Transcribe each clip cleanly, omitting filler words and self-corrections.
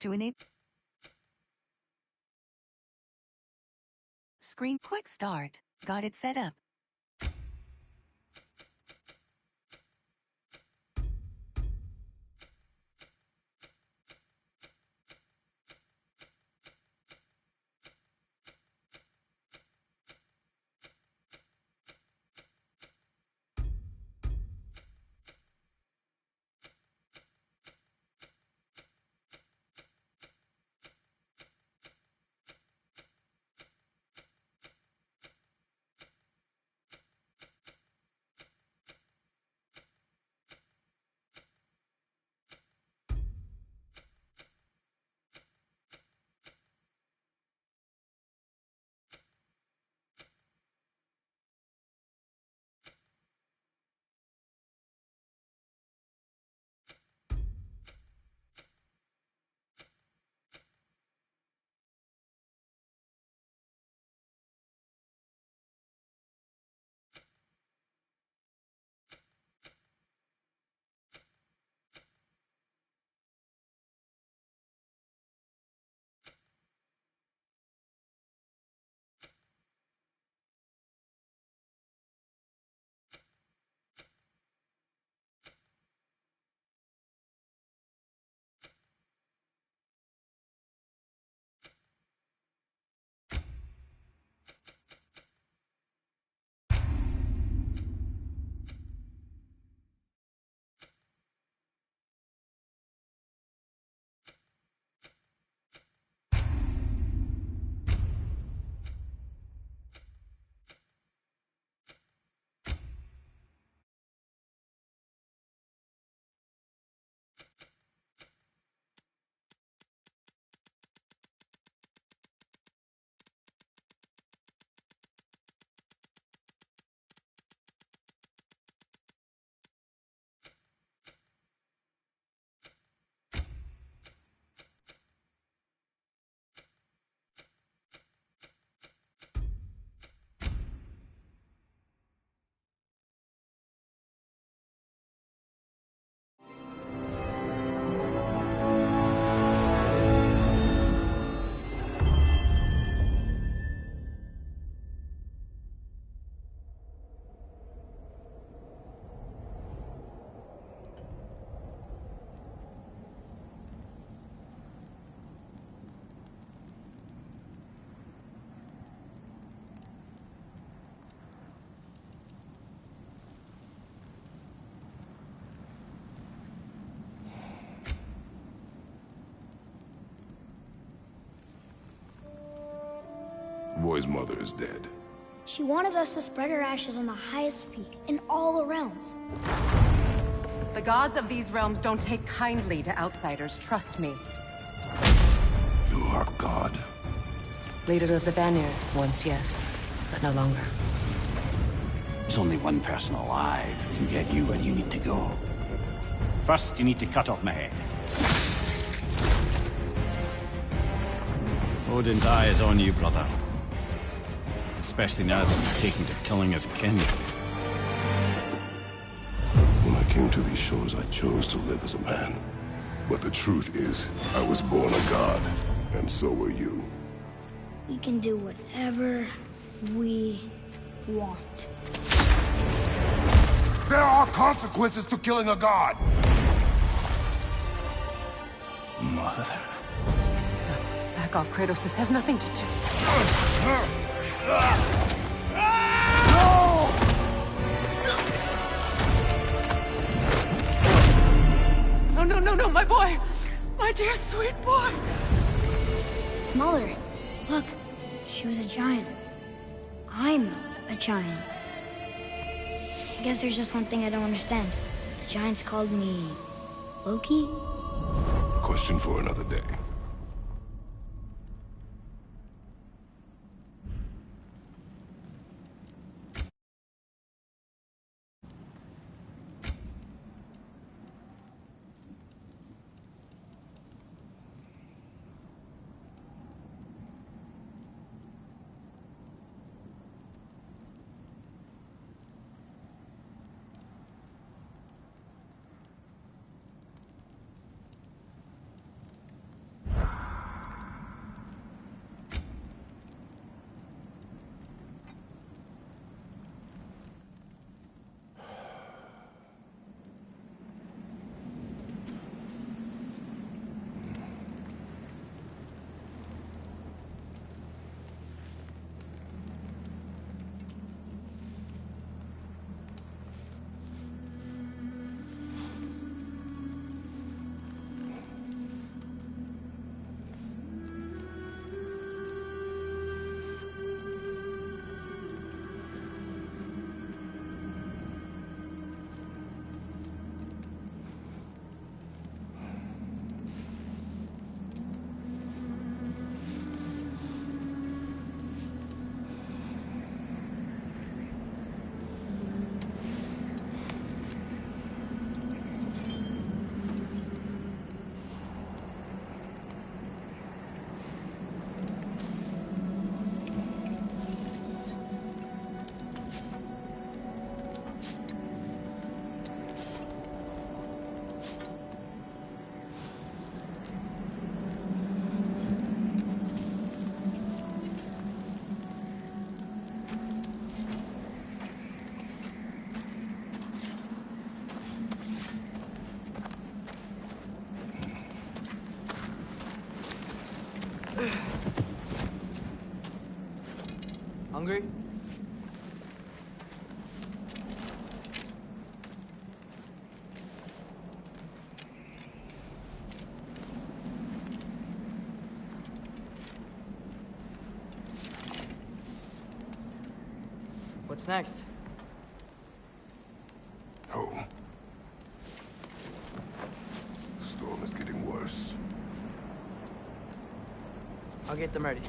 To enable screen quick start. Got it set up. The boy's mother is dead. She wanted us to spread her ashes on the highest peak in all the realms. The gods of these realms don't take kindly to outsiders, trust me. You are God. Leader of the Vanir, once yes, but no longer. There's only one person alive who can get you where you need to go. First, you need to cut off my head. Odin's eye is on you, brother. Especially now that you've taken to killing his kin. When I came to these shores, I chose to live as a man. But the truth is, I was born a god, and so were you. We can do whatever we want. There are consequences to killing a god! Mother. Back off, Kratos. This has nothing to do. No, my boy! My dear, sweet boy! It's Mother. Look, she was a giant. I'm a giant. I guess there's just one thing I don't understand. The giants called me... Loki? Question for another day. Hungry? What's next? Home. The storm is getting worse. I'll get them ready.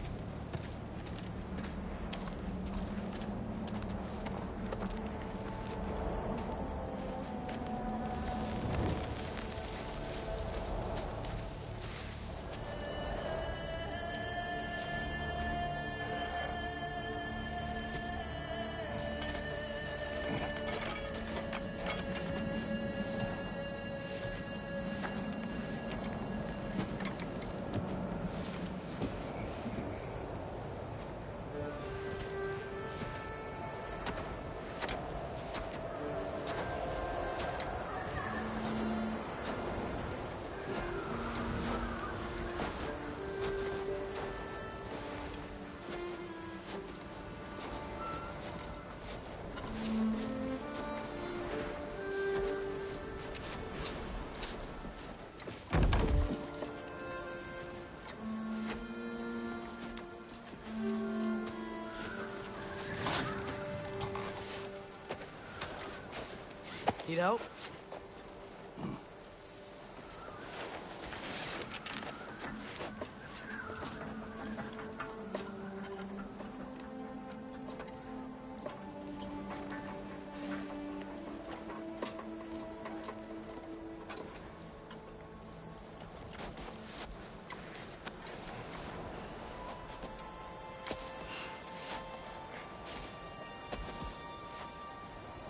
Need help?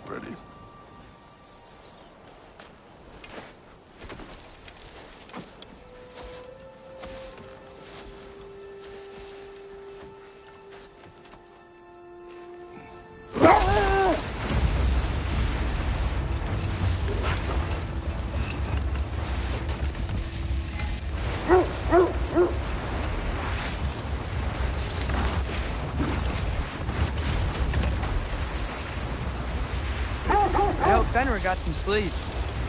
Ready? I hope Fenrir got some sleep.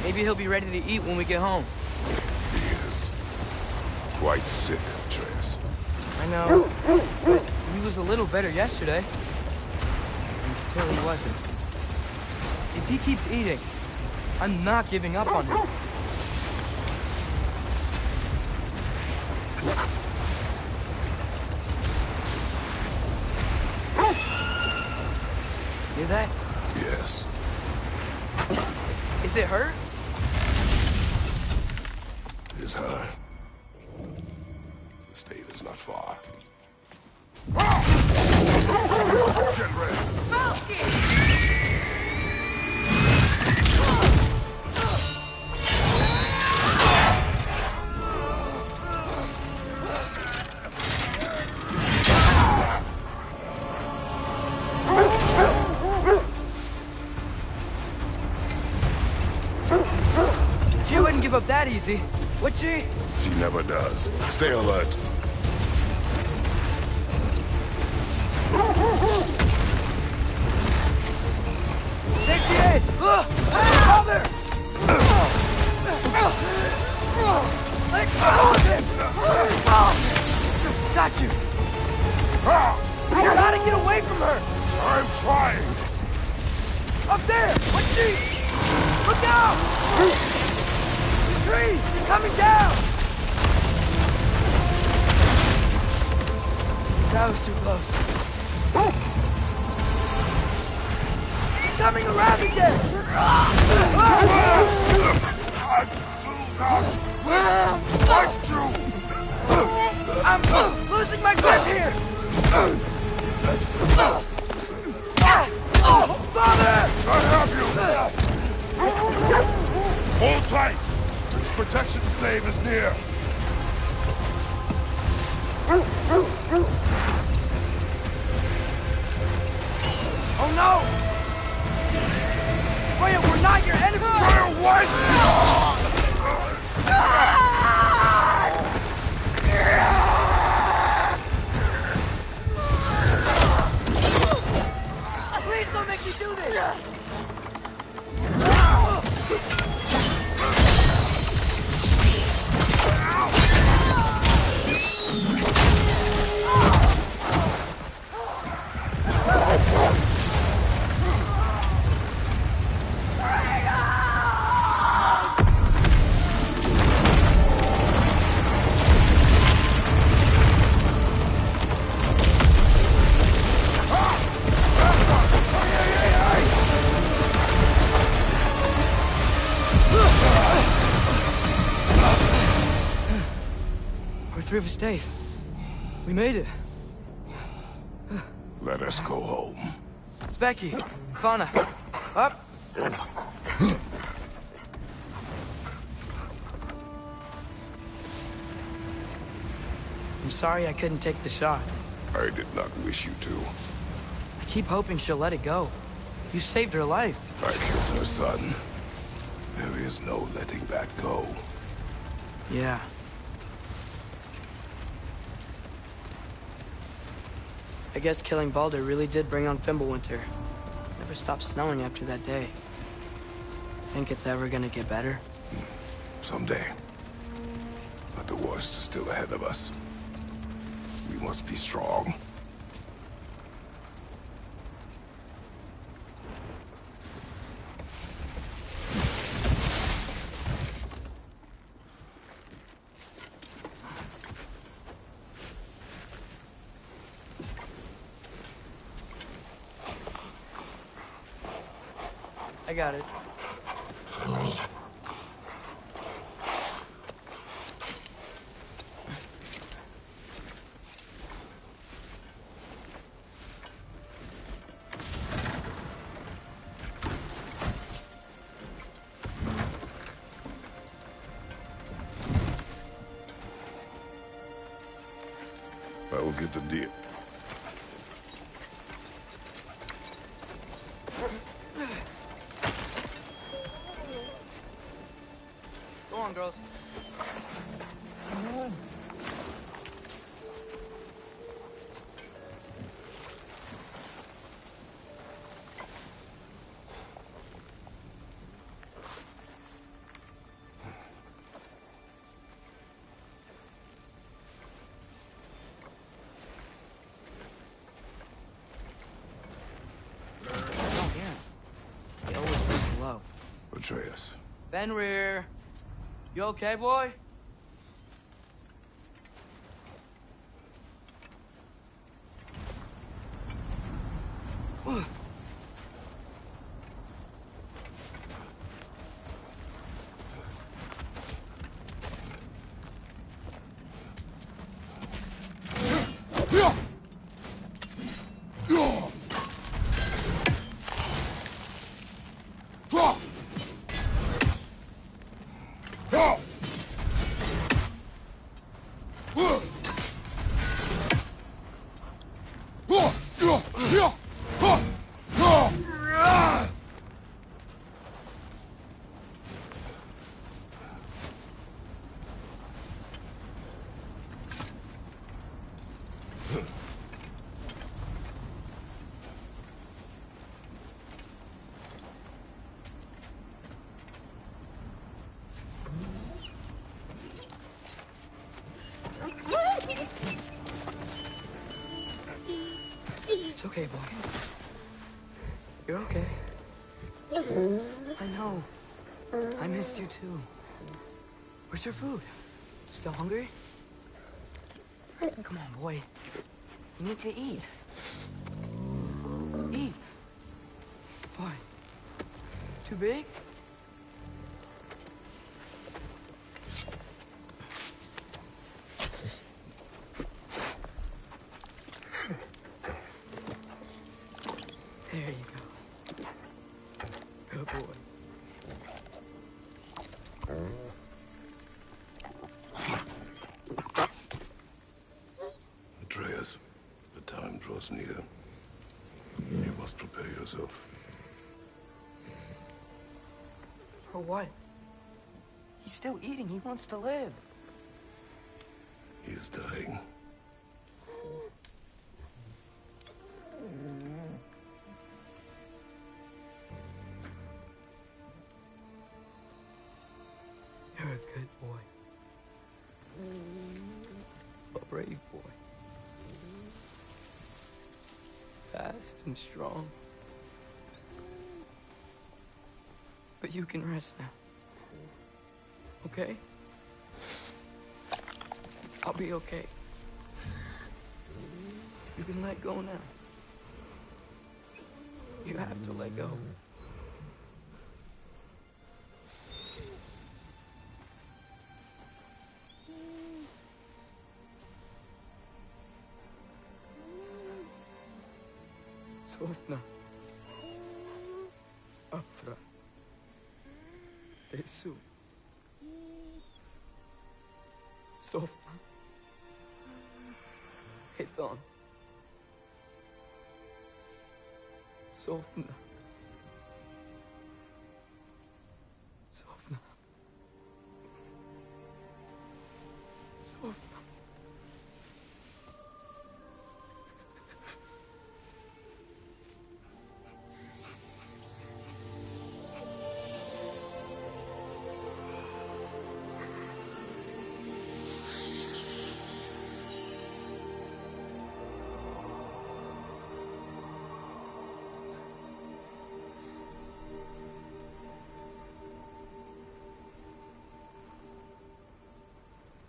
Maybe he'll be ready to eat when we get home. He is quite sick, Atreus. I know, but he was a little better yesterday. Until he wasn't. If he keeps eating, I'm not giving up on him. Hear that? Yes. Is it hurt? It is her. The state is not far. Get ready. She wouldn't give up that easy, would she? She never does. Stay alert. There she is! Mother! Let go of him! Got you! You gotta get away from her! I'm trying! Up there! What's she? Look out! The trees! They're coming down! That was too close. He's coming around again! I'm losing my grip here! Father! I have you! Hold tight! Protection stave is near! Oh no! Freya, we're not your enemy! Freya, what? river's safe. We made it. Let us go home. Specky, Fauna, up. I'm sorry I couldn't take the shot. I did not wish you to. I keep hoping she'll let it go. You saved her life. I killed her son. There is no letting that go. Yeah. I guess killing Baldur really did bring on Fimbulwinter. Never stopped snowing after that day. Think it's ever gonna get better? Someday. But the worst is still ahead of us. We must be strong. I got it. I will get the deal. Go on, girls. Oh, yeah. He always says hello. Atreus. Fenrir. You okay, boy? It's okay, boy. You're okay. I know. I missed you too. Where's your food? Still hungry? Come on, boy. You need to eat. Eat. Why? Too big? There you go. Good boy. Atreus, the time draws near. You must prepare yourself. For what? He's still eating. He wants to live. He is dying. You're a good boy. A brave boy. Fast and strong. But you can rest now. Okay? I'll be okay. You can let go now. You have to let go. Sofna. Afra. Tesu. Sofna. Ethon. Sofna. Sofna. Sofna.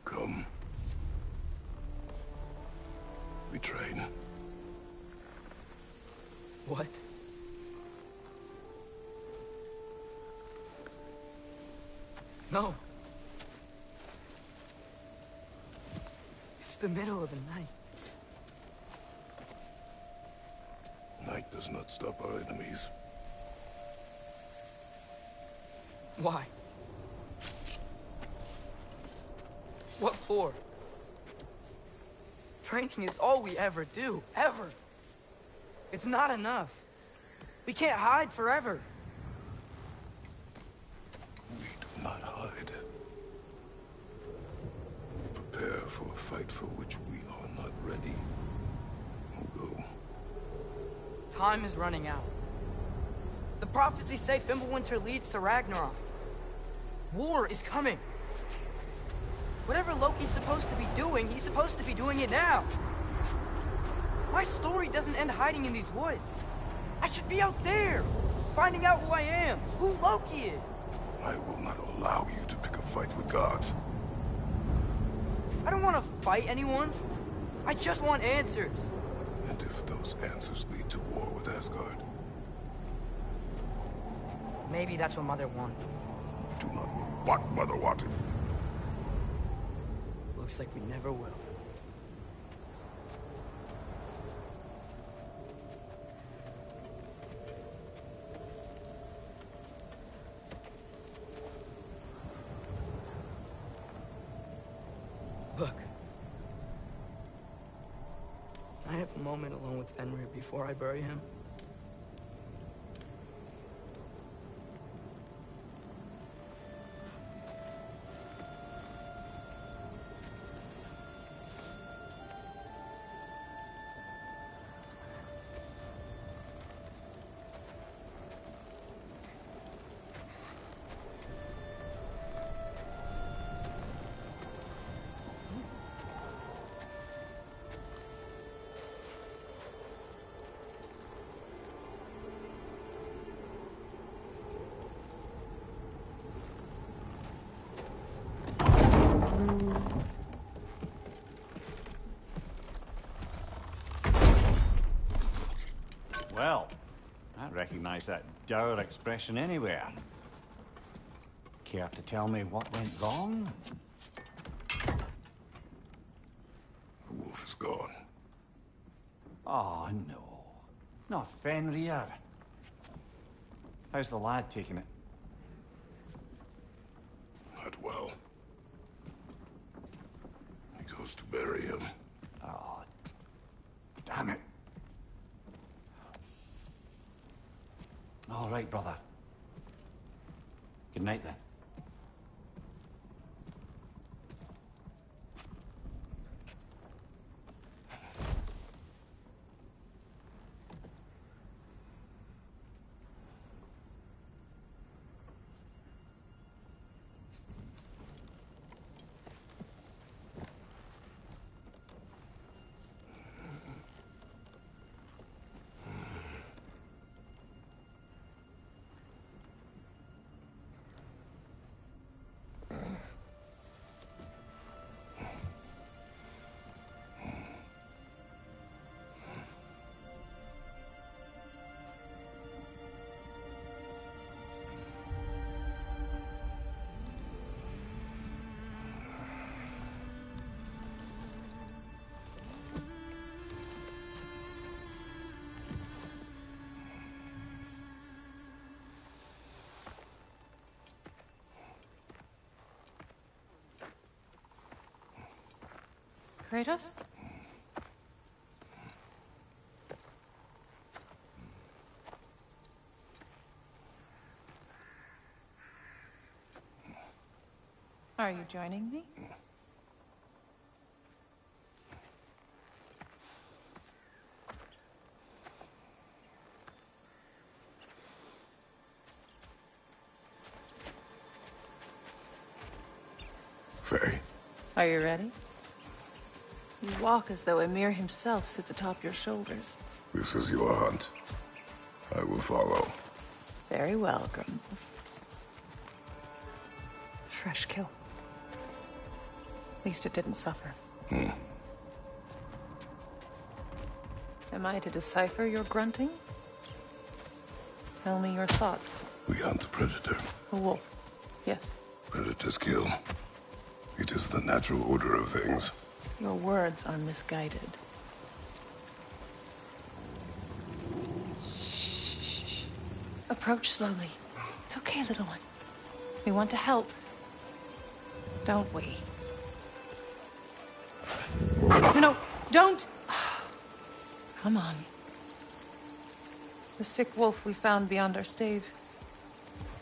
Come. We train. What? No. It's the middle of the night. Night does not stop our enemies. Why? What for? Training is all we ever do, ever. It's not enough. We can't hide forever. We do not hide. We prepare for a fight for which we are not ready. We'll go. Time is running out. The prophecies say Fimbulwinter leads to Ragnarok. War is coming. Whatever Loki's supposed to be doing, he's supposed to be doing it now. My story doesn't end hiding in these woods. I should be out there, finding out who I am, who Loki is. I will not allow you to pick a fight with gods. I don't want to fight anyone. I just want answers. And if those answers lead to war with Asgard? Maybe that's what Mother wanted. Do not know what Mother wanted. Looks like we never will. Look. Can I have a moment alone with Fenrir before I bury him? Well, I recognize that dour expression anywhere. Care to tell me what went wrong? The wolf is gone. Oh, no. Not Fenrir. How's the lad taking it? Not well. He goes to bury him. Oh, damn it. All right, brother. Good night, then. Kratos? Are you joining me? Faye. Are you ready? You walk as though Emir himself sits atop your shoulders. This is your hunt. I will follow. Very well, Grumbles. Fresh kill. At least it didn't suffer. Am I to decipher your grunting? Tell me your thoughts. We hunt a predator. A wolf. Yes. Predators kill. It is the natural order of things. Your words are misguided. Shh. Approach slowly. It's okay, little one. We want to help. Don't we? No, don't! Come on. The sick wolf we found beyond our stave.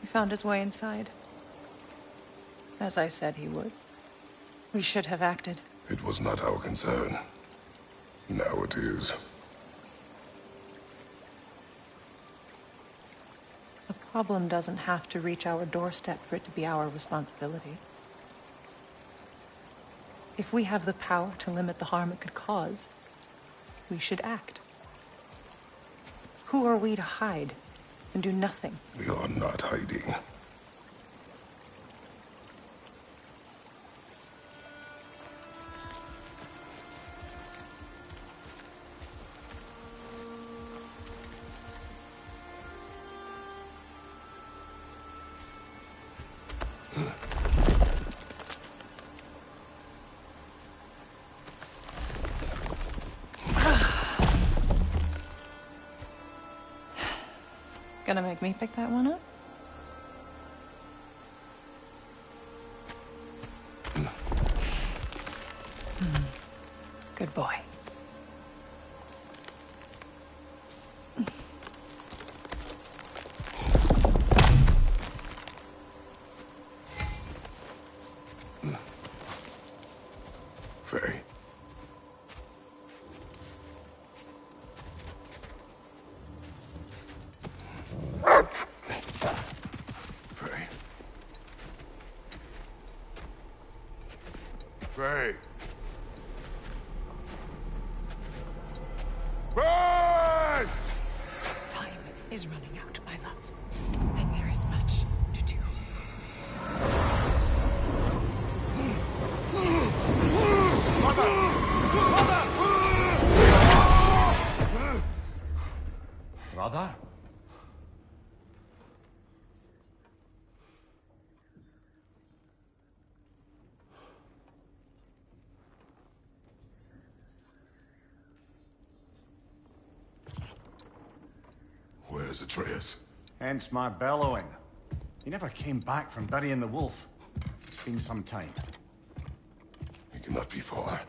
He found his way inside. As I said he would. We should have acted. It was not our concern. Now it is. The problem doesn't have to reach our doorstep for it to be our responsibility. If we have the power to limit the harm it could cause, we should act. Who are we to hide and do nothing? We are not hiding. Gonna make me pick that one up? Good boy. Faye. Faye. Faye! Time is running out, my love. And there is much to do. Brother? Where's Atreus? Hence my bellowing. He never came back from burying the wolf. It's been some time. He cannot be far.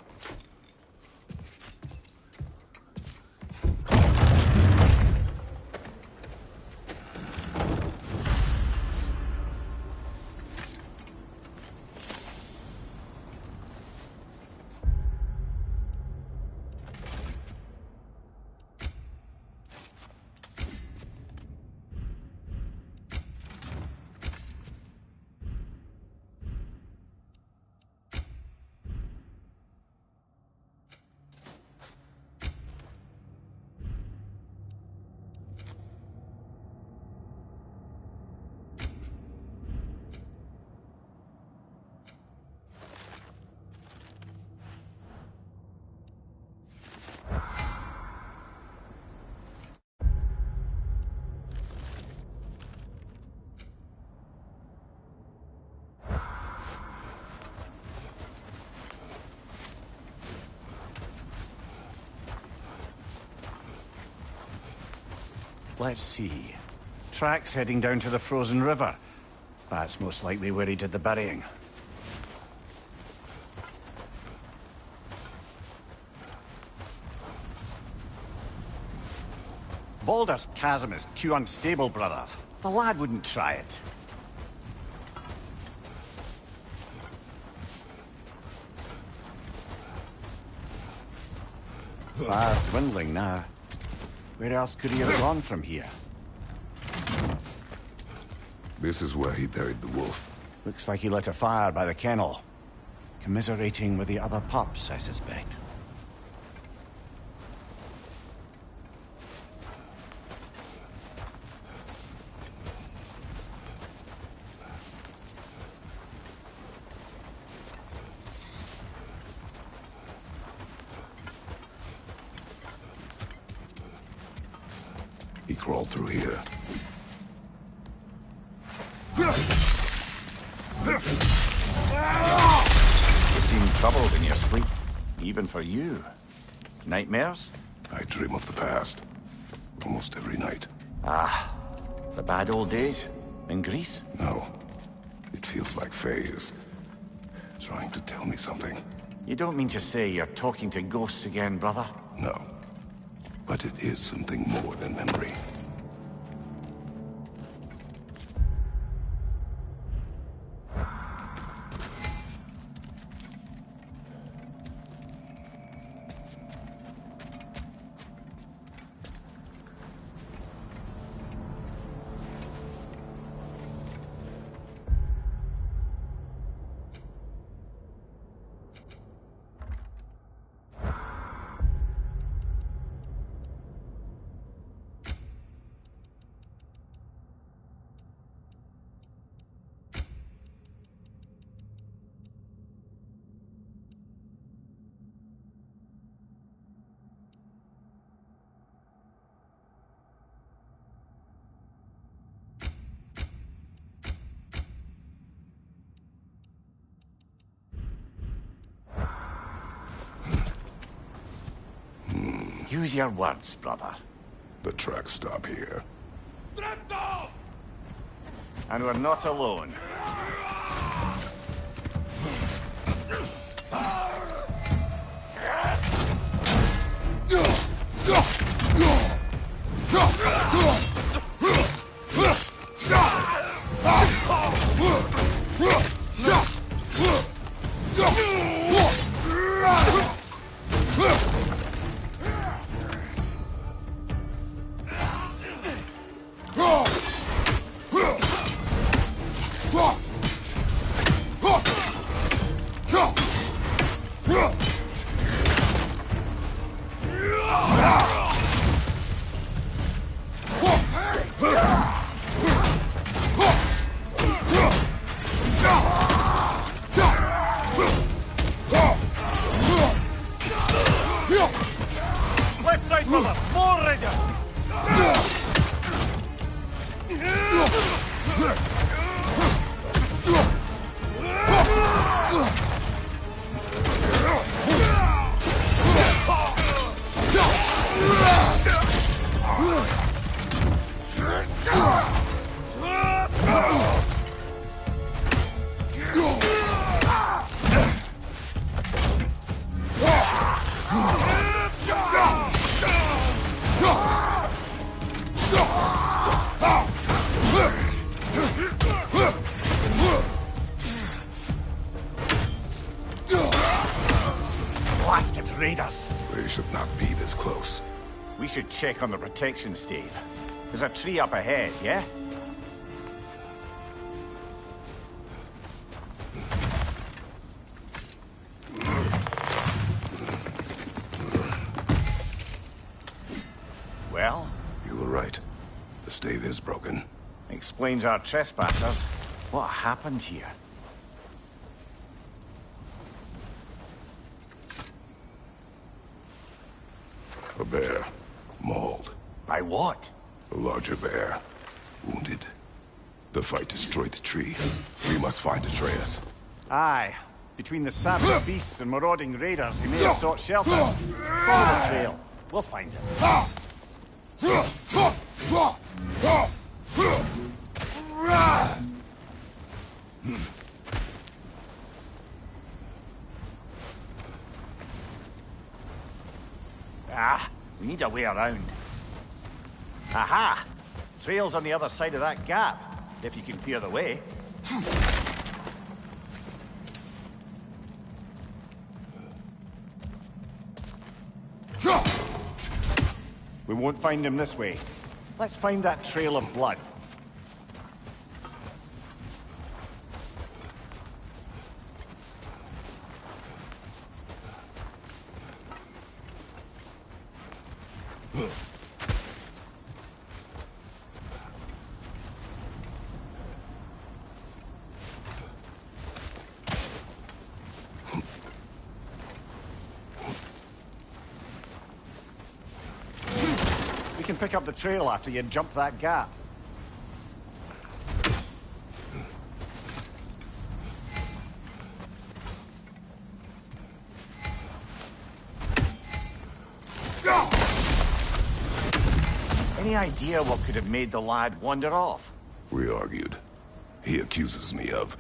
Let's see. Tracks heading down to the frozen river. That's most likely where he did the burying. Balder's chasm is too unstable, brother. The lad wouldn't try it. Fire's dwindling now. Where else could he have gone from here? This is where he buried the wolf. Looks like he lit a fire by the kennel. Commiserating with the other pups, I suspect. He crawled through here. You seem troubled in your sleep, even for you. Nightmares? I dream of the past. Almost every night. Ah, the bad old days? In Greece? No. It feels like Faye is trying to tell me something. You don't mean to say you're talking to ghosts again, brother? No. But it is something more than memory. Use your words, brother. The tracks stop here. And we're not alone. Left side, brother! More raiders! Blasted raiders! They should not be this close. We should check on the protection stave. There's a tree up ahead, yeah? Well? You were right. The stave is broken. Explains our trespassers. What happened here? A bear. Mauled. By what? A larger bear. Wounded. The fight destroyed the tree. We must find Atreus. Aye. Between the savage beasts and marauding raiders, he may have sought shelter. Follow the trail. We'll find him. Ah, we need a way around. Aha! Trail's on the other side of that gap, if you can clear the way. We won't find him this way. Let's find that trail of blood. We can pick up the trail after you jump that gap. Any idea what could have made the lad wander off? We argued. He accuses me of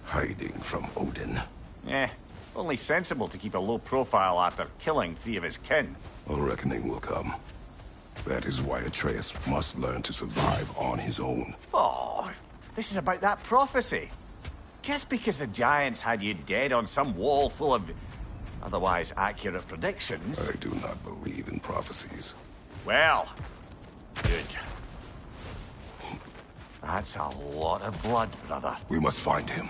hiding from Odin. Only sensible to keep a low profile after killing 3 of his kin. A reckoning will come. That is why Atreus must learn to survive on his own. Oh, this is about that prophecy. Just because the giants had you dead on some wall full of otherwise accurate predictions... I do not believe in prophecies. Well, good. That's a lot of blood, brother. We must find him.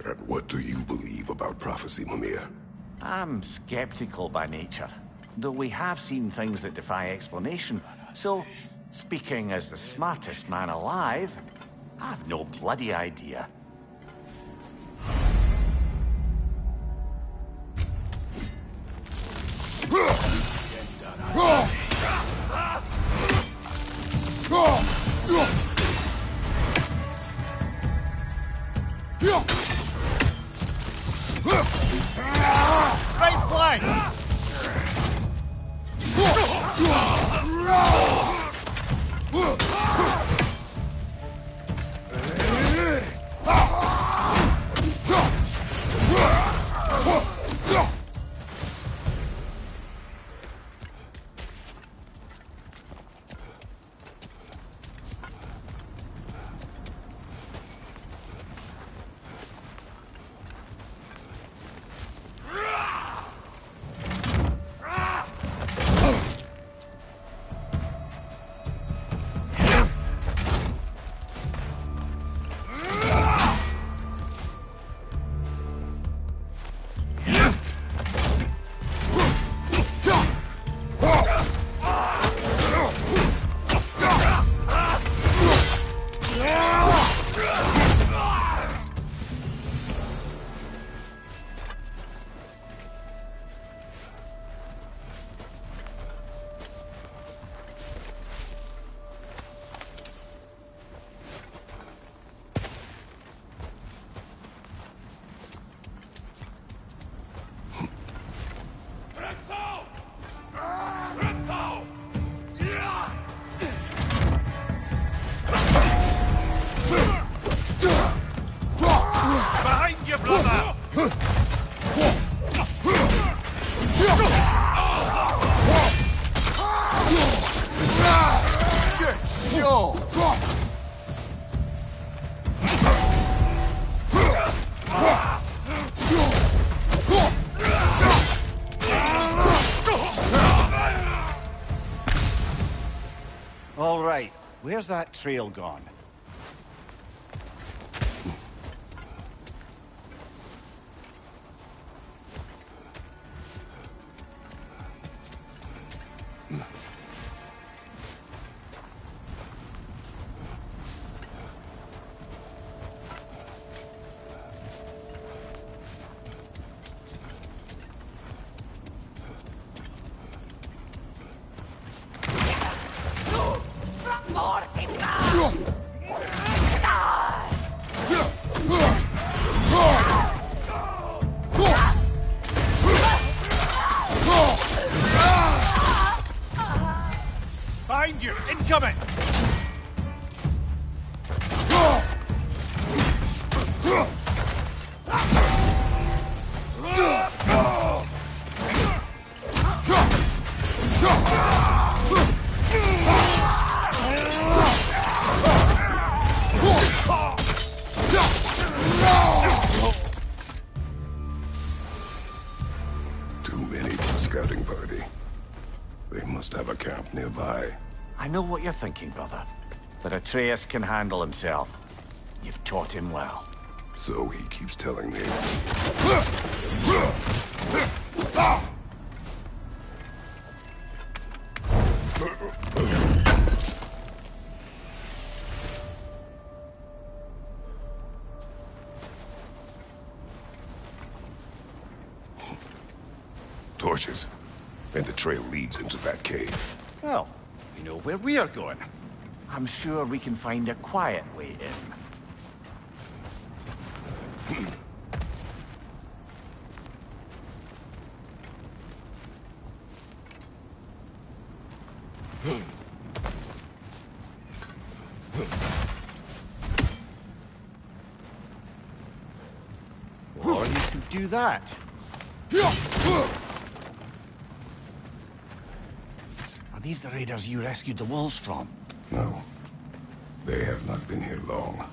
And what do you believe about prophecy, Mimir? I'm skeptical by nature, though we have seen things that defy explanation. So, speaking as the smartest man alive, I've no bloody idea. Right flank! All right, where's that trail gone? behind you! Incoming! Too many for a scouting party. They must have a camp nearby. I know what you're thinking, brother. But Atreus can handle himself. You've taught him well. So he keeps telling me. Torches. And the trail leads into that cave. Well, we know where we are going. I'm sure we can find a quiet way in. Or you could do that. Are these the raiders you rescued the wolves from? No. They have not been here long.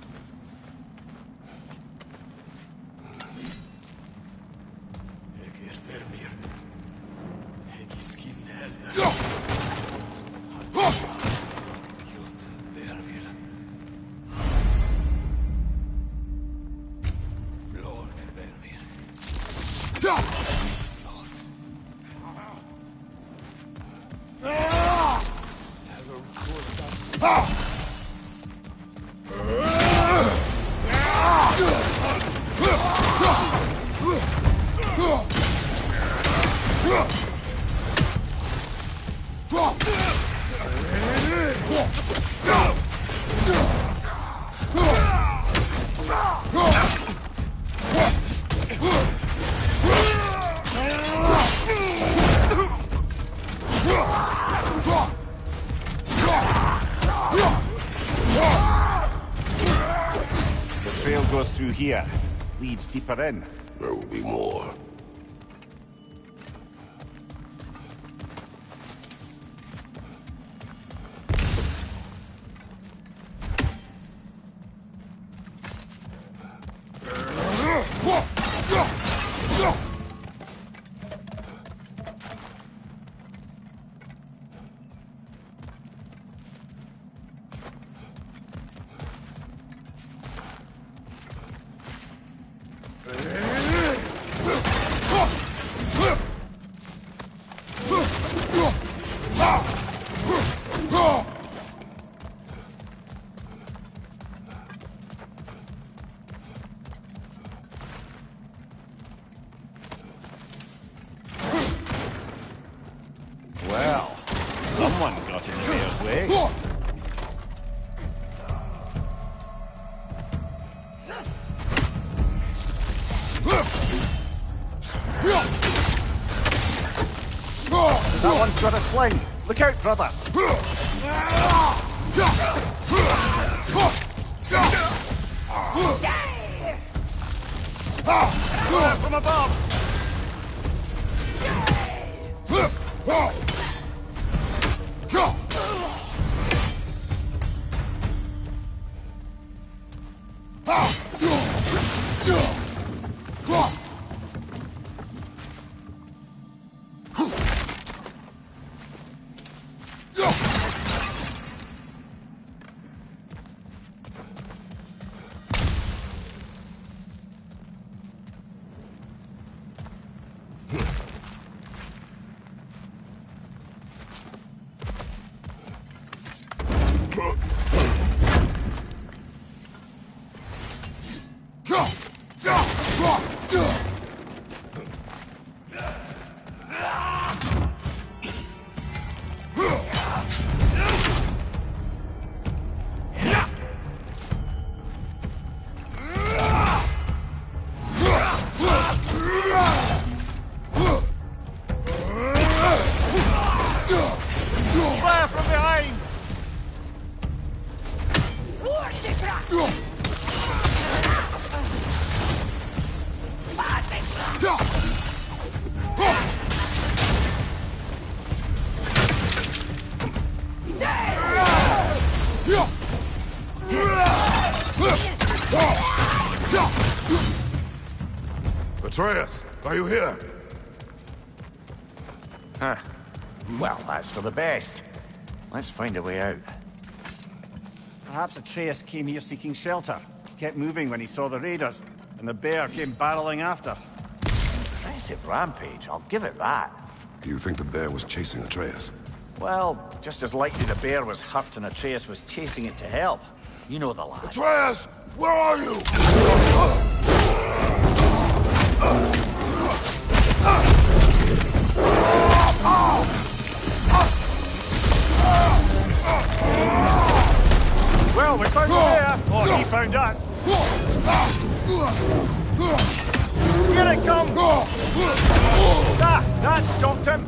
The trail goes through here. Leads deeper in. There will be more. Well, someone got in the mayor's way. That one's got a sling. Look out, brother. From above. Atreus, are you here? Huh. Well, that's for the best. Let's find a way out. Perhaps Atreus came here seeking shelter. Kept moving when he saw the raiders, and the bear came barreling after. Impressive rampage, I'll give it that. Do you think the bear was chasing Atreus? Well, just as likely the bear was hurt and Atreus was chasing it to help. You know the lad. Atreus, where are you? Well, we found the bear! Or he found us! Here it comes! That stopped him!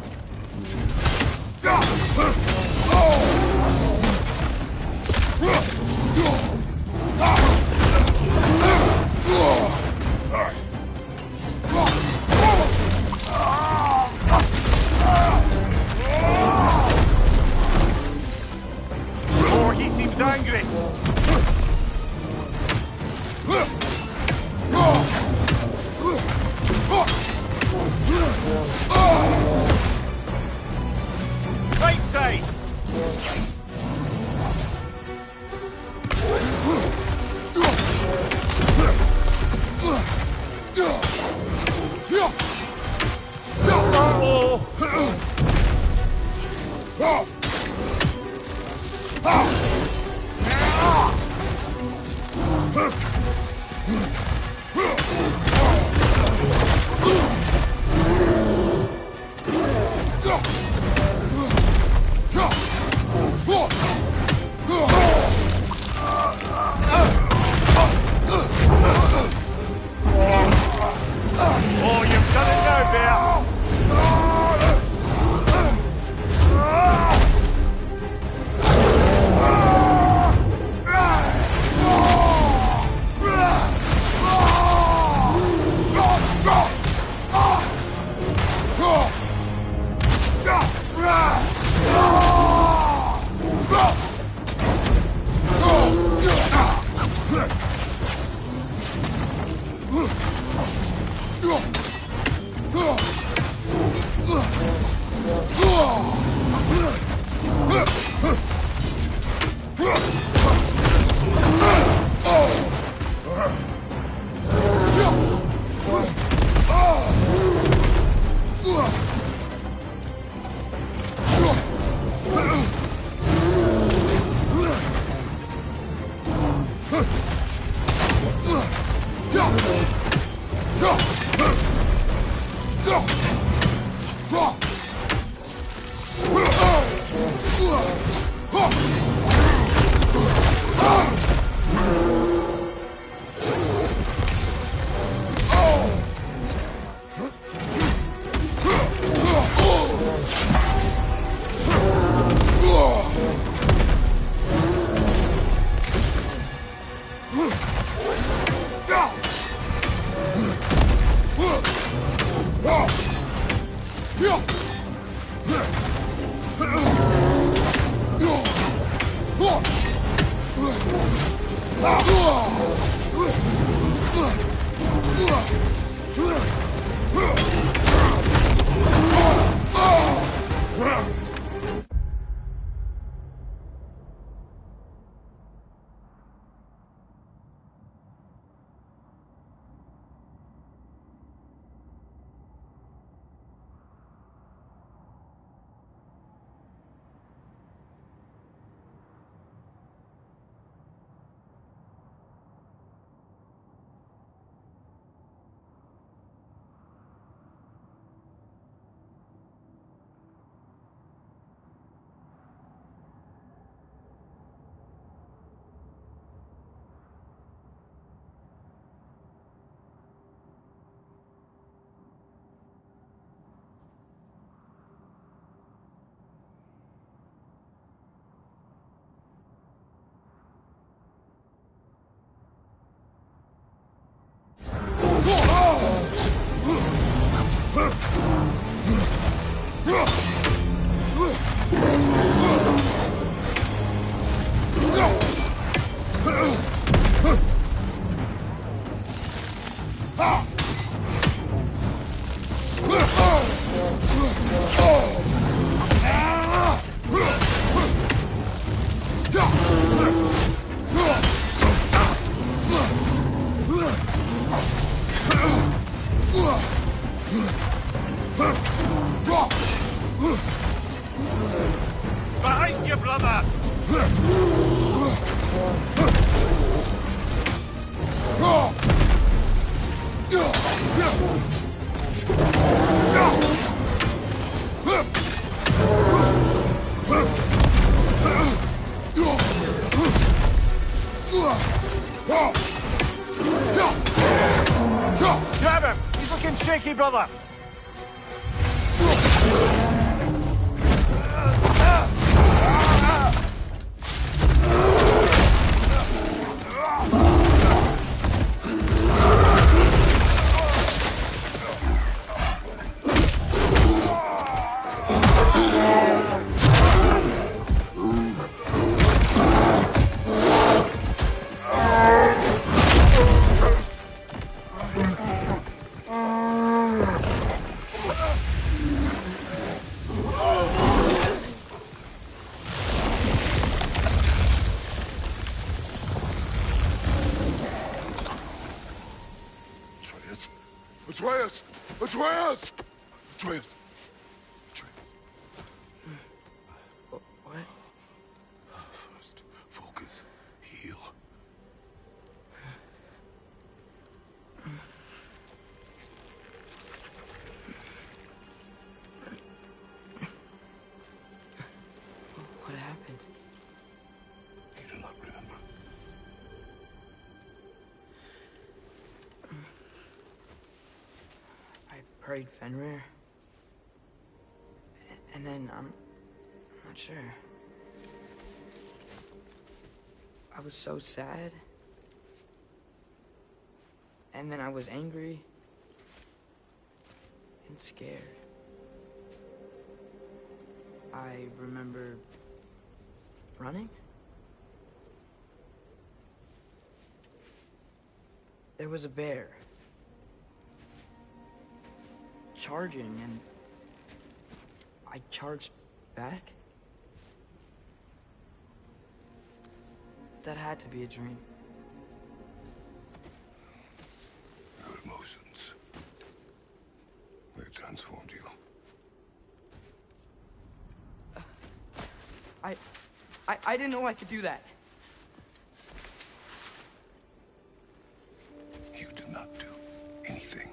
Oh, he seems angry! Right side! Oh, you've done it now, bear! Behind you, brother! Grab him! He's looking shaky, brother! Atreus! Atreus! Atreus! What? First, focus. Heal. What happened? You do not remember. I prayed Fenrir. And then, I'm not sure. I was so sad. And then I was angry. And scared. I remember running. There was a bear. Charging, and I charged back. That had to be a dream. Your emotions. They transformed you. I didn't know I could do that. You did not do anything.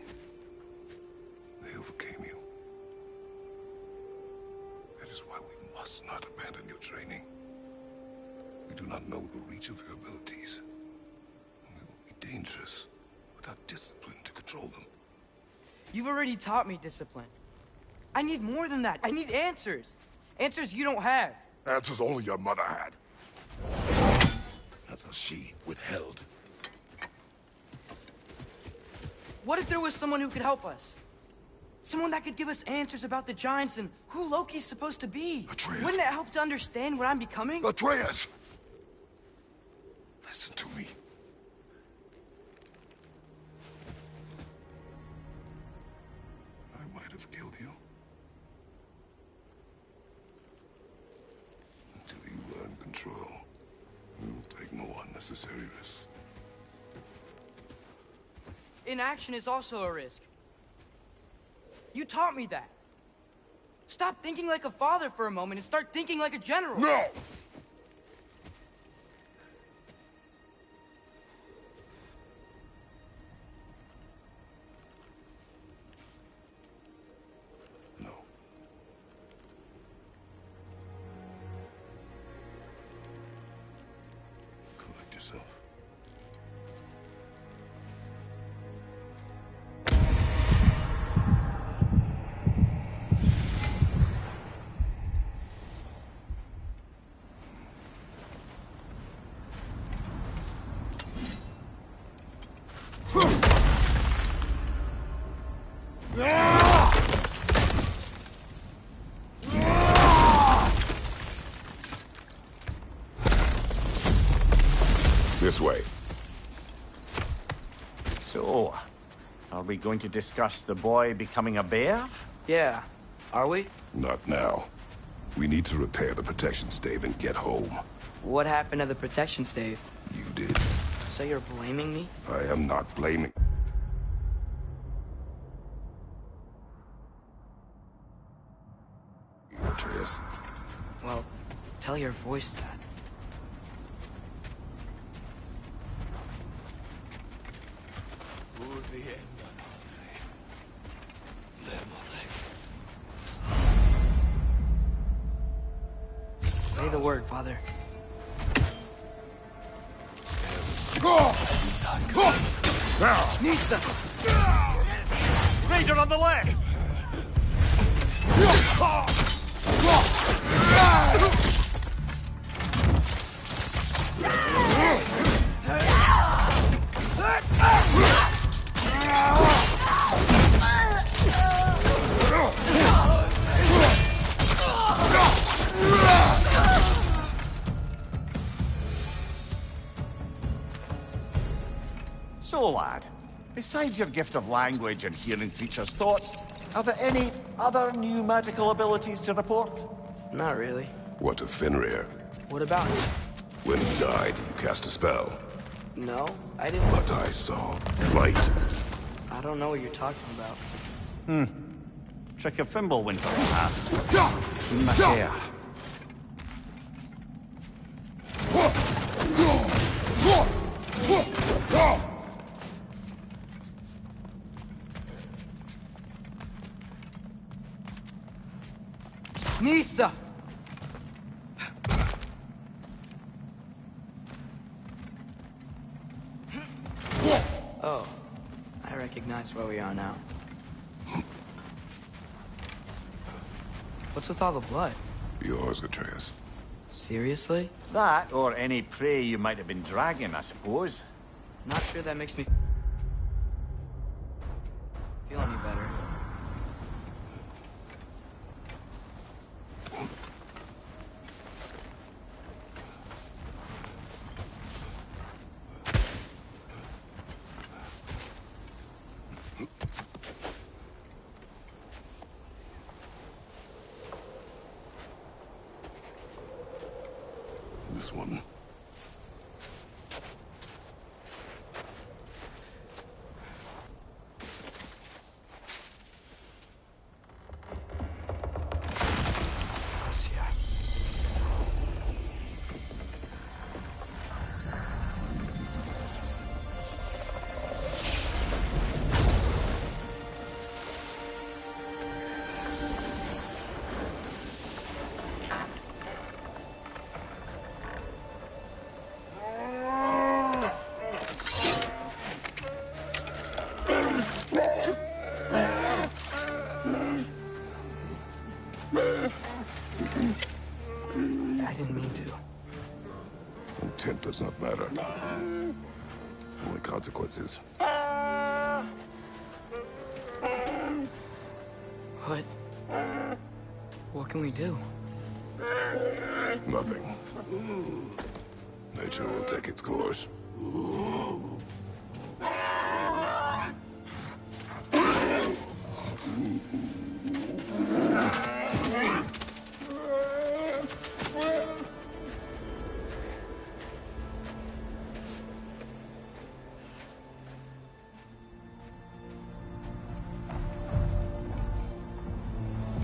They overcame you. That is why we must not abandon your training. We do not know the reach of your abilities. They will be dangerous without discipline to control them. You've already taught me discipline. I need more than that. I need answers. Answers you don't have. Answers only your mother had. That's how she withheld. What if there was someone who could help us? Someone that could give us answers about the giants and who Loki's supposed to be. Atreus. Wouldn't it help to understand what I'm becoming? Atreus! Listen to me. I might have killed you. Until you learn control, you will take no unnecessary risks. Inaction is also a risk. You taught me that. Stop thinking like a father for a moment and start thinking like a general. No! No. Collect yourself. This way. So, are we going to discuss the boy becoming a bear? Yeah, Are we? Not now. We need to repair the protection stave and get home. What happened to the protection stave? You did. So you're blaming me? I am not blaming. You, Atreus. Well, tell your voice that. Say the word, Father. Nista! Raider on the left! So, lad, besides your gift of language and hearing creatures' thoughts, are there any other new magical abilities to report? Not really. What of Fenrir? What about you? When he died, you cast a spell. No, I didn't. But I saw light. I don't know what you're talking about. Trick of Fimbulwinter, perhaps. Makea. Nista! Oh, I recognize where we are now. What's with all the blood? Yours, Atreus. Seriously? That, or any prey you might have been dragging, I suppose. Not sure that makes me feel any better. This one. I didn't mean to. Intent does not matter. Only consequences. What? What can we do? Nothing. Nature will take its course.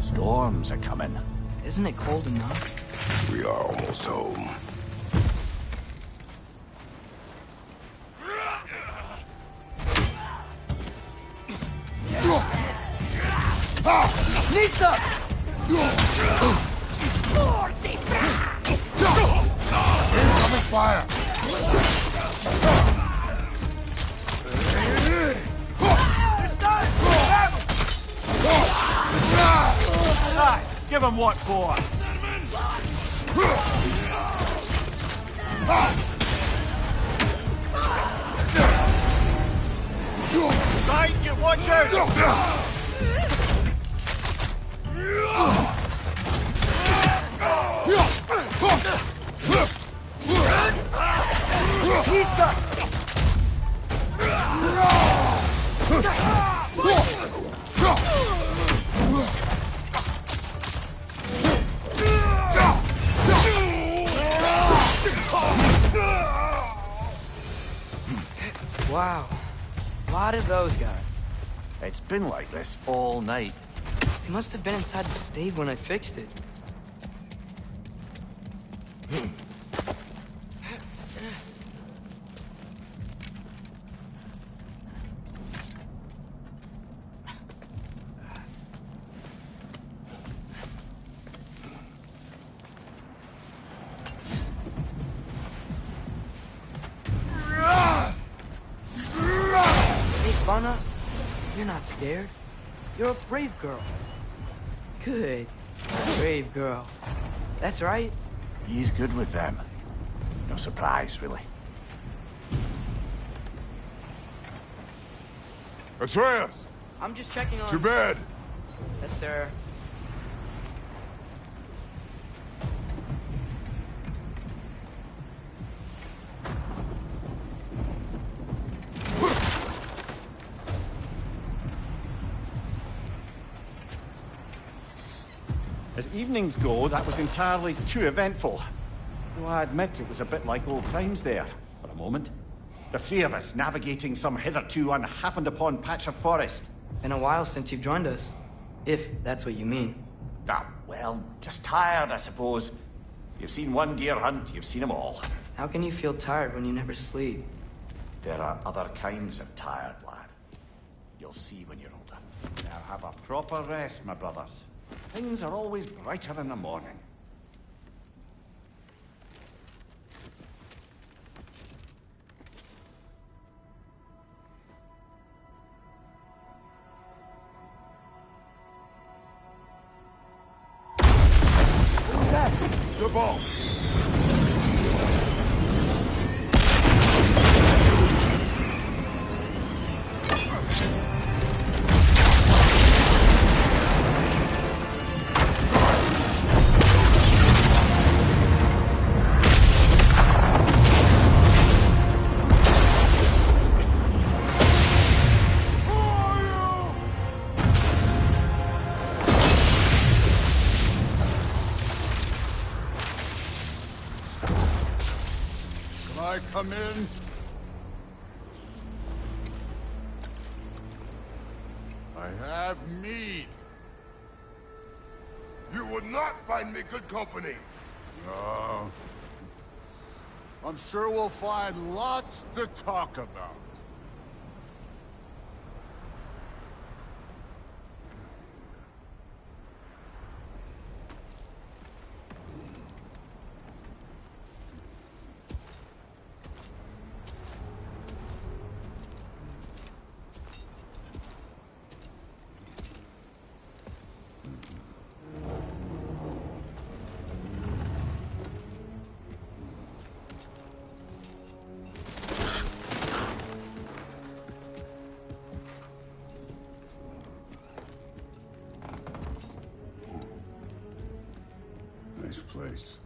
Storms are coming. Isn't it cold enough? We are almost home. Nista! Incoming fire! Give him what for! Behind you, watch out! Wow. A lot of those guys. It's been like this all night. They must have been inside the stave when I fixed it. Hey, Fauna, you're not scared. You're a brave girl. Good. Brave girl. That's right. He's good with them. No surprise, really. Atreus! I'm just checking on... To bed! Yes, sir. As evenings go, that was entirely too eventful. Though I admit it was a bit like old times there, for a moment. The three of us navigating some hitherto unhappened-upon patch of forest. Been a while since you've joined us. If that's what you mean. Ah, well, just tired, I suppose. You've seen one deer hunt, you've seen them all. How can you feel tired when you never sleep? There are other kinds of tired, lad. You'll see when you're older. Now have a proper rest, my brothers. Things are always brighter in the morning. Who's that? The ball. Come in. I have mead. You would not find me good company. No. I'm sure we'll find lots to talk about. Nice place.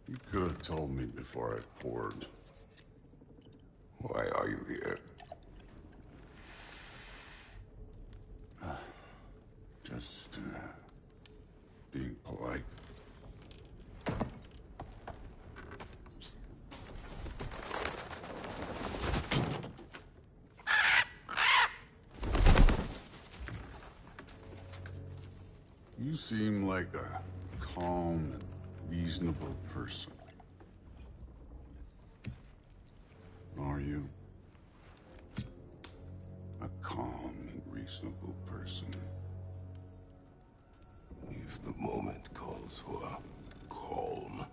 You could have told me before I poured. Why are you here? Just, being polite. You seem like a calm and reasonable person. Are you? A calm and reasonable person. If the moment calls for calm.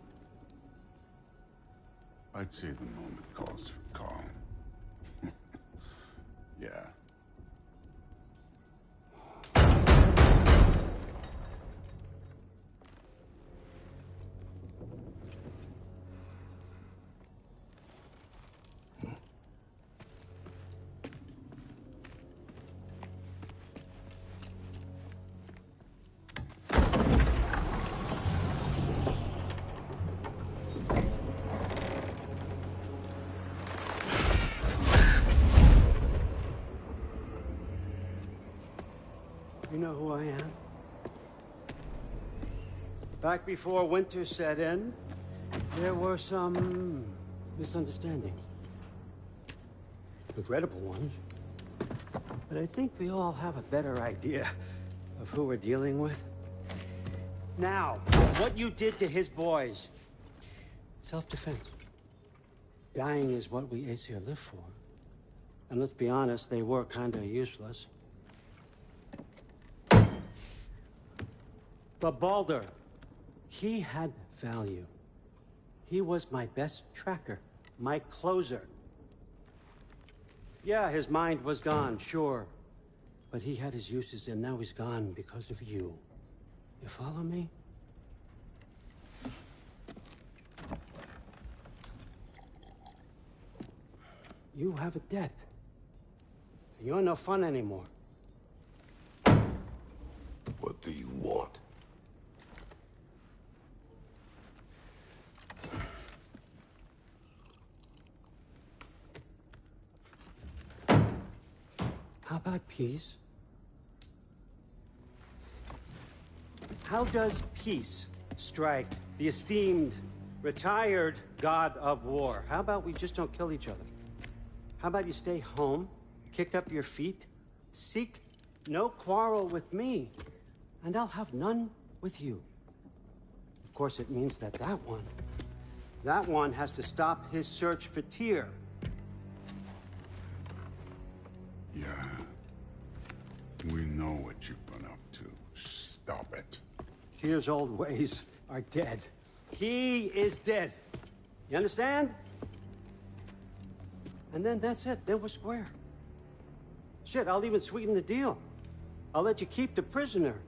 I'd say the moment calls for calm. Yeah. You know who I am? Back before winter set in, there were some misunderstandings. Regrettable ones. But I think we all have a better idea of who we're dealing with. Now, what you did to his boys. Self-defense. Dying is what we Aesir live for. And let's be honest, they were kinda useless. But Baldur, he had value. He was my best tracker, my closer. Yeah, his mind was gone, sure. But he had his uses, and now he's gone because of you. You follow me? You have a debt. You're no fun anymore. What do you want? How about peace? How does peace strike the esteemed, retired god of war? How about we just don't kill each other? How about you stay home, kick up your feet, seek no quarrel with me, and I'll have none with you. Of course, it means that that one has to stop his search for Tyr. Yeah. We know what you've been up to. Stop it. Tyr's old ways are dead. He is dead. You understand? And then that's it. Then we're square. Shit, I'll even sweeten the deal. I'll let you keep the prisoner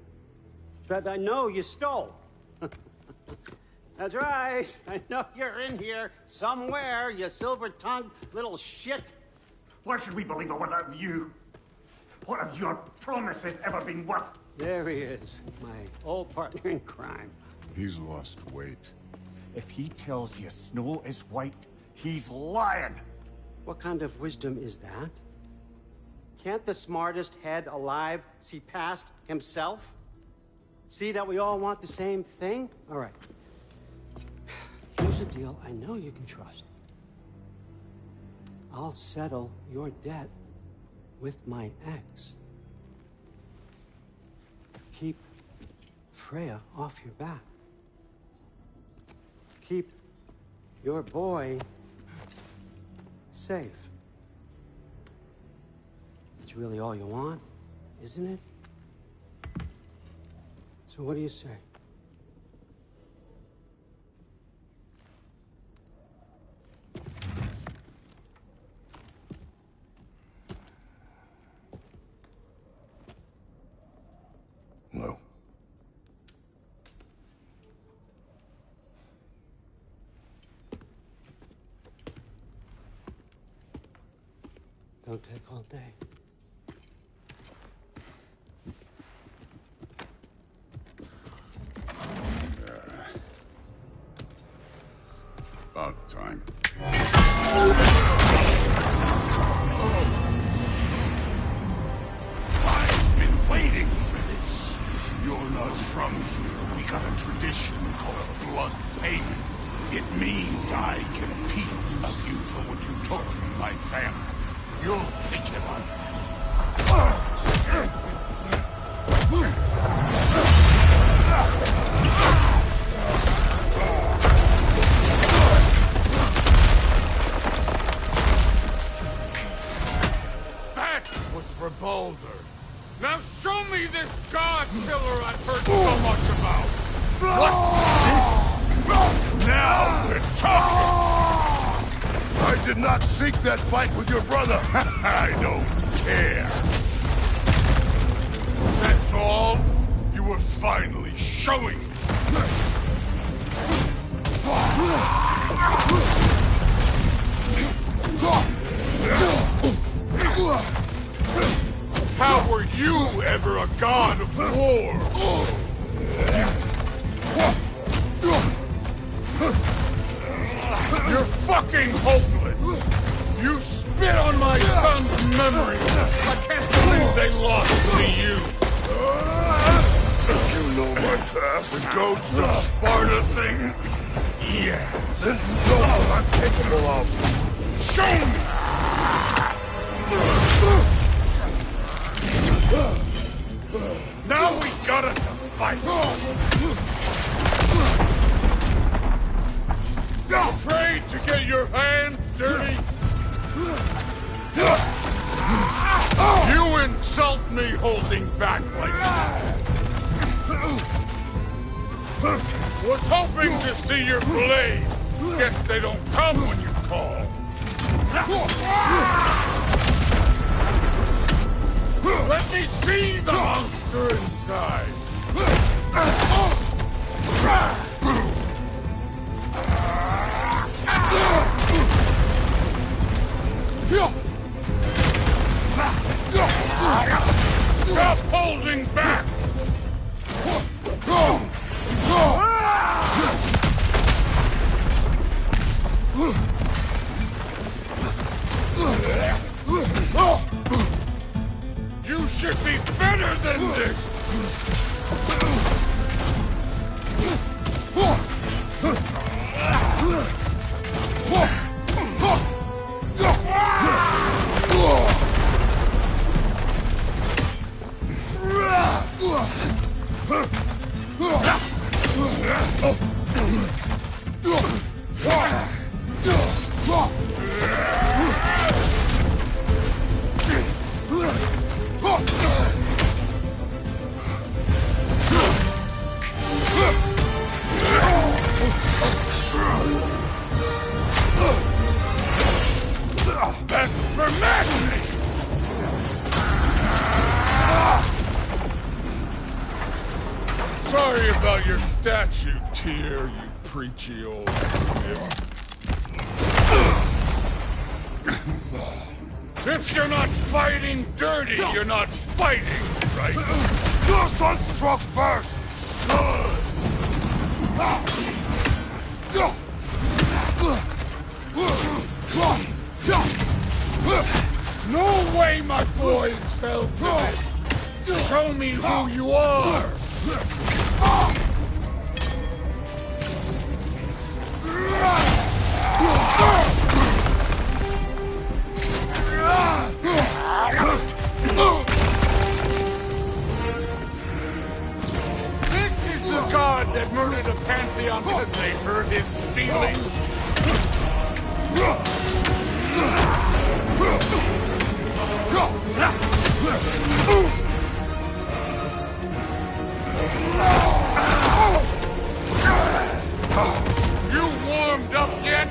that I know you stole. That's right. I know you're in here somewhere, you silver-tongued little shit. Why should we believe a word out of you? What have your promises ever been worth? There he is, my old partner in crime. He's lost weight. If he tells you snow is white, he's lying. What kind of wisdom is that? Can't the smartest head alive see past himself? See that we all want the same thing? All right. Here's a deal I know you can trust. I'll settle your debt with my ex. Keep Freya off your back. Keep your boy safe. It's really all you want, isn't it? So what do you say? No. Don't take all day. About time. I've been waiting for this. You're not from here. We got a tradition called blood payments. It means I get a piece of you for what you took from my family. You'll pick him up. for Baldur. Now show me this god killer I've heard so much about. What's... Now we're talking! I did not seek that fight with your brother. I don't care. That's all? You were finally showing me. How were you ever a god of war? You're fucking hopeless! You spit on my son's memory! I can't believe they lost to you! You know my past. The ghost of Sparta thing? Yeah. Then you know what I'm capable of. Show me! Now we got us a fight! Afraid to get your hands dirty? You insult me holding back like that! Was hoping to see your blade. Guess they don't come when you call. Let me see the monster inside. Stop holding back! You should be better than this! Sorry about your statue, Tyr, you preachy old wimp. If you're not fighting dirty, you're not fighting, right? Your son struck first! No way my boys fell to this! Show me who you are! This is the god that murdered a pantheon because they hurt his feelings. You warmed up yet?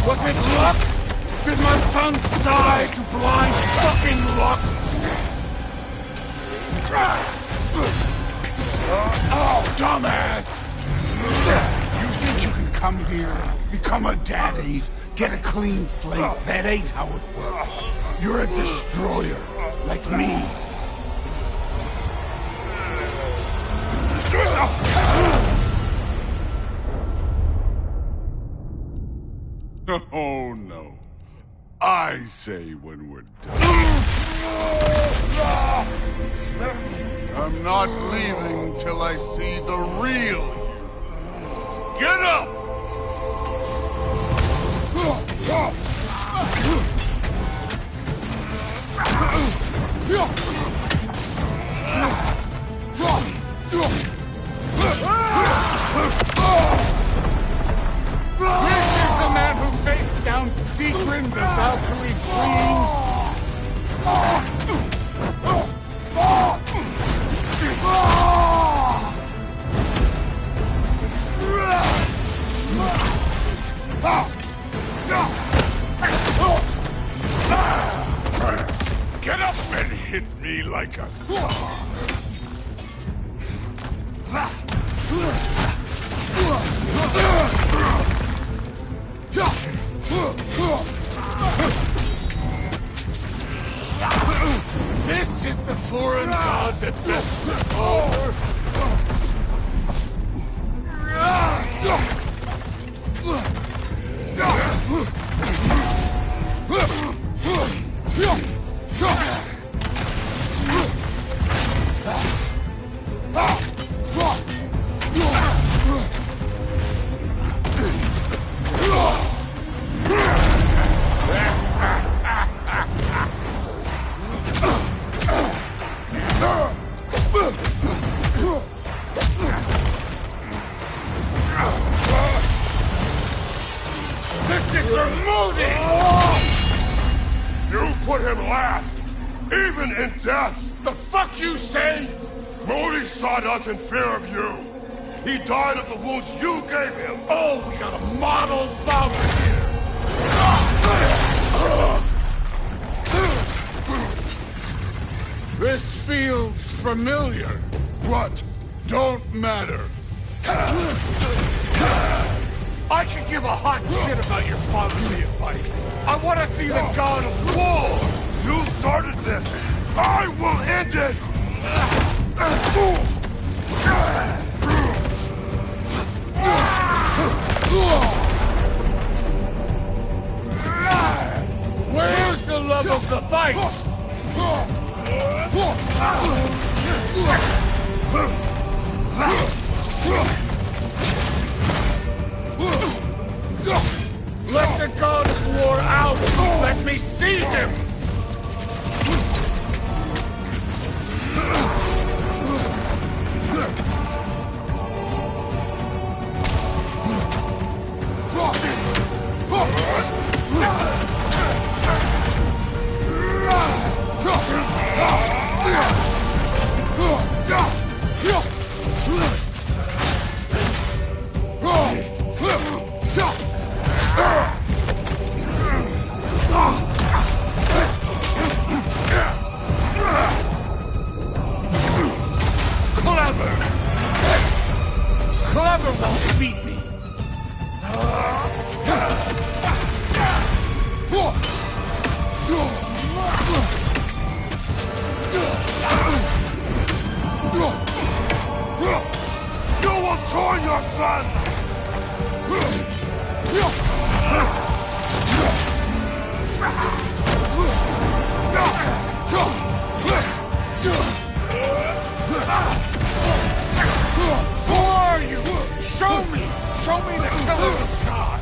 Was it luck? Did my son die to blind fucking luck? Oh, dumbass! You think you can come here, become a daddy, get a clean slate? That ain't how it works. You're a destroyer, like me. Oh, no. I say when we're done. I'm not leaving till I see the real you. Get up! me like a god. This is the foreign god that best over. This is for Modi! You put him last, even in death. The fuck you say? Modi sought us in fear of you. He died of the wounds you gave him. Oh, we got a model father here. This feels familiar. What? Don't matter. I could give a hot shit about your fatherly advice. I want to see the god of war. You started this. I will end it. Where's the love of the fight? Let the god of war out! Let me see him! Clever won't beat me. You will join your son. Who are you? Show me! Show me the killer of God!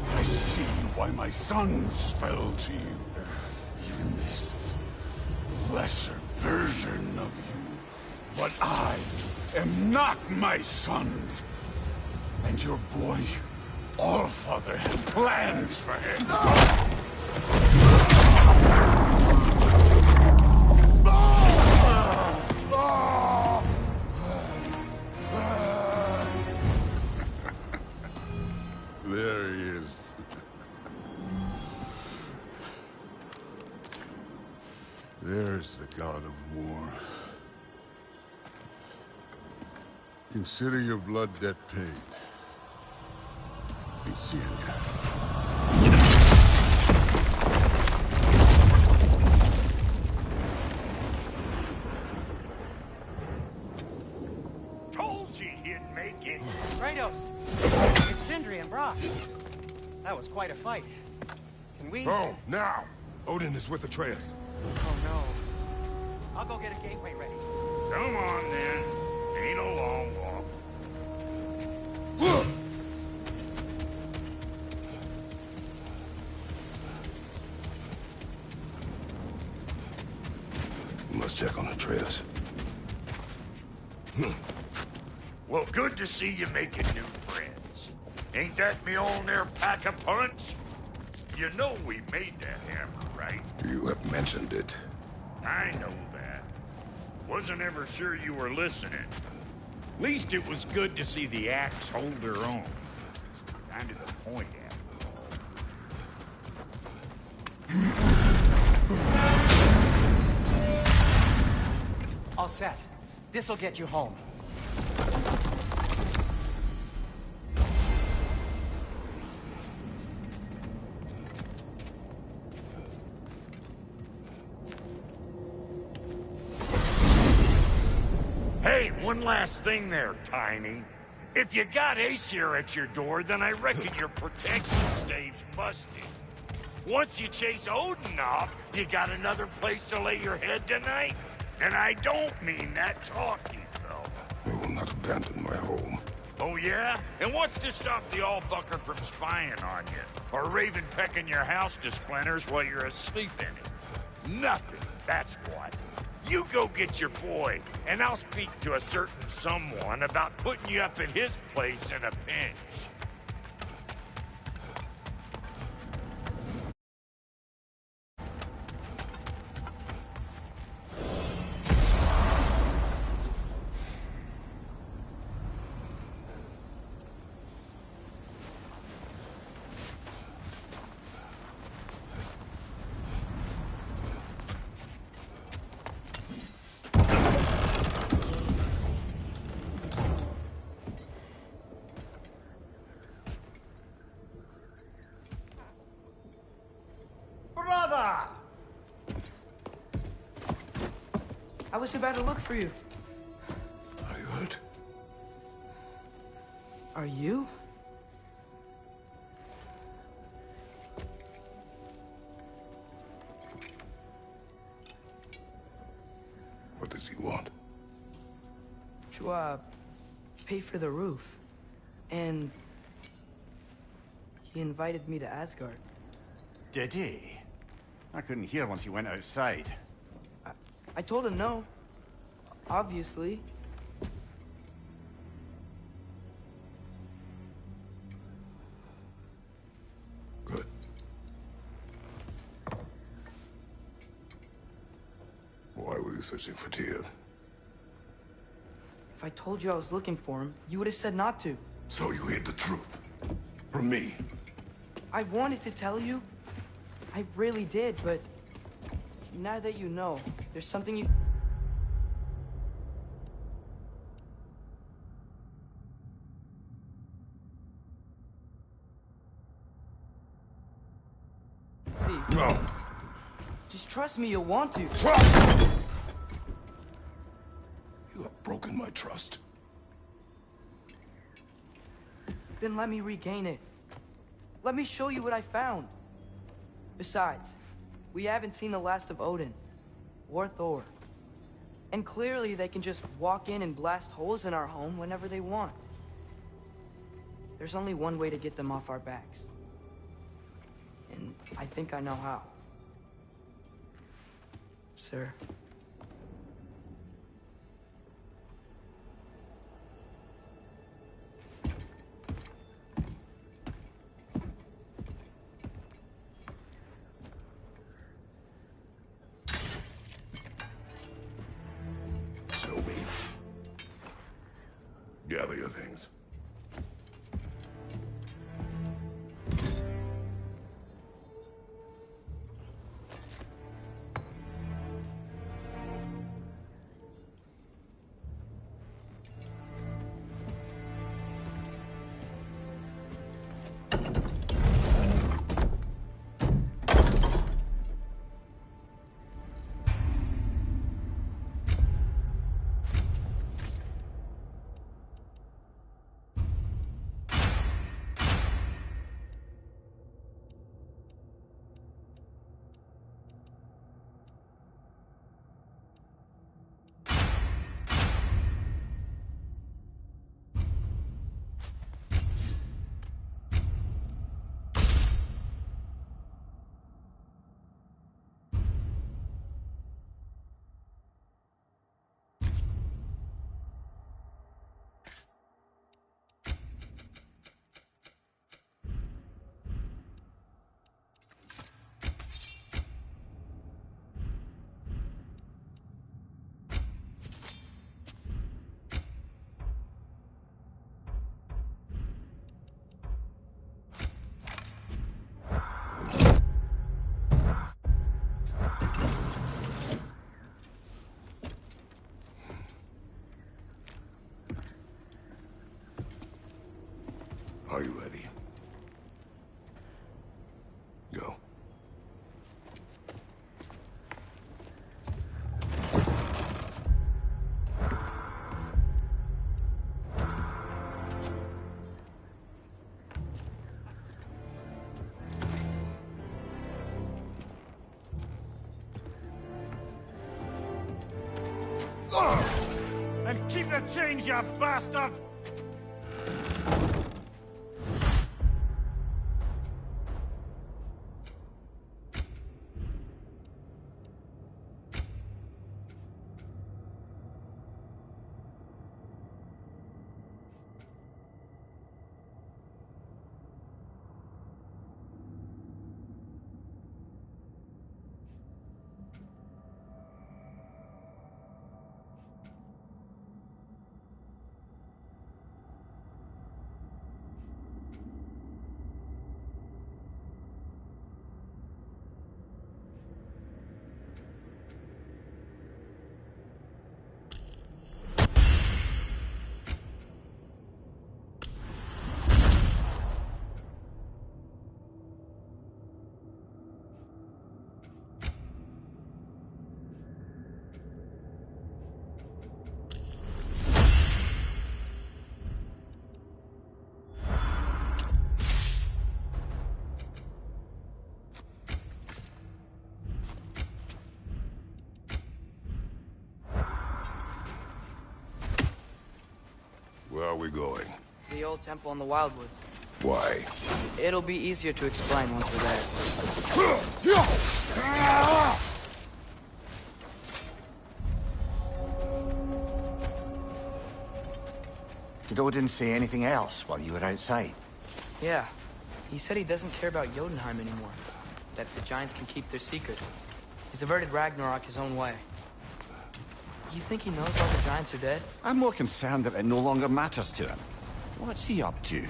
I see why my sons fell to you. Even this lesser version of you. But I am not my sons. And your boy, Allfather, has plans for him. There he is. There's the god of war. Consider your blood debt paid. Be seeing ya. Told you he'd make it. Kratos! It's Sindri and Brock. That was quite a fight. Can we... Oh, now! Odin is with Atreus. Oh, no. I'll go get a gateway ready. Come on, then. Ain't a long walk. We must check on Atreus. Well, good to see you making new friends. Ain't that me own there pack a punch? You know we made that hammer, right? You have mentioned it. I know that. Wasn't ever sure you were listening. Least it was good to see the axe hold her own. Kind of the point, All set. This'll get you home. Hey, one last thing there, Tiny. If you got Aesir at your door, then I reckon your protection stave's busted. Once you chase Odin off, you got another place to lay your head tonight? And I don't mean that talky, though. I will not abandon my home. Oh, yeah? And what's to stop the all-fucker from spying on you? Or Raven pecking your house to splinters while you're asleep in it? Nothing, that's what. You go get your boy, and I'll speak to a certain someone about putting you up at his place in a pinch. Brother! I was about to look for you. Are you hurt? Are you? What does he want? To, pay for the roof. And he invited me to Asgard. Did he? I couldn't hear once he went outside. I told him no. Obviously. Good. Why were you searching for Tyr? If I told you I was looking for him, you would have said not to. So you hid the truth. From me. I wanted to tell you. I really did, but now that you know, there's something you... See. No. Just trust me, you'll want to. Trust! You have broken my trust. Then let me regain it. Let me show you what I found. Besides, we haven't seen the last of Odin. Or Thor. And clearly they can just walk in and blast holes in our home whenever they want. There's only one way to get them off our backs. And I think I know how. Sir. Show me. Gather your things. And keep the change, you bastard! Where are we going? The old temple in the Wildwoods. Why? It'll be easier to explain once we're there. Did Odin say anything else while you were outside? Yeah. He said he doesn't care about Jotunheim anymore. That the Giants can keep their secret. He's averted Ragnarok his own way. You think he knows all the Giants are dead? I'm more concerned that it no longer matters to him. What's he up to?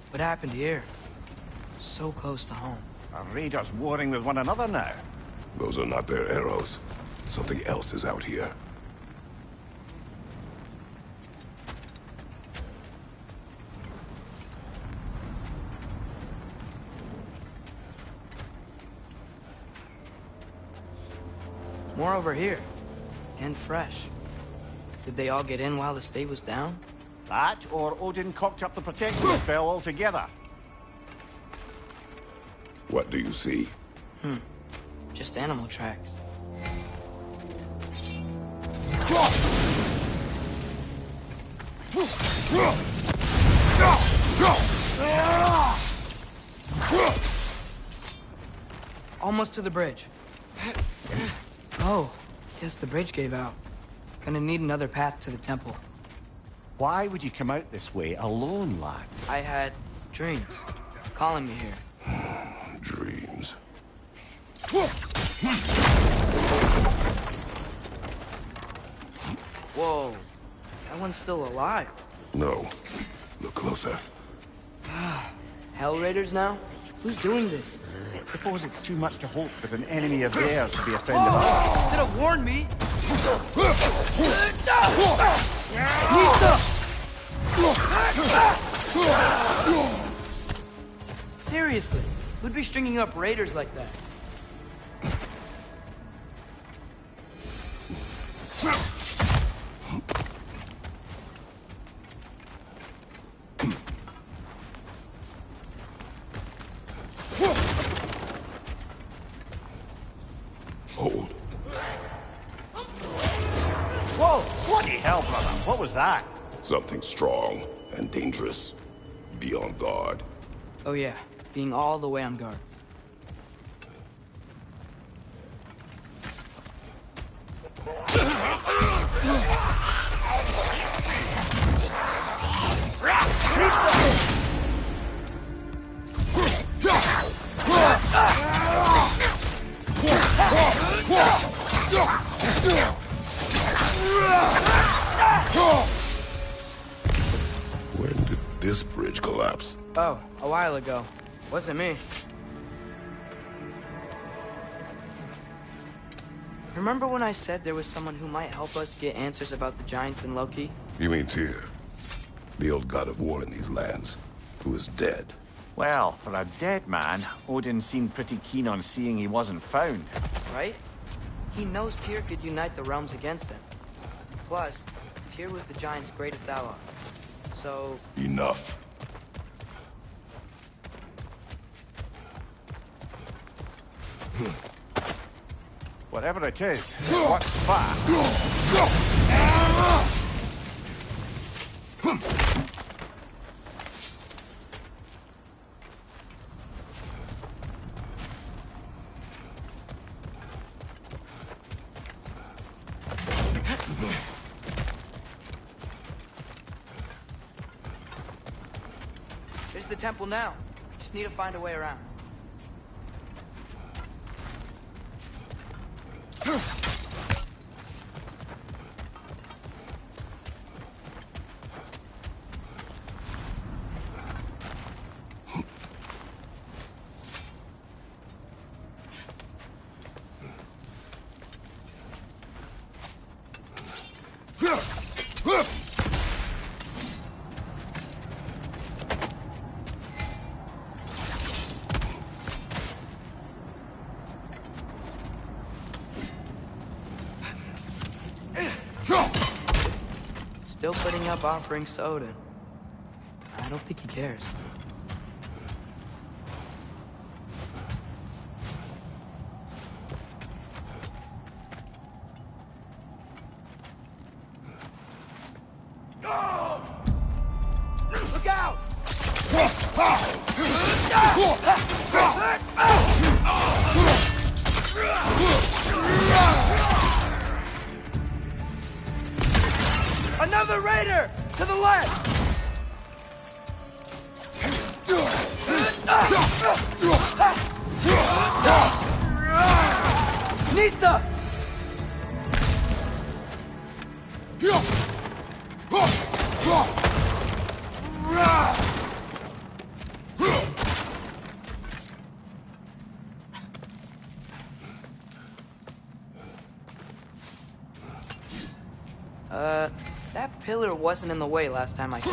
What happened here? So close to home. Are raiders warring with one another now? Those are not their arrows. Something else is out here. More over here. And fresh. Did they all get in while the stave was down? That, or Odin cocked up the protection spell altogether. What do you see? Just animal tracks. Almost to the bridge. Oh, guess the bridge gave out. Gonna need another path to the temple. Why would you come out this way alone, lad? I had dreams calling me here. Dreams. Whoa, that one's still alive. No. Look closer. Hell Raiders now? Who's doing this? Suppose it's too much to hope that an enemy of theirs to be a friend of ours. Could have warned me. Seriously, who'd be stringing up raiders like that? Hold. Whoa! Bloody hell, brother! What was that? Something strong and dangerous. Be on guard. Oh yeah, being all the way on guard. When did this bridge collapse? Oh, a while ago. Wasn't me. Remember when I said there was someone who might help us get answers about the Giants and Loki? You mean Tyr, the old god of war in these lands, who is dead? Well, for a dead man, Odin seemed pretty keen on seeing he wasn't found. Right? He knows Tyr could unite the realms against him. Plus, Tyr was the Giants' greatest ally. So... Enough. Whatever it is, it works fast. There's the temple now. Just need to find a way around. Still putting up offerings to Odin. I don't think he cares. Look out! Another raider! To the left! Nista! That pillar wasn't in the way last time I came.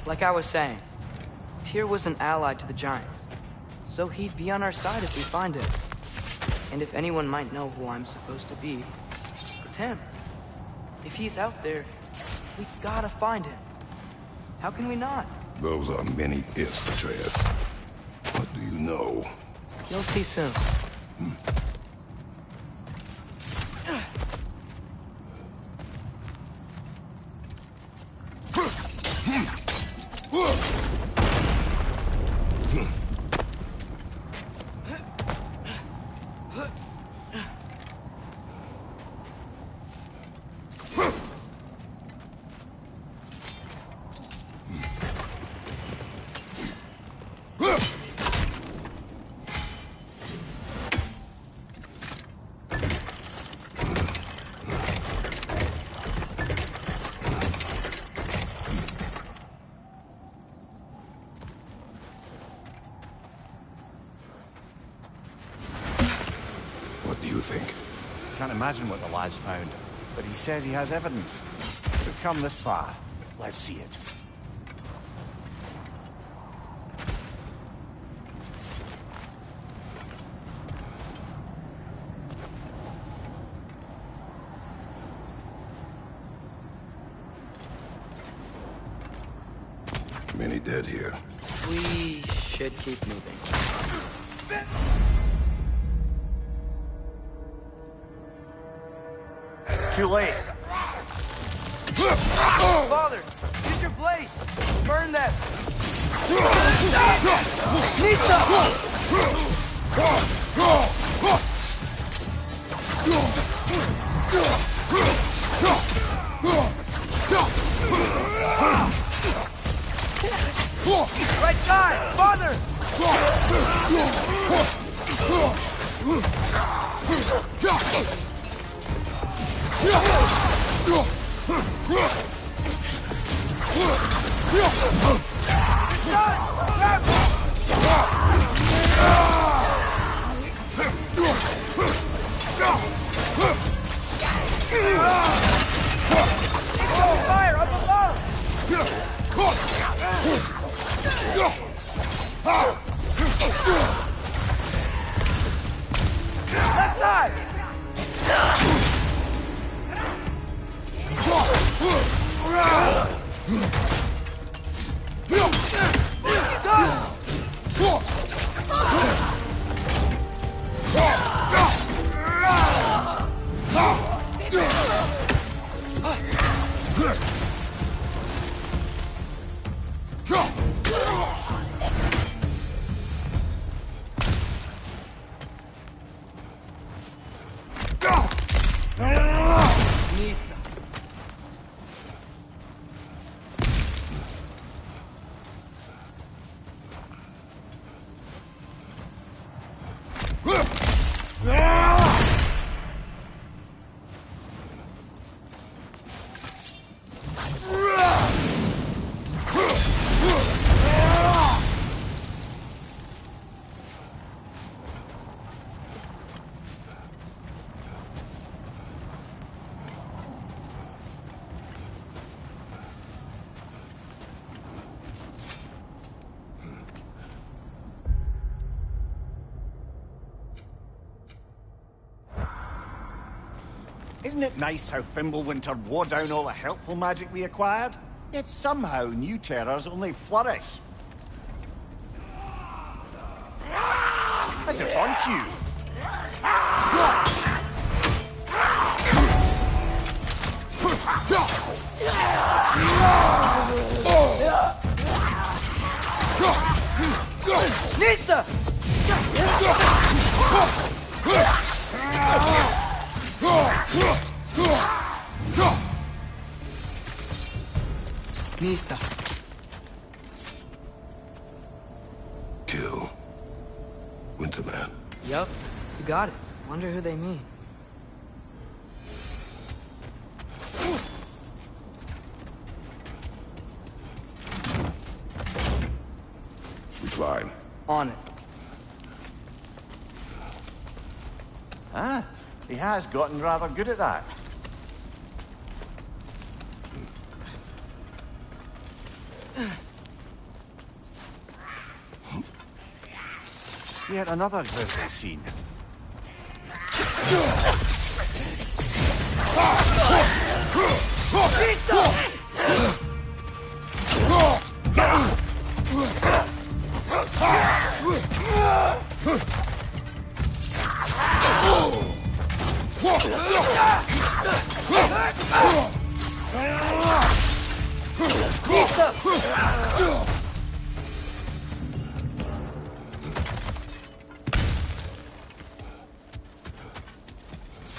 Like I was saying, Tyr was an ally to the Giants, so he'd be on our side if we find him. And if anyone might know who I'm supposed to be, it's him. If he's out there, we gotta find him. How can we not? Those are many ifs, Atreus. What do you know? You'll see soon. What do you think? Can't imagine what the lad's found, but he says he has evidence. We've come this far. Let's see it. Many dead here. We should keep moving. Too late. Father, use your blade! Burn them! Right side! Father! Fire up above! die! Isn't it nice how Fimbulwinter wore down all the helpful magic we acquired? Yet somehow new terrors only flourish. As if on cue. Nista! Nista. Kill Winterman. Yup, you got it. Wonder who they mean. We climb. On it. Ah, he has gotten rather good at that. Yet another grisly scene.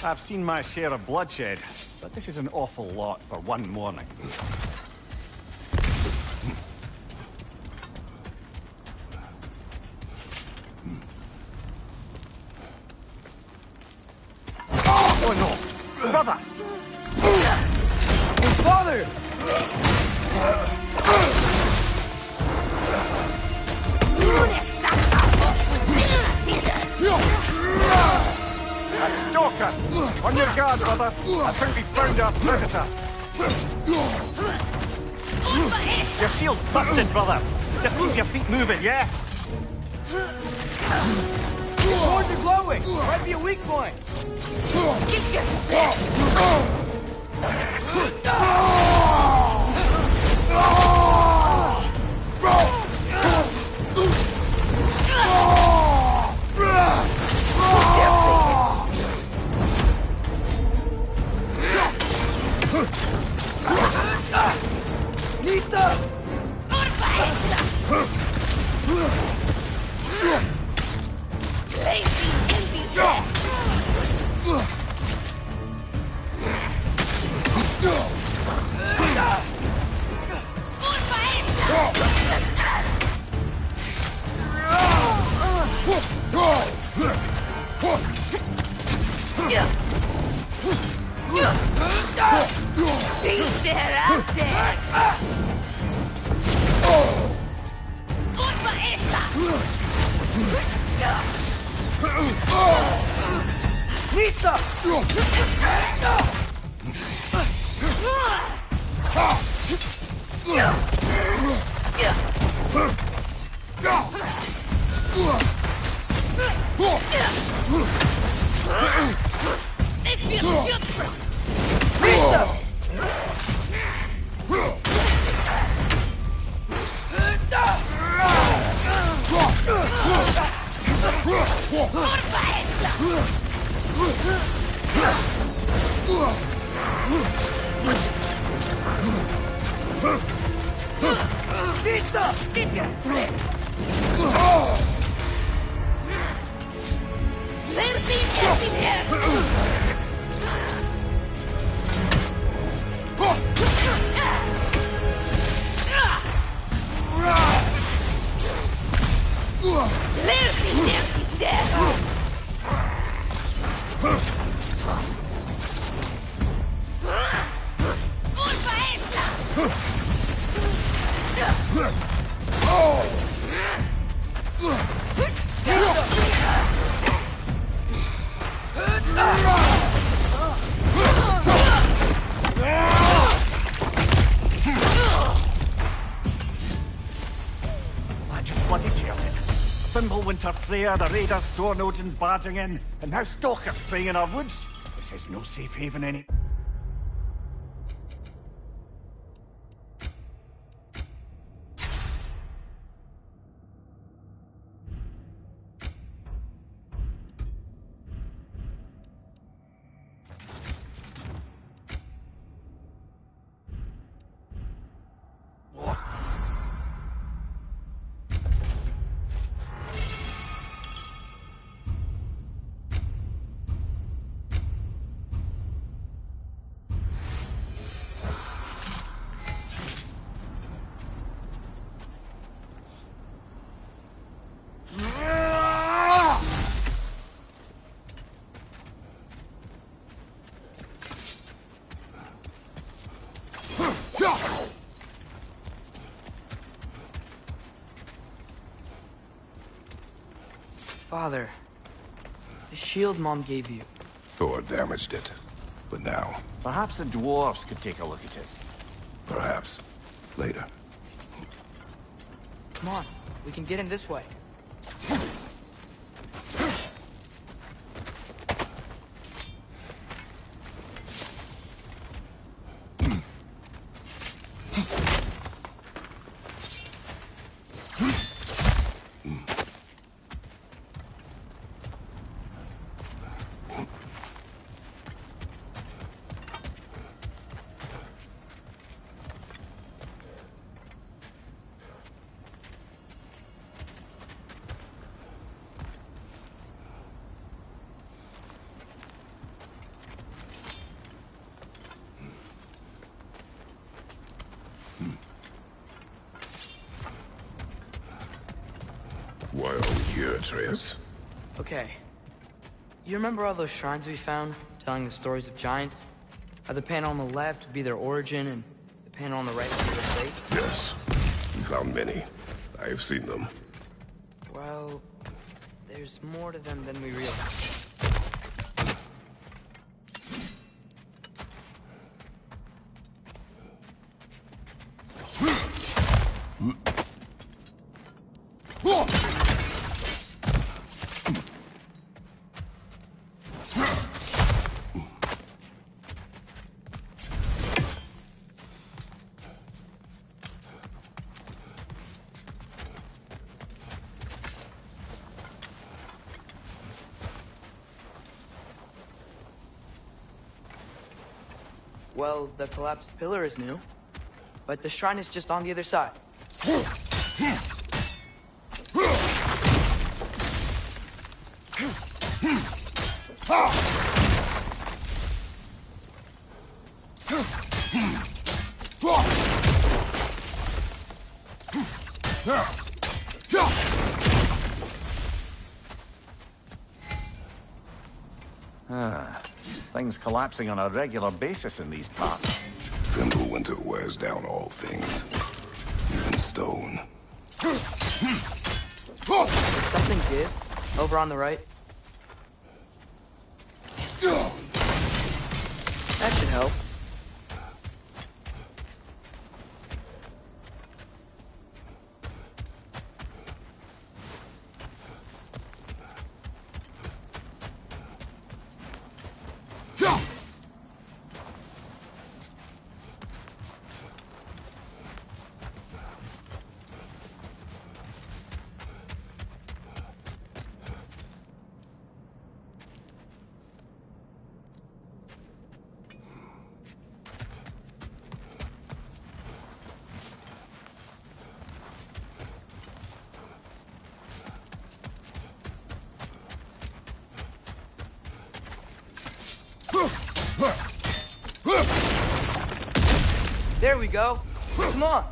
I've seen my share of bloodshed, but this is an awful lot for one morning. Oh no! Brother! Father! A stalker! On your guard, brother! I think we found our predator! Your shield's busted, brother! Just keep your feet moving, yeah? Your swords are glowing! Might be a weak point! Nista! Winter Freya, the raiders, storm Odin barging in, and now stalkers preying in our woods. This is no safe haven any... Father, the shield Mom gave you. Thor damaged it. But now... Perhaps the dwarves could take a look at it. Perhaps. Later. Come on, we can get in this way. Why are we here, Atreus? Okay. You remember all those shrines we found, telling the stories of giants? How the panel on the left would be their origin, and the panel on the right would be their fate? Yes. We found many. I have seen them. Well, there's more to them than we realize. Well, the collapsed pillar is new, but the shrine is just on the other side. Things collapsing on a regular basis in these parts. Fimbulwinter wears down all things. Even stone. Did something give? Over on the right? That should help. There we go. Come on.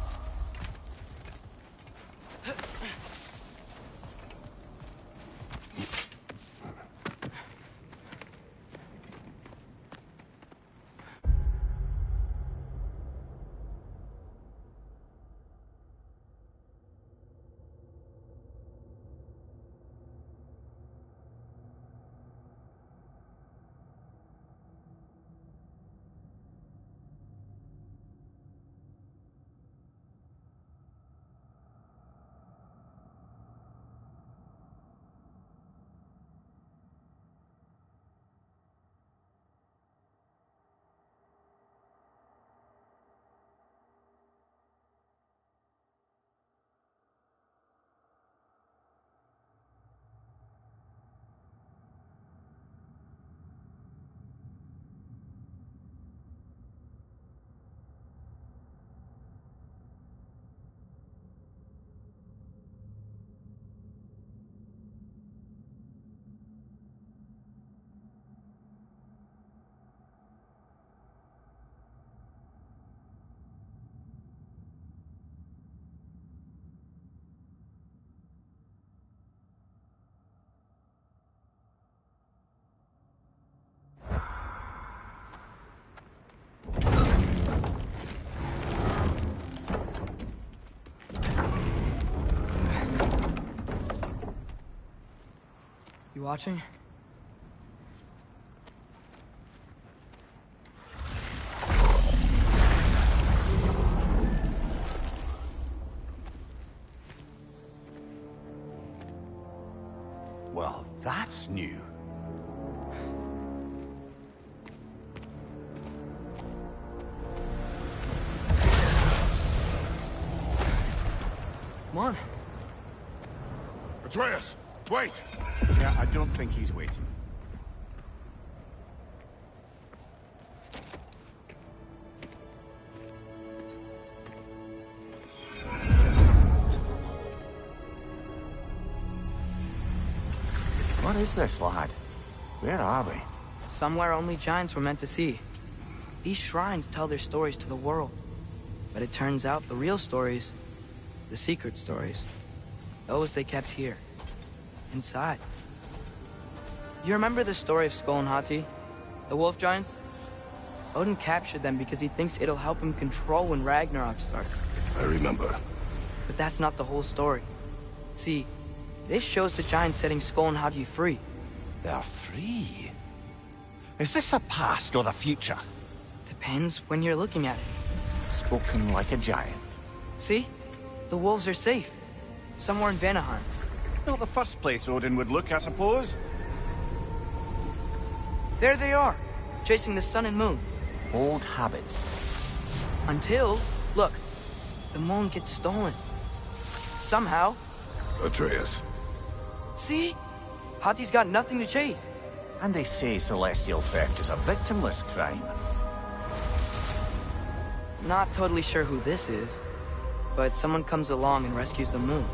You watching? Well, that's new. Come on. Atreus, wait! Yeah, I don't think he's waiting. What is this, lad? Where are we? Somewhere only giants were meant to see. These shrines tell their stories to the world. But it turns out the real stories, the secret stories, those they kept here, inside. You remember the story of Skull and Hati, the wolf giants? Odin captured them because he thinks it'll help him control when Ragnarok starts. I remember. But that's not the whole story. See, this shows the giants setting Skull and Hati free. They're free. Is this the past or the future? Depends when you're looking at it. Spoken like a giant. See? The wolves are safe. Somewhere in Vanaheim. Not the first place Odin would look, I suppose. There they are, chasing the sun and moon. Old habits. Until, look, the moon gets stolen. Somehow. Atreus. See? Hati's got nothing to chase. And they say celestial theft is a victimless crime. Not totally sure who this is, but someone comes along and rescues the moon.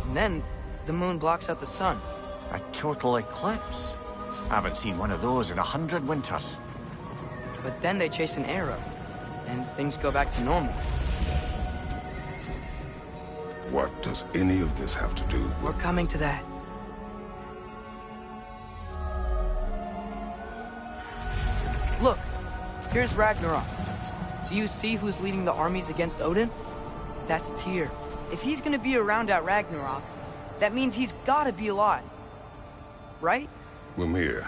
And then, the moon blocks out the sun. A total eclipse. Haven't seen one of those in 100 winters. But then they chase an arrow, and things go back to normal. What does any of this have to do We're with... coming to that. Look, here's Ragnarok. Do you see who's leading the armies against Odin? That's Tyr. If he's gonna be around at Ragnarok, that means he's gotta be alive. Right? Mimir,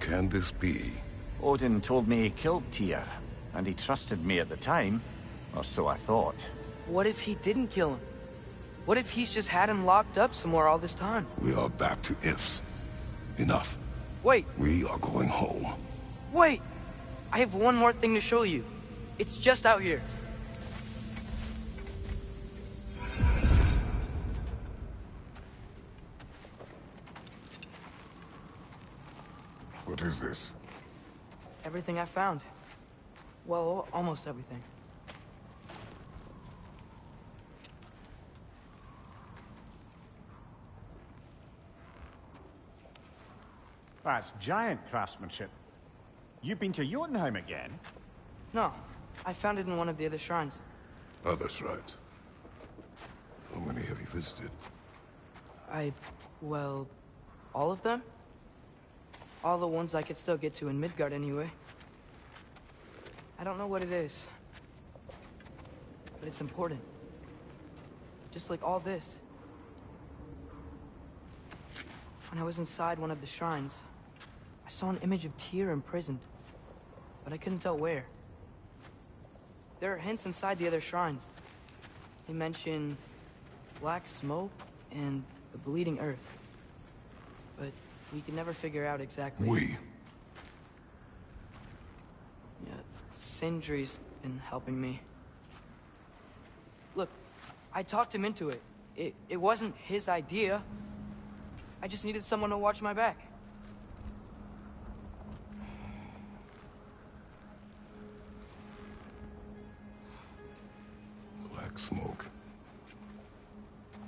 can this be? Odin told me he killed Tyr, and he trusted me at the time, or so I thought. What if he didn't kill him? What if he's just had him locked up somewhere all this time? We are back to ifs. Enough. Wait, We are going home. wait! I have one more thing to show you. It's just out here. What is this? Everything I found. Well, almost everything. That's giant craftsmanship. You've been to Jotunheim again? No, I found it in one of the other shrines. Other shrines? How many have you visited? Well, all of them? All the ones I could still get to in Midgard anyway. I don't know what it is, but it's important. Just like all this. When I was inside one of the shrines, I saw an image of Tyr imprisoned, but I couldn't tell where. There are hints inside the other shrines. They mention black smoke and the bleeding earth. But we can never figure out exactly... We? Yeah, Sindri's been helping me. Look, I talked him into it. It wasn't his idea. I just needed someone to watch my back. Black smoke.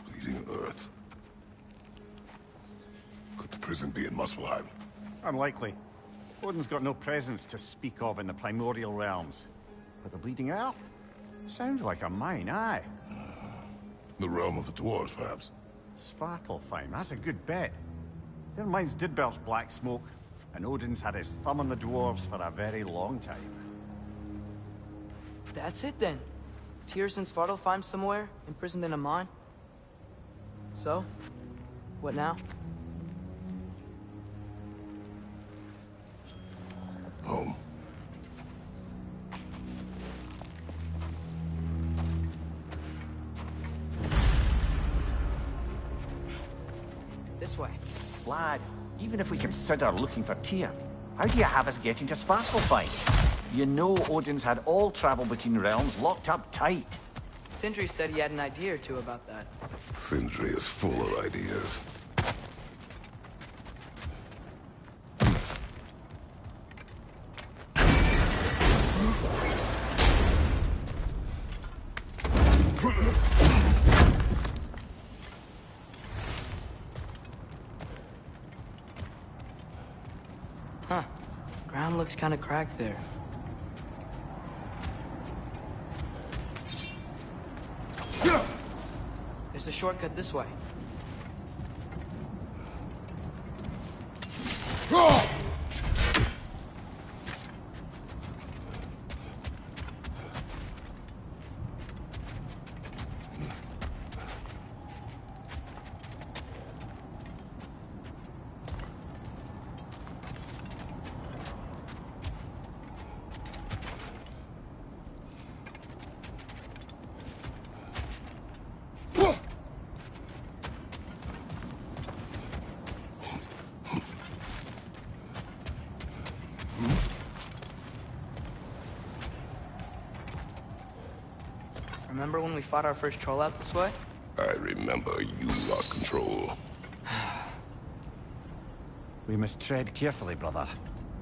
Bleeding earth. Could the prison be in Muspelheim? Unlikely. Odin's got no presence to speak of in the primordial realms. But the bleeding earth? Sounds like a mine, aye. The realm of the dwarves, perhaps? Svartalfheim, that's a good bet. Their mines did belch black smoke, and Odin's had his thumb on the dwarves for a very long time. That's it then. Tyr's in Svartalfheim somewhere, imprisoned in a mine. So, what now? Home. This way. Lad, even if we consider looking for Tyr, how do you have us getting to Svartalfheim? You know Odin's had all travel between realms locked up tight. Sindri said he had an idea or two about that. Sindri is full of ideas. Huh. Ground looks kind of cracked there. There's a shortcut this way. Remember when we fought our first troll out this way? I remember you lost control. We must tread carefully, brother.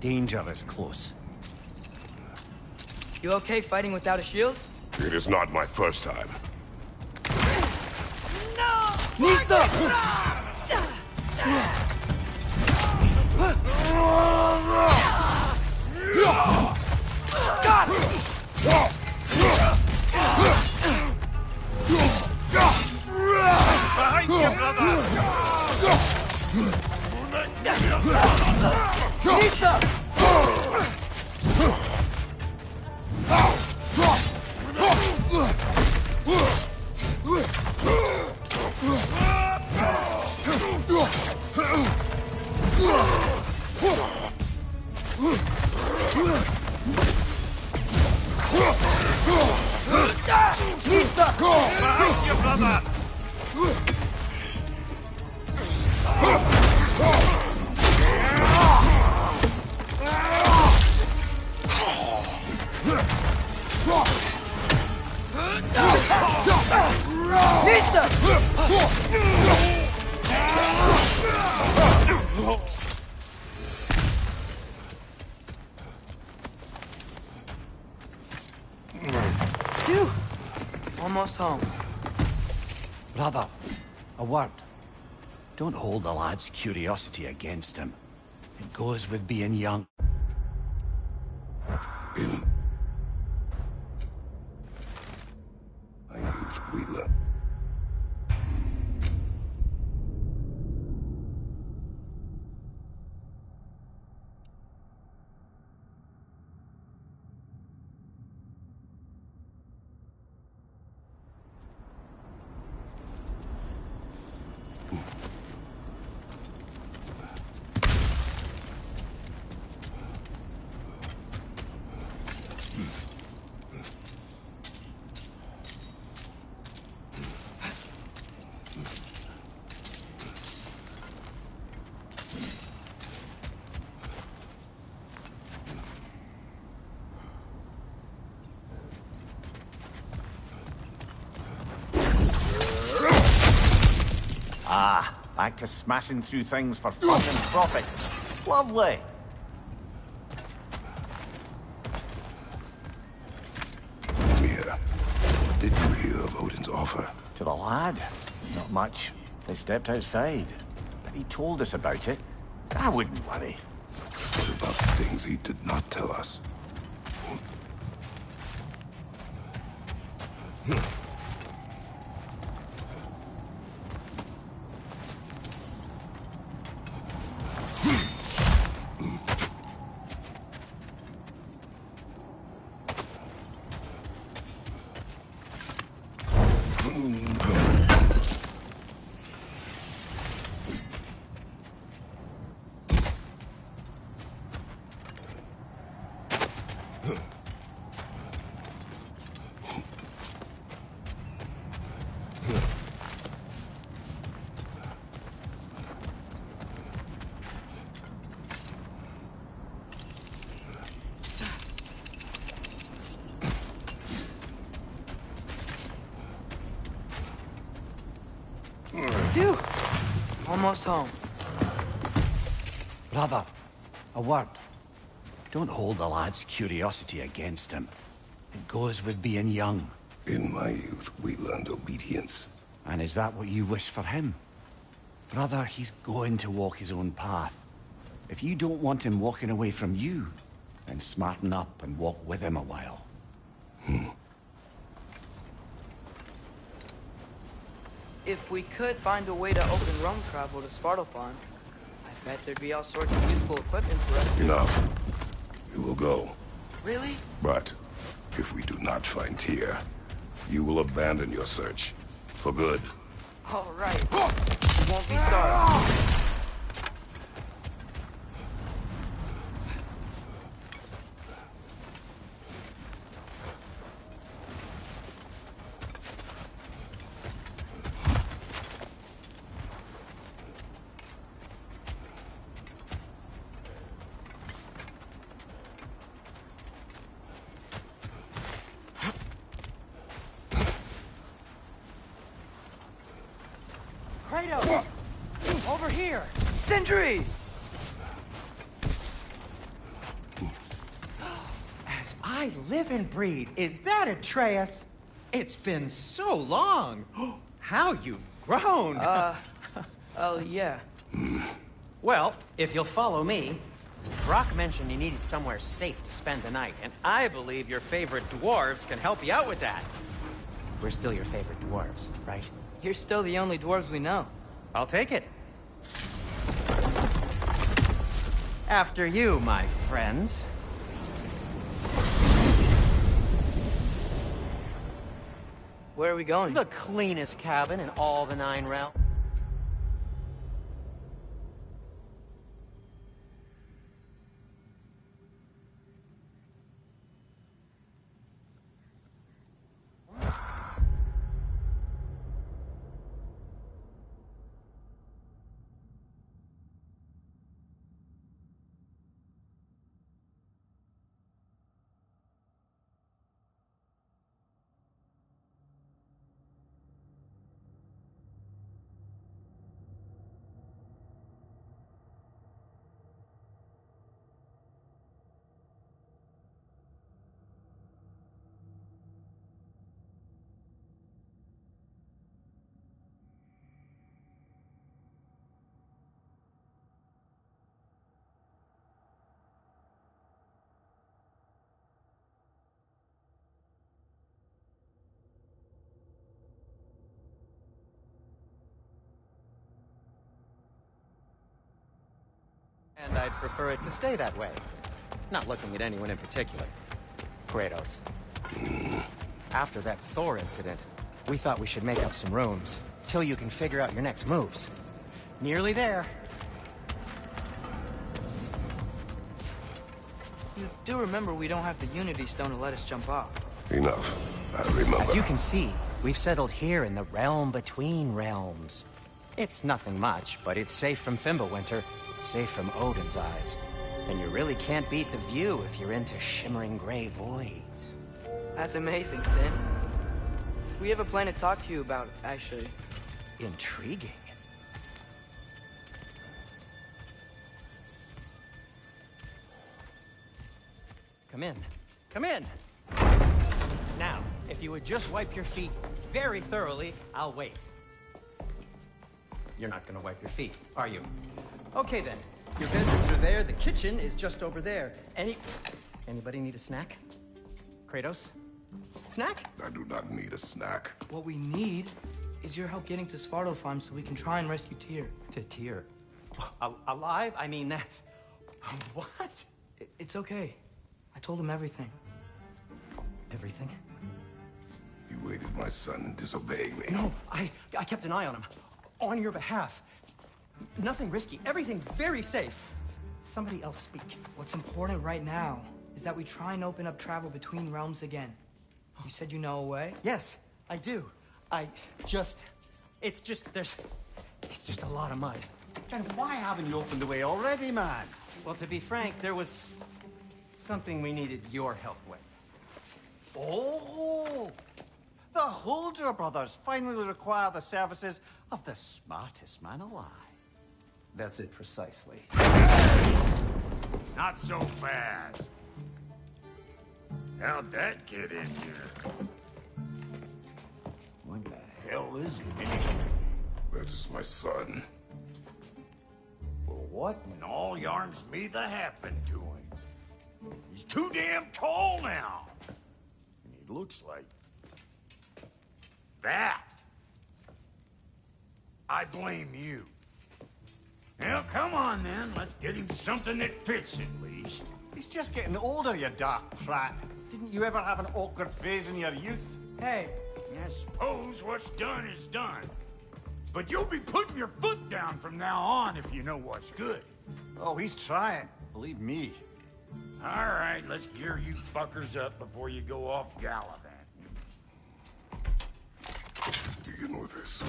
Danger is close. You okay fighting without a shield? It is not my first time. Got it! Behind you, brother! Nisa! Behind you, brother! Phew! Almost home. Brother, a word. Don't hold the lad's curiosity against him. It goes with being young. youth, Wheeler. Ah, back to smashing through things for fun and profit. Lovely. Mia, did you hear of Odin's offer? To the lad? Not much. They stepped outside. But he told us about it. I wouldn't worry. What about the things he did not tell us? Phew! Almost home. Brother, a word. Don't hold the lad's curiosity against him. It goes with being young. In my youth, we learned obedience. And is that what you wish for him? Brother, he's going to walk his own path. If you don't want him walking away from you, then smarten up and walk with him a while. If we could find a way to open roam travel to Svartalfheim, I bet there'd be all sorts of useful equipment for us. Enough. We will go. Really? But if we do not find Tyr, you will abandon your search. For good. All right. You won't be sorry. Kratos! Over here! Sindri! As I live and breathe, is that Atreus? It's been so long. How you've grown. Oh, yeah. Well, if you'll follow me, Brock mentioned you needed somewhere safe to spend the night, and I believe your favorite dwarves can help you out with that. We're still your favorite dwarves, right? You're still the only dwarves we know. I'll take it. After you, my friends. Where are we going? The cleanest cabin in all the Nine Realms. And I'd prefer it to stay that way. Not looking at anyone in particular. Kratos. After that Thor incident, we thought we should make up some rooms, till you can figure out your next moves. Nearly there. You do remember we don't have the Unity Stone to let us jump off. Enough. I remember. As you can see, we've settled here in the realm between realms. It's nothing much, but it's safe from Fimbulwinter, safe from Odin's eyes. And you really can't beat the view if you're into shimmering gray voids. That's amazing, Sin. We have a plan to talk to you about, actually. Intriguing. Come in. Come in! Now, if you would just wipe your feet very thoroughly, I'll wait. You're not gonna wipe your feet, are you? Okay then. Your bedrooms are there, the kitchen is just over there. Anybody need a snack? Kratos? Snack? I do not need a snack. What we need is your help getting to Svartalfheim so we can try and rescue Tyr. To Tyr? Alive? I mean, that's... What? It's okay. I told him everything. Everything? You aided my son in disobeying me. No, I kept an eye on him. On your behalf. Nothing risky. Everything very safe. Somebody else speak. What's important right now is that we try and open up travel between realms again. You said you know a way? Yes, I do. It's just a lot of mud. Then why haven't you opened the way already, man? Well, to be frank, there was something we needed your help with. Oh! The Holder brothers finally require the services of the smartest man alive. That's it precisely. Not so fast. How'd that get in here? What the hell is it anyway? That is my son. Well, what in all yarns me that happened to him? He's too damn tall now. And he looks like... that. I blame you. Well, come on then. Let's get him something that fits at least. He's just getting older, you dark prat. Didn't you ever have an awkward phase in your youth? Hey. I suppose what's done is done. But you'll be putting your foot down from now on if you know what's good. Oh, he's trying. Believe me. All right, let's gear you fuckers up before you go off gallivanting. Do you know this?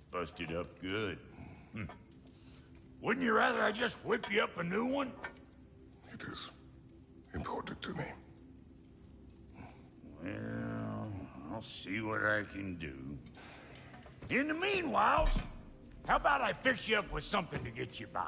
Busted up good. Wouldn't you rather I just whip you up a new one? It is important to me. Well, I'll see what I can do. In the meanwhile, how about I fix you up with something to get you by?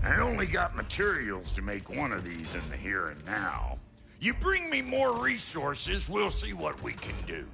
I only got materials to make one of these in the here and now. You bring me more resources, we'll see what we can do.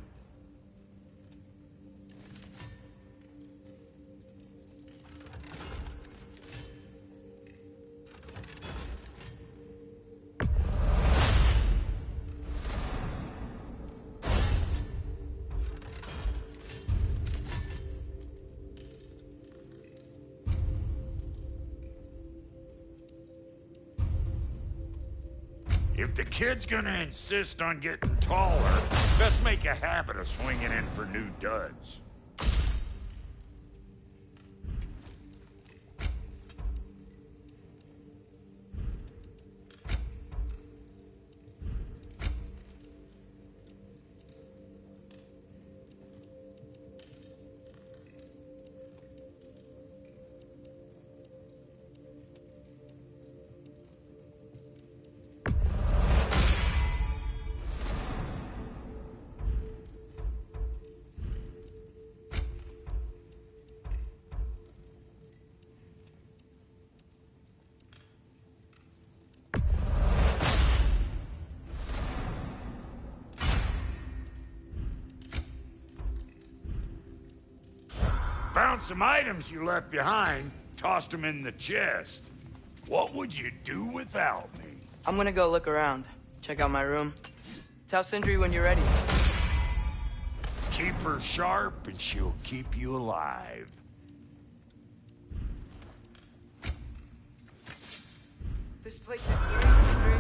If the kid's gonna insist on getting taller, best make a habit of swinging in for new duds. Found some items you left behind, tossed them in the chest. What would you do without me? I'm gonna go look around. Check out my room. Tell Sindri when you're ready. Keep her sharp and she'll keep you alive. This place is great, Sindri.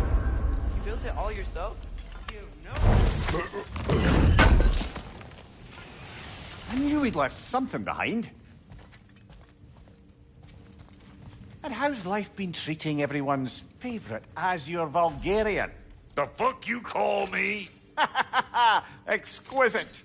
You built it all yourself? You know. I knew he'd left something behind. And how's life been treating everyone's favorite Azure Vulgarian? The fuck you call me? Exquisite.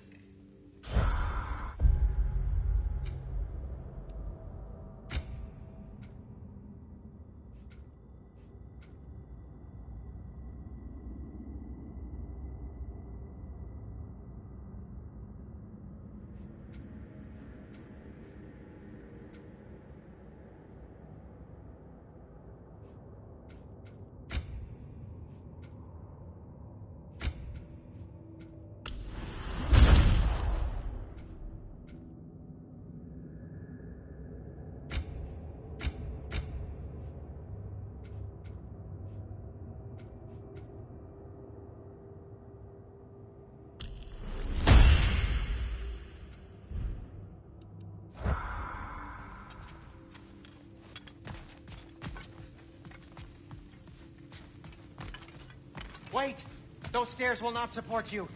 Wait! Those stairs will not support you.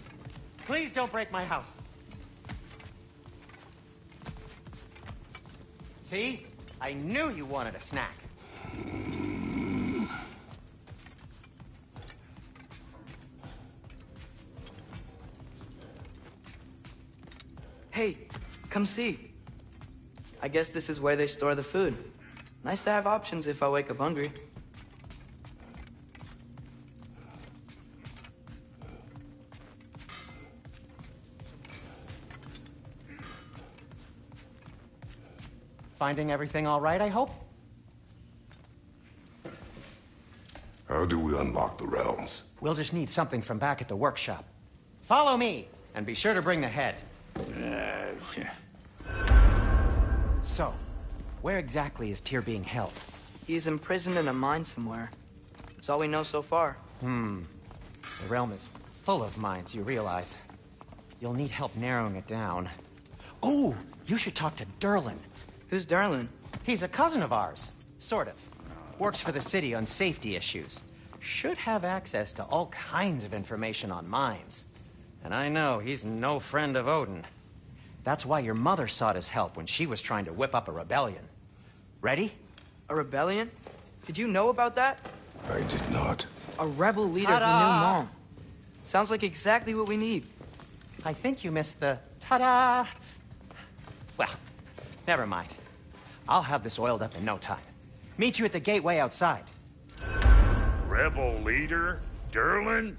Please don't break my house. See? I knew you wanted a snack. Hey, come see. I guess this is where they store the food. Nice to have options if I wake up hungry. Finding everything all right, I hope? How do we unlock the realms? We'll just need something from back at the workshop. Follow me, and be sure to bring the head. So, where exactly is Tyr being held? He's imprisoned in a mine somewhere. That's all we know so far. The realm is full of mines, you realize. You'll need help narrowing it down. Oh, you should talk to Durlin. Who's Durlin? He's a cousin of ours. Sort of. Works for the city on safety issues. Should have access to all kinds of information on mines. And I know he's no friend of Odin. That's why your mother sought his help when she was trying to whip up a rebellion. Ready? A rebellion? Did you know about that? I did not. A rebel leader who knew Mom. Sounds like exactly what we need. I think you missed the ta-da. Well, never mind. I'll have this oiled up in no time. Meet you at the gateway outside. Rebel leader? Durlin?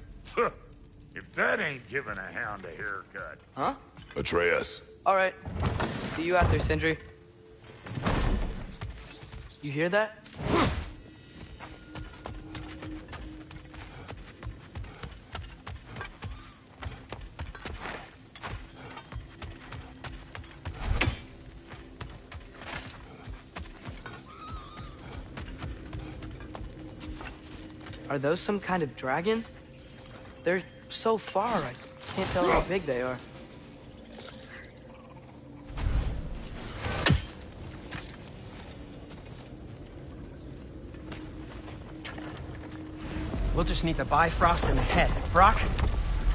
If that ain't giving a hound a haircut. Huh? Atreus. All right. See you out there, Sindri. You hear that? Are those some kind of dragons? They're so far, I can't tell how big they are. We'll just need the Bifrost in the head. Brock,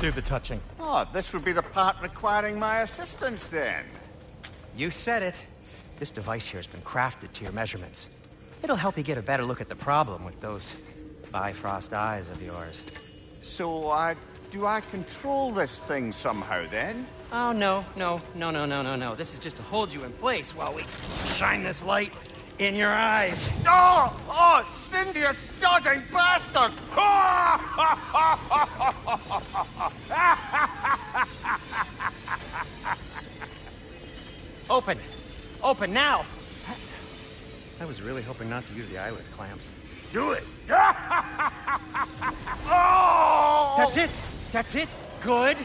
do the touching. Oh, this would be the part requiring my assistance then. You said it. This device here has been crafted to your measurements. It'll help you get a better look at the problem with those Bifrost eyes of yours. So, do I control this thing somehow then? Oh, no. This is just to hold you in place while we shine this light in your eyes. Oh, Cindy, you sodding bastard! Open now! I was really hoping not to use the eyelid clamps. Do it! Oh! That's it! Good!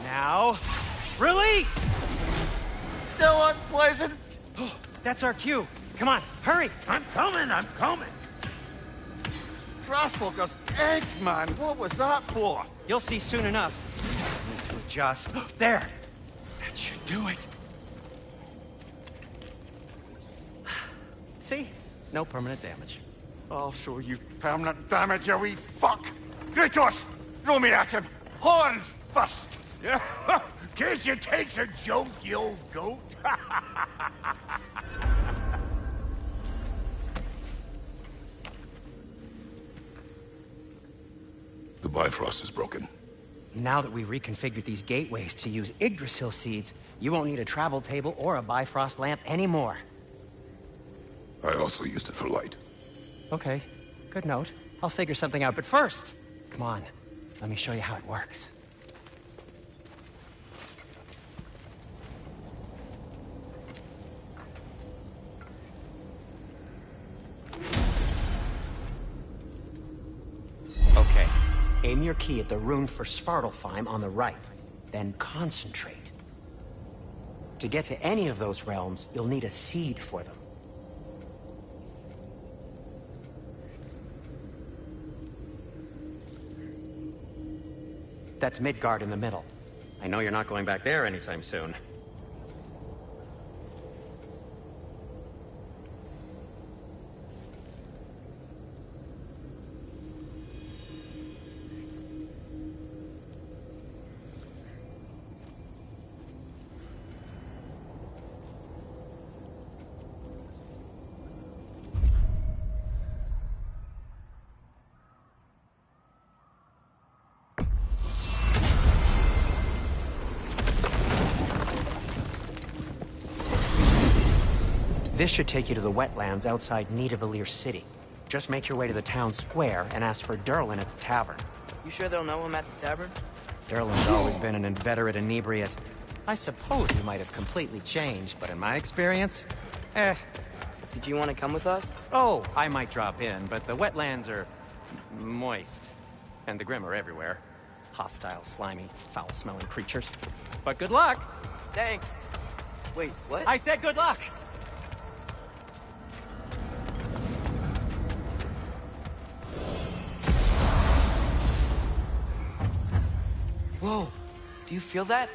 Now, release! Still unpleasant. That's our cue. Come on, hurry! I'm coming! Grassfolkers, eggs, man! What was that for? You'll see soon enough. Need to adjust. There! That should do it. See? No permanent damage. I'll show you permanent damage, you wee fuck! Kratos! Throw me at him! Horns first! Yeah, case you takes a joke, you old goat. The Bifrost is broken. Now that we reconfigured these gateways to use Yggdrasil seeds, you won't need a travel table or a Bifrost lamp anymore. I also used it for light. Okay, good note. I'll figure something out, but first, come on, let me show you how it works. Okay, aim your key at the rune for Svartalfheim on the right, then concentrate. To get to any of those realms, you'll need a seed for them. That's Midgard in the middle. I know you're not going back there anytime soon. This should take you to the wetlands outside Nidavellir City. Just make your way to the town square and ask for Durlin at the tavern. You sure they'll know him at the tavern? Durlin's always been an inveterate inebriate. I suppose he might have completely changed, but in my experience, Did you want to come with us? Oh, I might drop in, but the wetlands are moist. And the Grim are everywhere. Hostile, slimy, foul-smelling creatures. But good luck! Thanks. Wait, what? I said good luck! Whoa, do you feel that?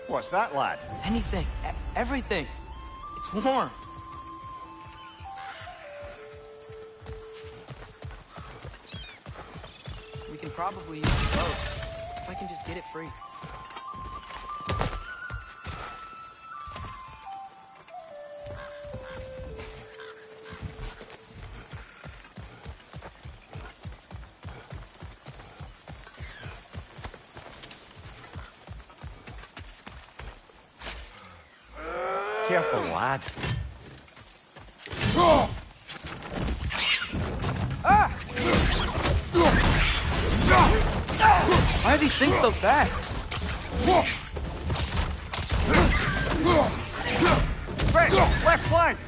What's that, lad? Anything, everything. It's warm. We can probably use the boat, if I can just get it free. Careful, lad. Why are these things so fast? Right, left flank!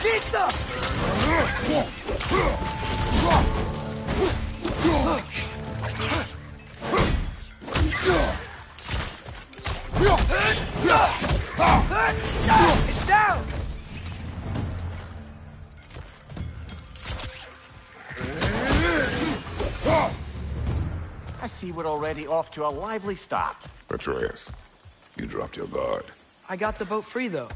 Pizza! It's down! I see we're already off to a lively start. Atreus, you dropped your guard. I got the boat free, though.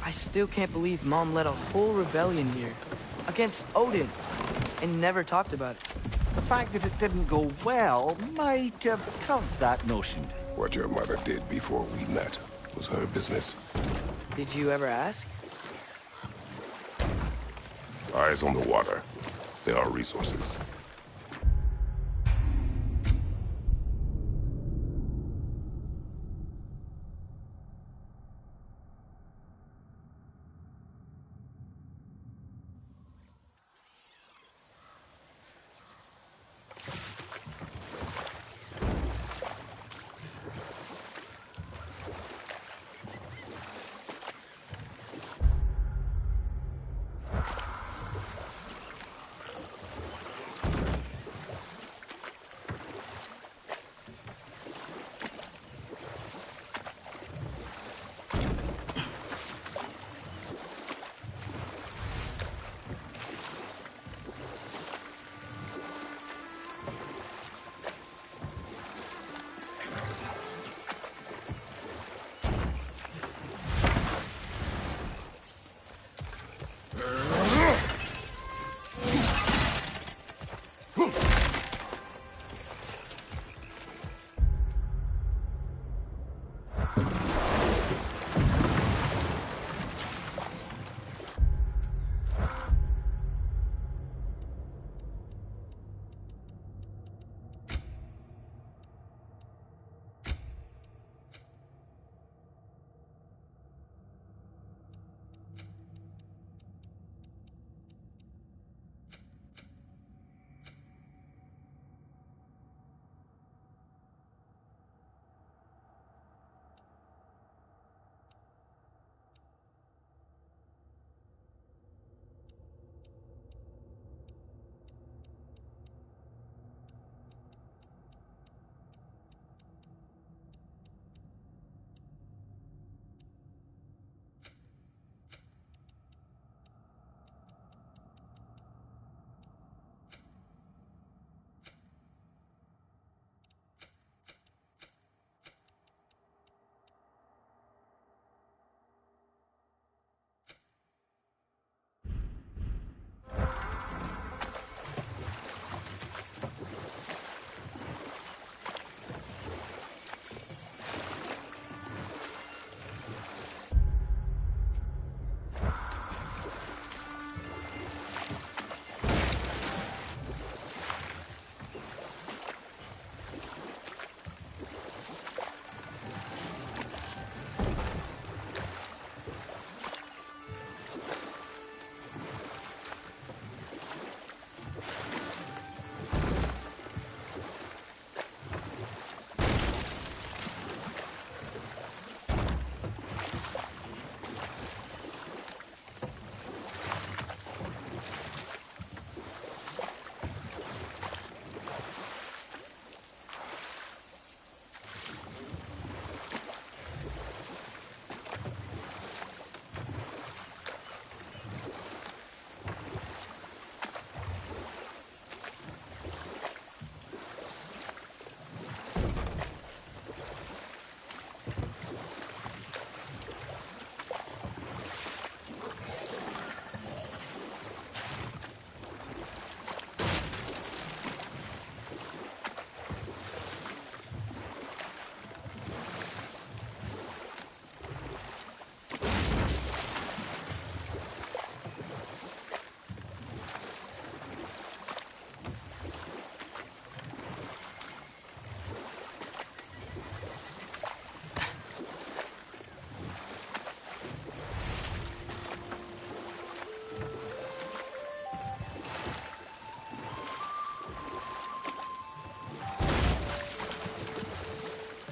I still can't believe Mom led a whole rebellion here. Against Odin. And never talked about it. The fact that it didn't go well might have curved that notion. What your mother did before we met was her business. Did you ever ask? Eyes on the water. There are resources.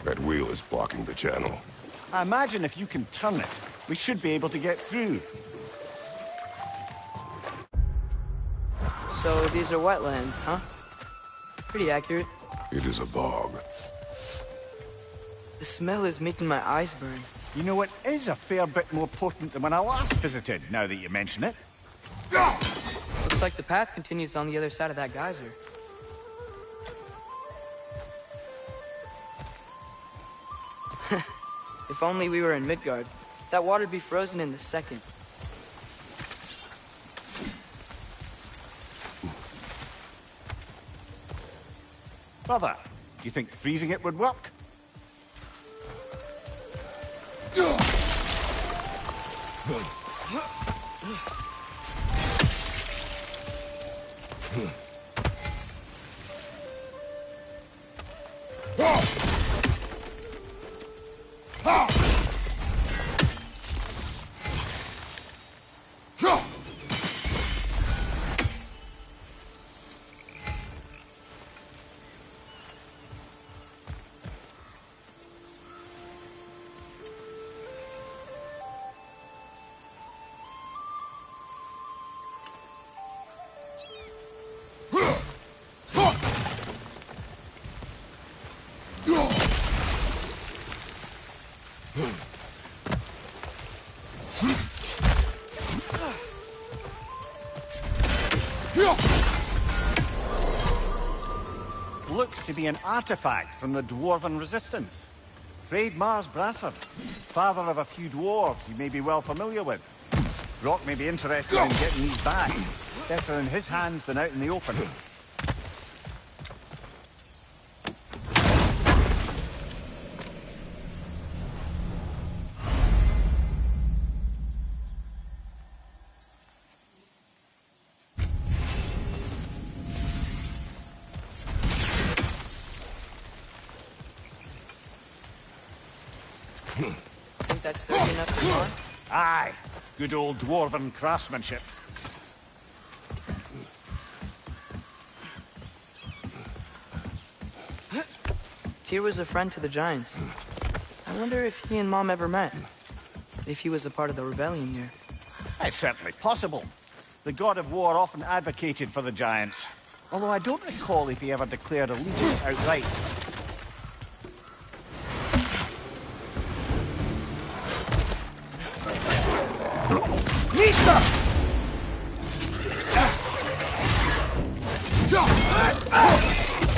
That wheel is blocking the channel. I imagine if you can turn it, we should be able to get through. So these are wetlands, huh? Pretty accurate. It is a bog. The smell is making my eyes burn. You know, it is a fair bit more potent than when I last visited, now that you mention it. Looks like the path continues on the other side of that geyser. If only we were in Midgard. That water'd be frozen in a second. Brother, do you think freezing it would work? Looks to be an artifact from the Dwarven Resistance. Raid Mars Brassard, father of a few dwarves you may be well familiar with. Rock may be interested in getting these back. Better in his hands than out in the open. Think that's sturdy enough to run? Aye, good old Dwarven craftsmanship. Tyr was a friend to the Giants. I wonder if he and Mom ever met. If he was a part of the rebellion here. It's certainly possible. The God of War often advocated for the Giants. Although I don't recall if he ever declared allegiance outright.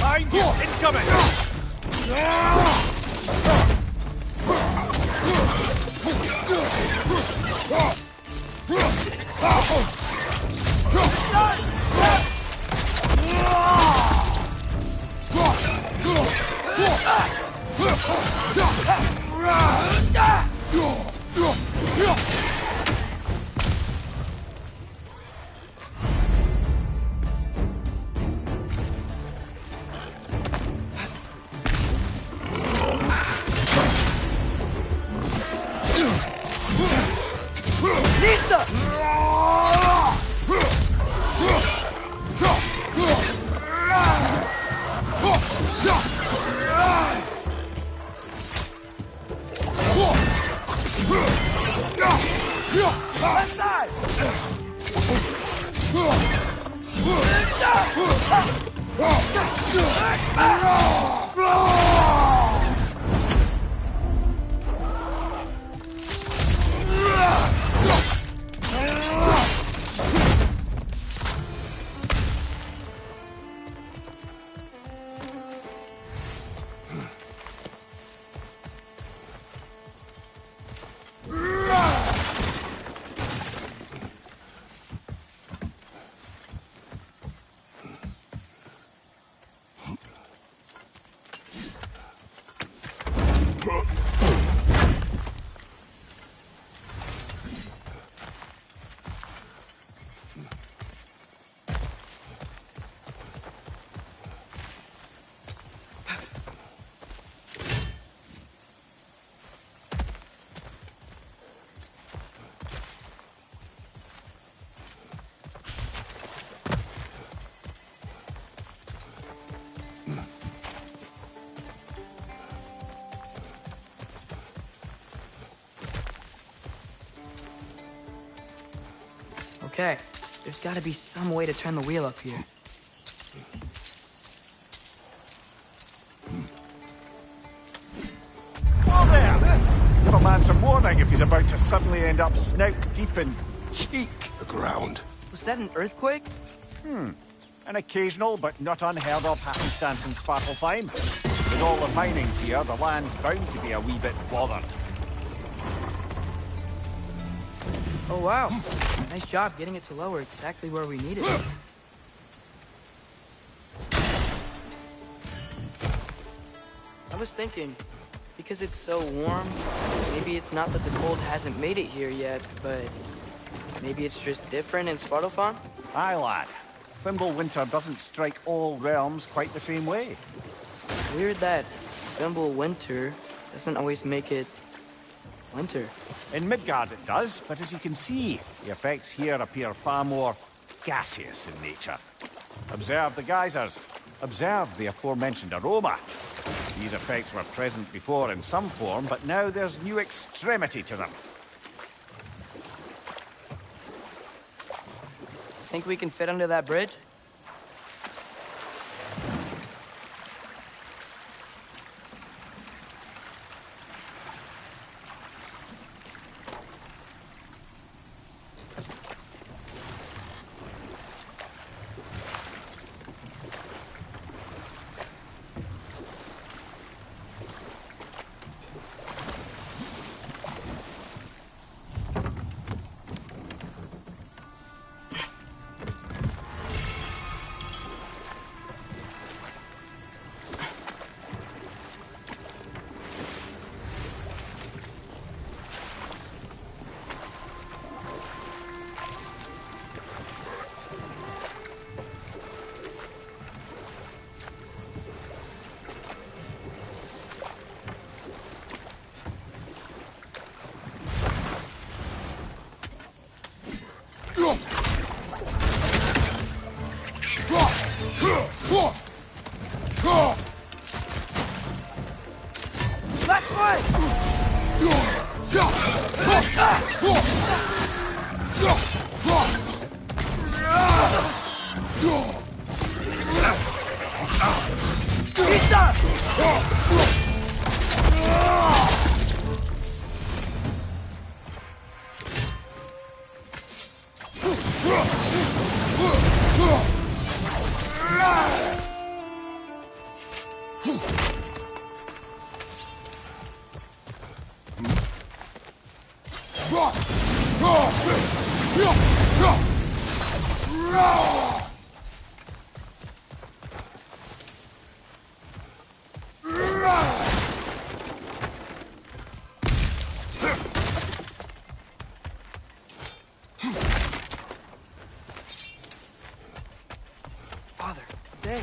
Behind you! Incoming! Okay, there's gotta be some way to turn the wheel up here. Whoa there! Give a man some warning if he's about to suddenly end up snout deep in cheek. The ground. Was that an earthquake? An occasional but not unheard of happenstance in Svartalfheim. With all the minings here, the land's bound to be a wee bit bothered. Oh wow, nice job getting it to lower exactly where we need it. I was thinking, because it's so warm, maybe it's not that the cold hasn't made it here yet, but maybe it's just different in Svartalfheim? Aye, lad. Fimbulwinter doesn't strike all realms quite the same way. Weird that Fimbulwinter doesn't always make it winter. In Midgard it does, but as you can see, the effects here appear far more gaseous in nature. Observe the geysers. Observe the aforementioned aroma. These effects were present before in some form, but now there's new extremity to them. Think we can fit under that bridge? Father, there.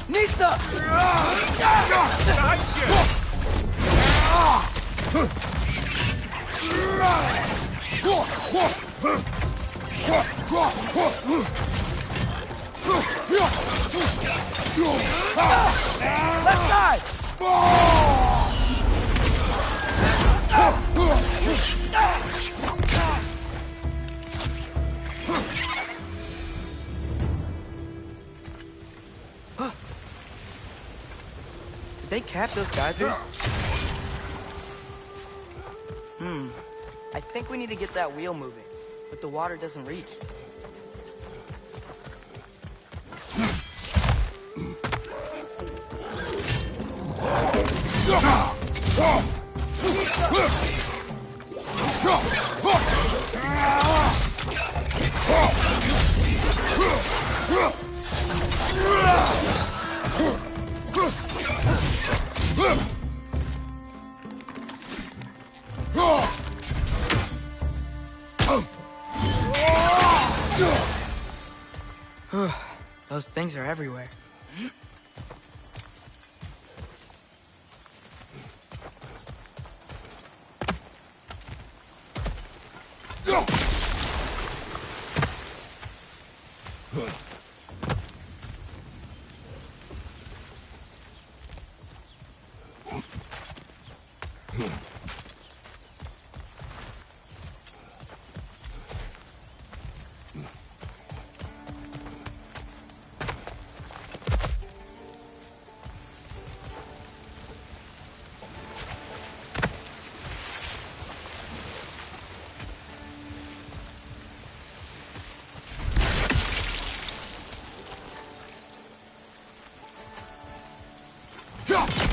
Nista! Left side! Did they cap those geysers? I think we need to get that wheel moving, but the water doesn't reach. Those things are everywhere.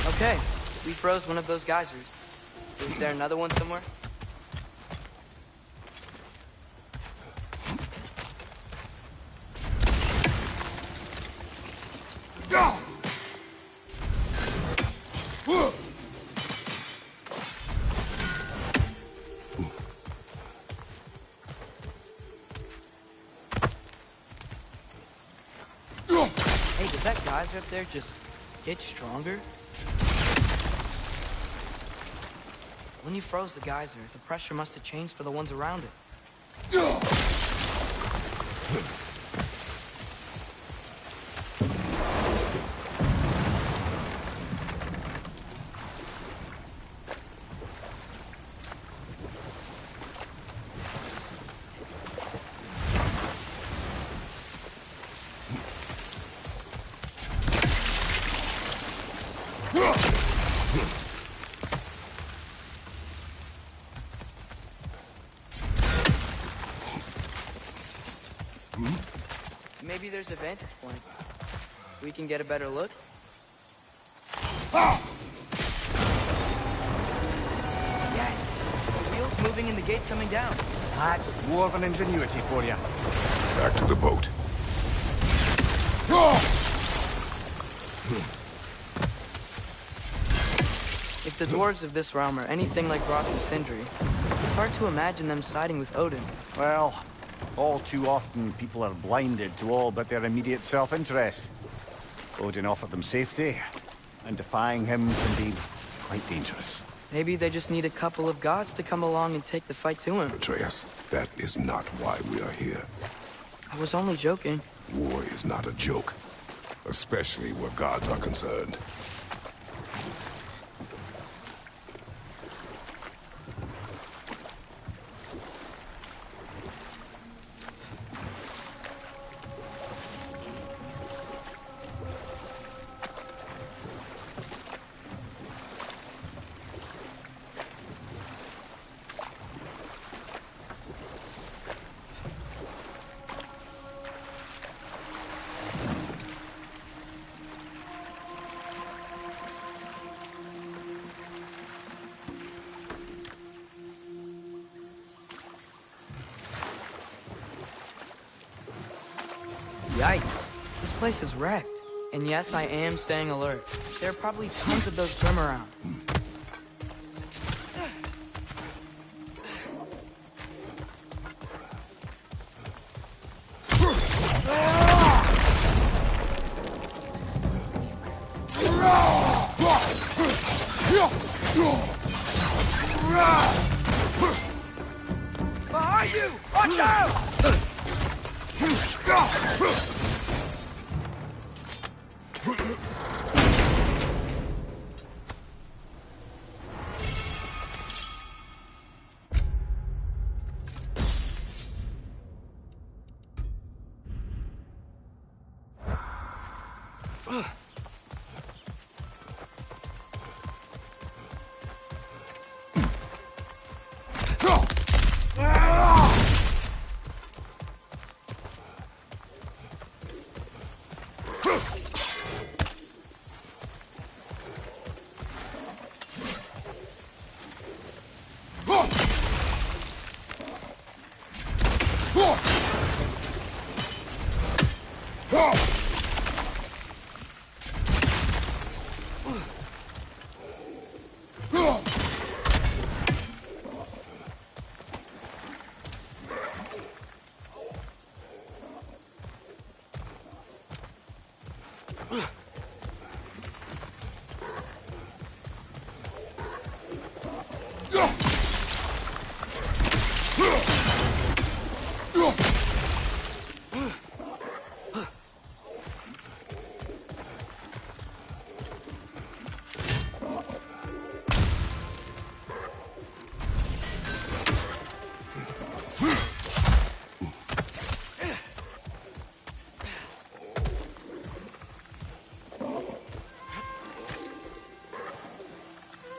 Okay, we froze one of those geysers. Is there another one somewhere? Hey, did that geyser up there just get stronger? When you froze the geyser, the pressure must have changed for the ones around it. Maybe there's a vantage point. We can get a better look. Yes! The wheel's moving and the gate's coming down. That's dwarven ingenuity for you. Back to the boat. If the dwarves of this realm are anything like Rock and Sindri, it's hard to imagine them siding with Odin. Well, all too often people are blinded to all but their immediate self-interest. Odin offered them safety, and defying him can be quite dangerous. Maybe they just need a couple of gods to come along and take the fight to him. Atreus, that is not why we are here. I was only joking. War is not a joke, especially where gods are concerned. Yikes. This place is wrecked. And yes, I am staying alert. There are probably tons of those Grim around. Behind you! Watch out!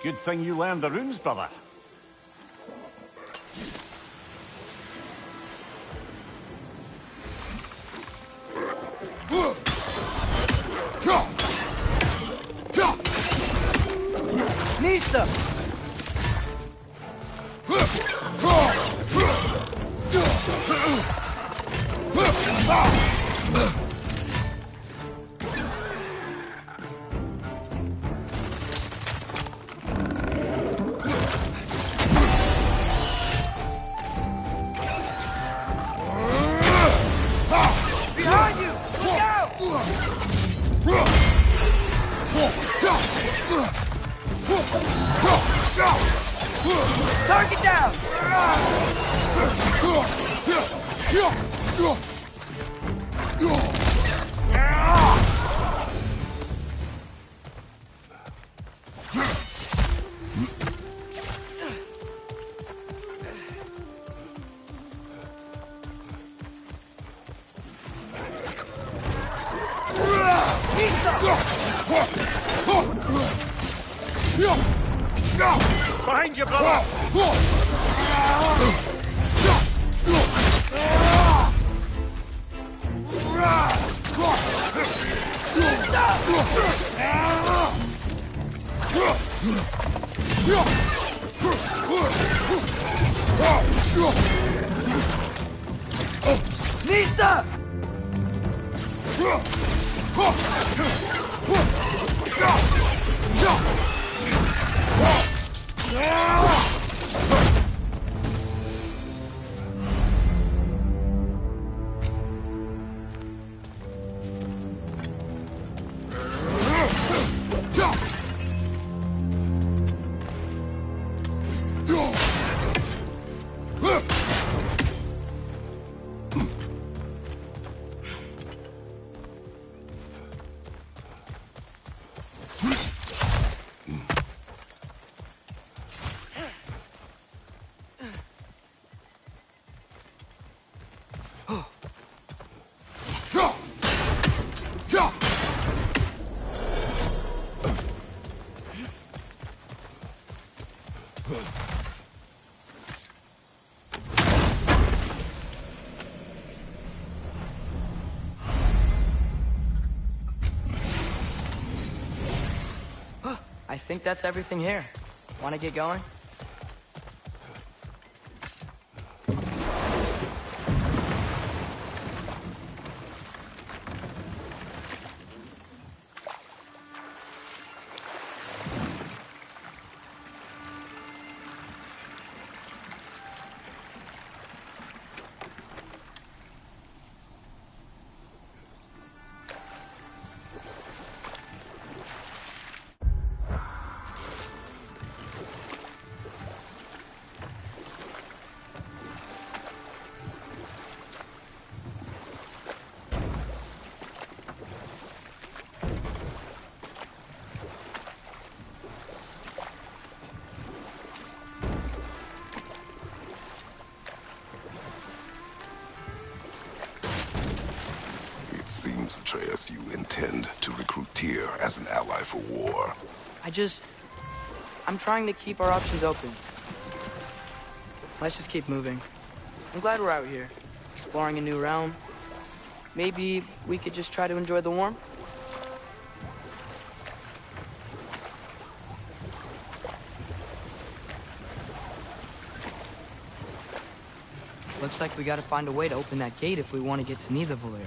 Good thing you learned the runes, brother. Nista! Behind you! Look out! Target down! Behind you, brother! Nista! I think that's everything here. Want to get going? Atreus, you intend to recruit Tyr as an ally for war. I'm trying to keep our options open. Let's just keep moving. I'm glad we're out here, exploring a new realm. Maybe we could just try to enjoy the warmth? Looks like we gotta find a way to open that gate if we want to get to Nidavellir.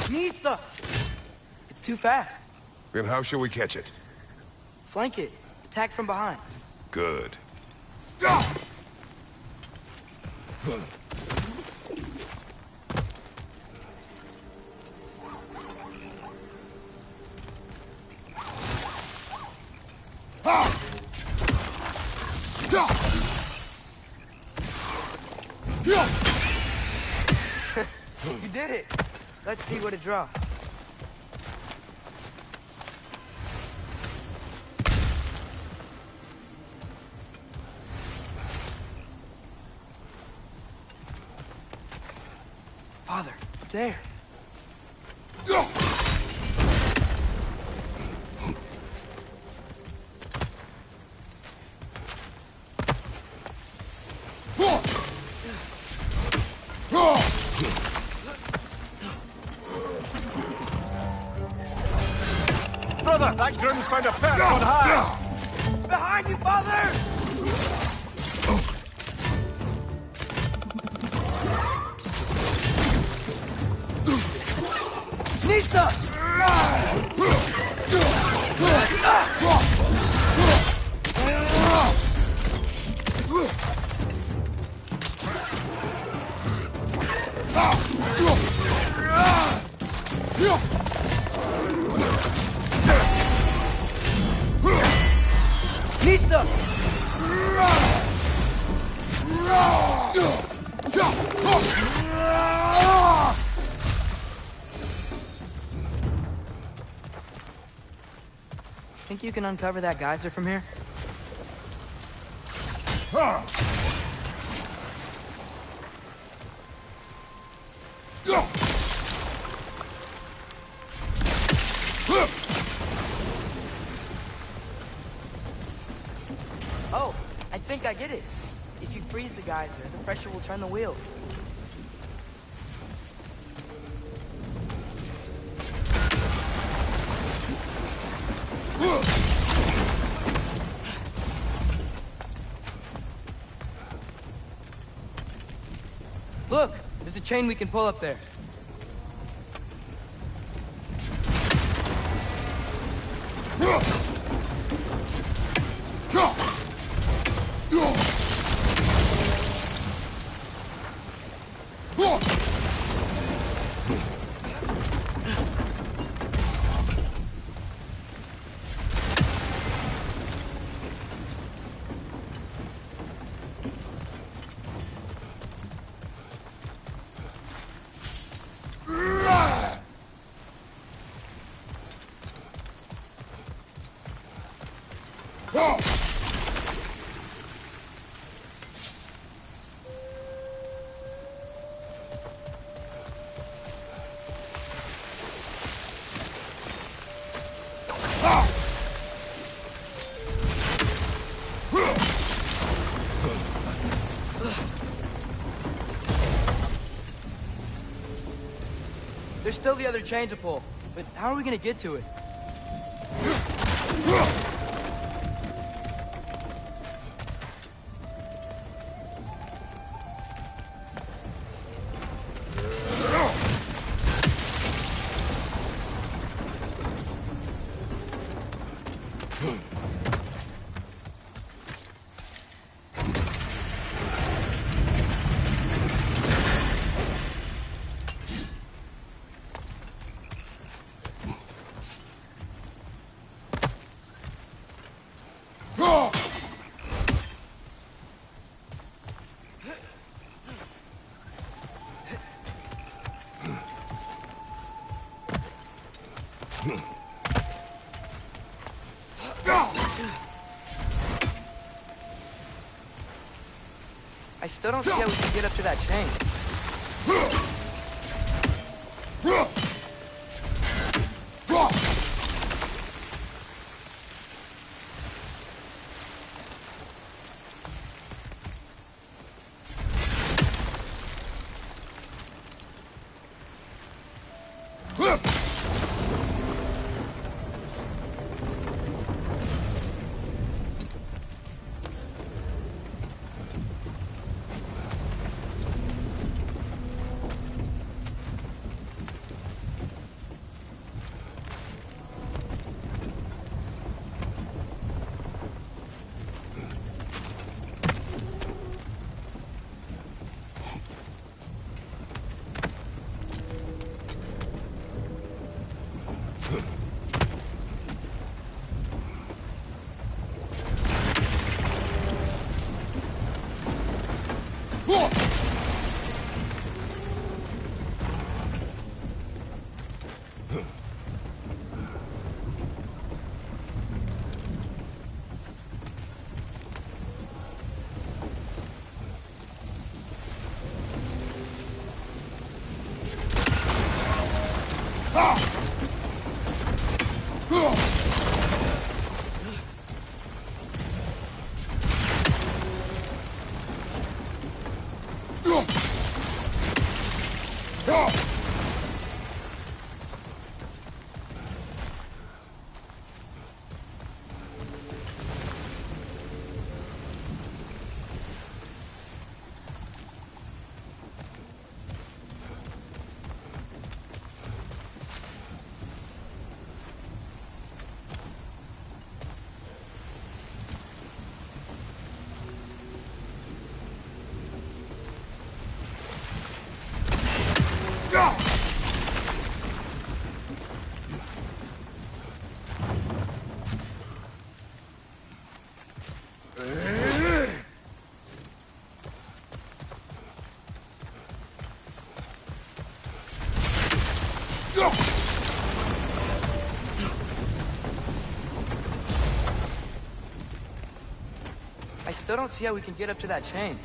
Nista! It's too fast. Then how shall we catch it? Flank it. Attack from behind. Good. You did it! Let's see what it draws. Father, up there. Brother, that groom's found a perch on high! Behind you, Father! Nista! Nista! Think you can uncover that geyser from here? Oh, I think I get it. If you freeze the geyser, the pressure will turn the wheel. Look, there's a chain we can pull up there. There's still the other chain to pull, but how are we gonna get to it? I still don't see how we can get up to that chain. I still don't see how we can get up to that chain.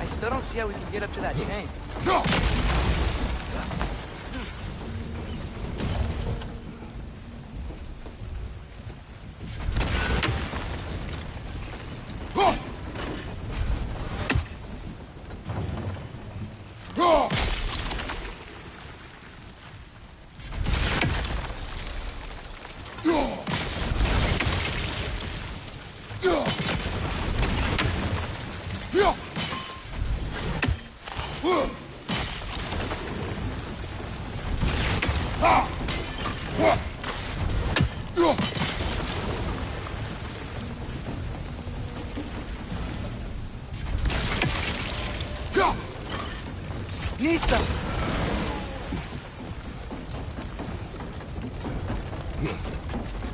I still don't see how we can get up to that chain.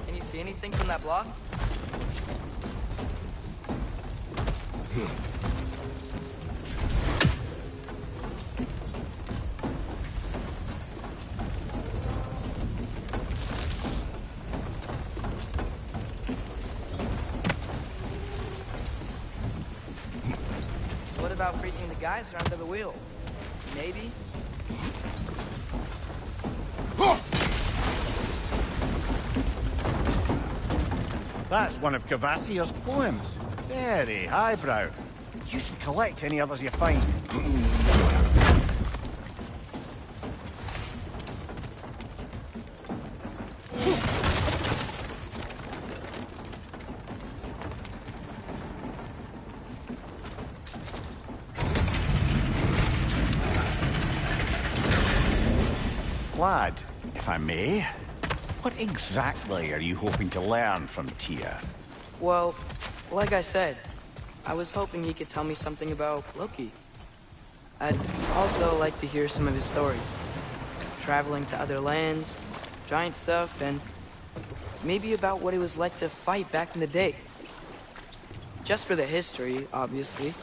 Can you see anything from that block? What about freezing the geyser under the wheel? Maybe? That's one of Cavassier's poems. Very highbrow. You should collect any others you find. Lad, if I may, what exactly are you hoping to learn from Tyr? Well, like I said, I was hoping he could tell me something about Loki. I'd also like to hear some of his stories. Traveling to other lands, giant stuff, and maybe about what it was like to fight back in the day. Just for the history, obviously.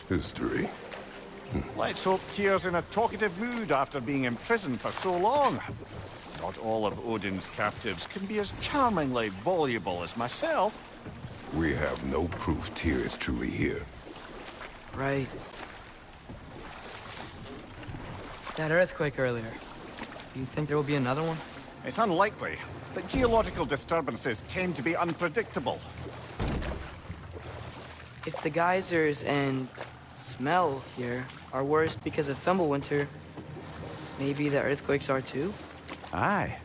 History? Let's hope Tyr's in a talkative mood after being imprisoned for so long. Not all of Odin's captives can be as charmingly voluble as myself. We have no proof Tyr is truly here. Right. That earthquake earlier. Do you think there will be another one? It's unlikely, but geological disturbances tend to be unpredictable. If the geysers and smell here are worse because of Fimbulwinter, maybe the earthquakes are too? Aye.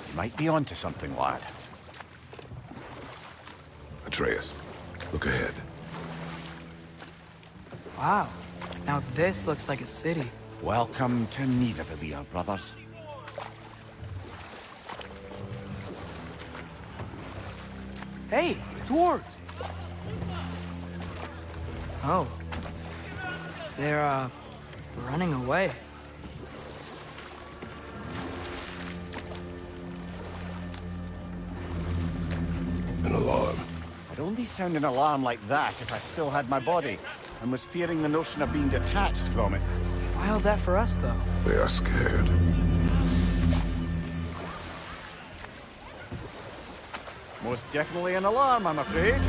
You might be onto something, lad. Atreus, look ahead. Wow. Now this looks like a city. Welcome to Nidavellir, brothers. Hey, dwarves! Oh. They're, running away. An alarm. I'd only sound an alarm like that if I still had my body, and was fearing the notion of being detached from it. Why all that for us, though? They are scared. Most definitely an alarm, I'm afraid.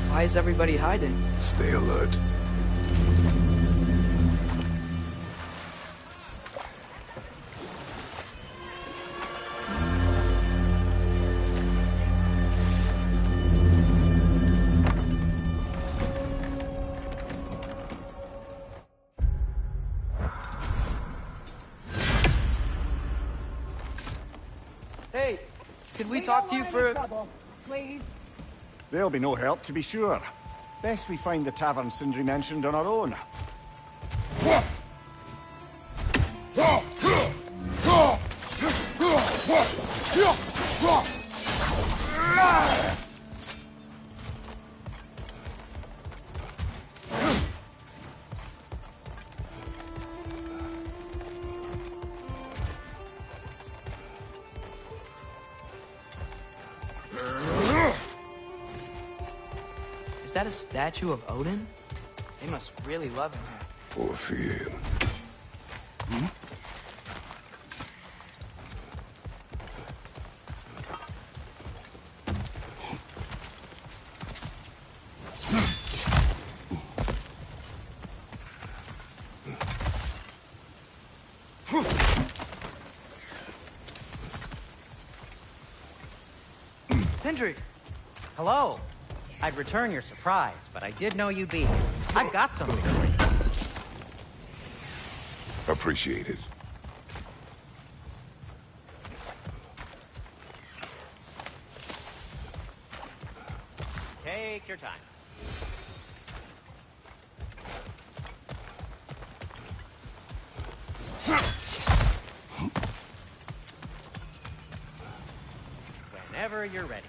Why is everybody hiding? Stay alert. Hey, could we talk to you for... Please. There'll be no help, to be sure. Best we find the tavern Sindri mentioned on our own. Is that a statue of Odin? They must really love him here. Or fear him. Sindri! Hello. I'd return your surprise, but I did know you'd be here. I've got something for you. Appreciate it. Take your time. Whenever you're ready.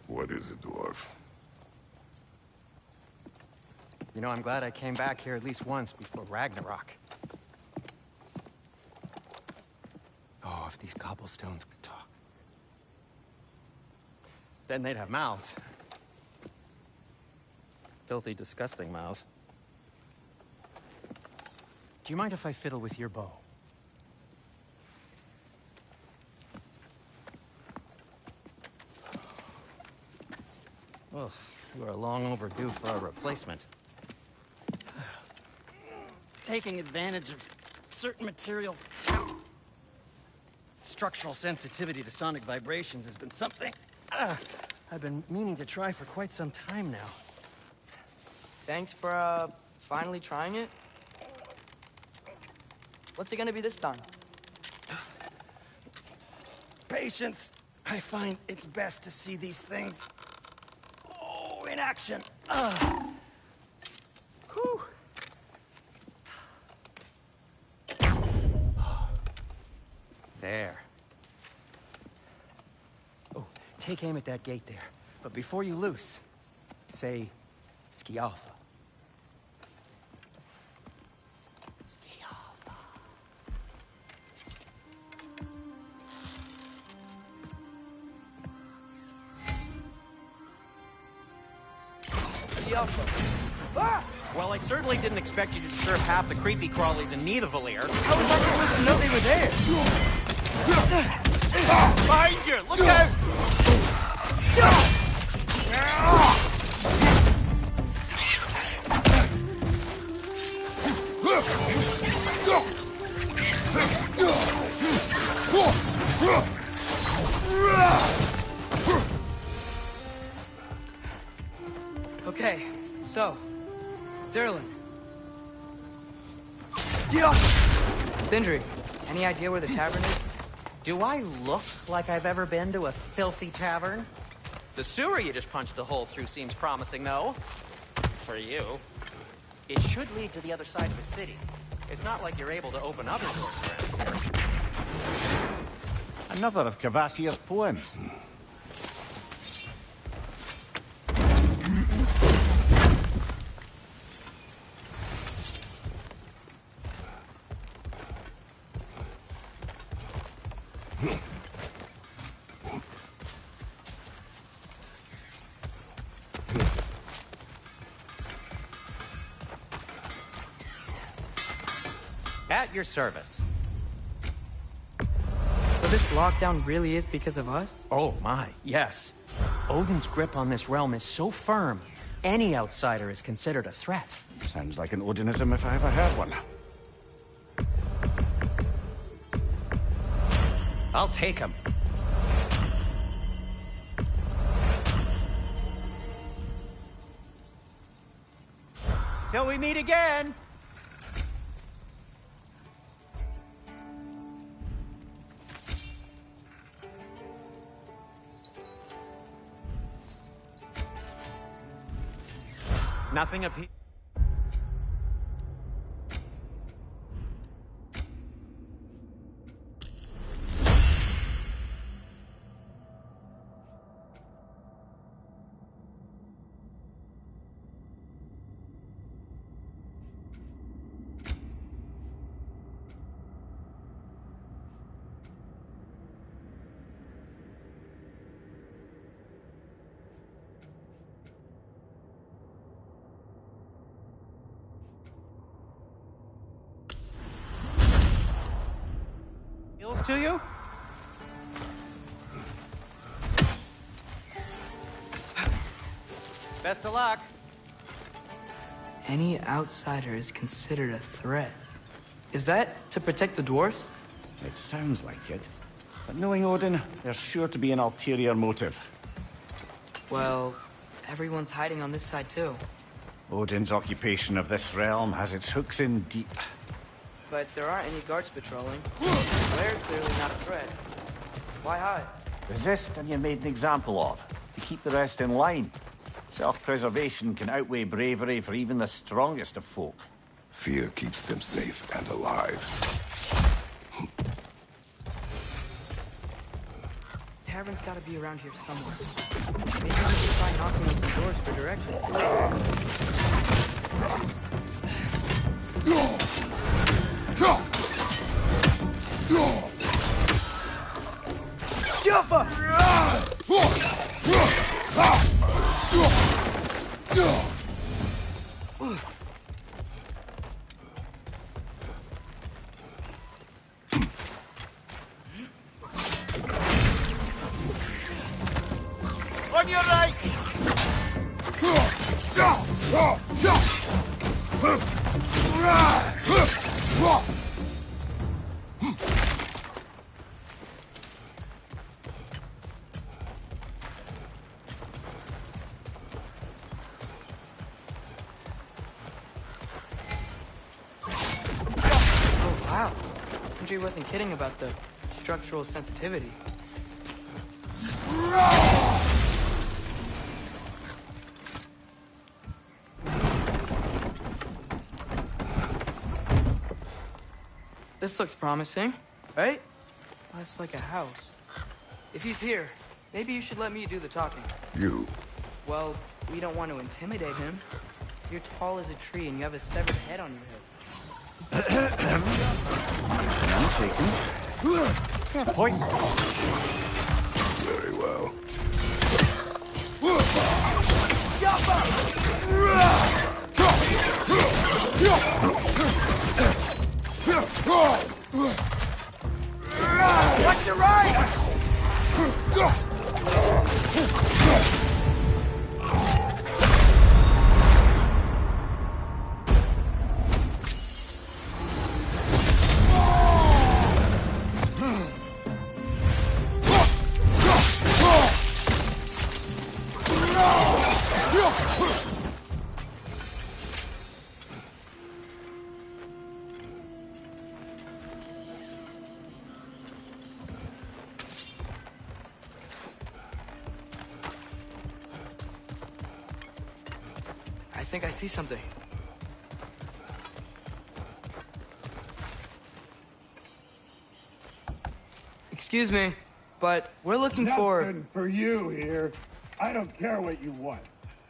What is it, dwarf? You know, I'm glad I came back here at least once before Ragnarok. Oh, if these cobblestones could talk. Then they'd have mouths. Filthy, disgusting mouths. Do you mind if I fiddle with your bow? Well, you are long overdue for a replacement. Taking advantage of certain materials structural sensitivity to sonic vibrations has been something I've been meaning to try for quite some time now. Thanks for, finally trying it. What's it gonna be this time? Patience. I find it's best to see these things, in action. Whew. There. Oh, take aim at that gate there. But before you loose, say, Skialfa. Ah! Well, I certainly didn't expect you to disturb half the creepy crawlies in Nidavellir. How was I supposed to know they were there? Behind you! Look out! Okay, so, Derlin. Sindri, any idea where the tavern is? Do I look like I've ever been to a filthy tavern? The sewer you just punched a hole through seems promising, though. For you. It should lead to the other side of the city. It's not like you're able to open other doors around here. Another of Cavassier's poems. At your service. So this lockdown really is because of us? Oh my, yes. Odin's grip on this realm is so firm, any outsider is considered a threat. Sounds like an Odinism if I ever heard one. I'll take him. Till we meet again! Nothing appears. To you? Best of luck. Any outsider is considered a threat. Is that to protect the dwarfs? It sounds like it. But knowing Odin, there's sure to be an ulterior motive. Well, everyone's hiding on this side too. Odin's occupation of this realm has its hooks in deep. But there aren't any guards patrolling. They're clearly not a threat. Why hide? Resist and you're made an example of, to keep the rest in line. Self-preservation can outweigh bravery for even the strongest of folk. Fear keeps them safe and alive. Tavern's gotta be around here somewhere. Maybe we can try knocking on some doors for directions. Jaffa! On your right! Sindri wasn't kidding about the structural sensitivity. This looks promising, right? That's like a house. If he's here, maybe you should let me do the talking. You? Well, we don't want to intimidate him. You're tall as a tree and you have a severed head on your head. I'm taken. Fair point. Very well. Watch your right! I think I see something. Excuse me, but we're looking for... Nothing for you here. I don't care what you want.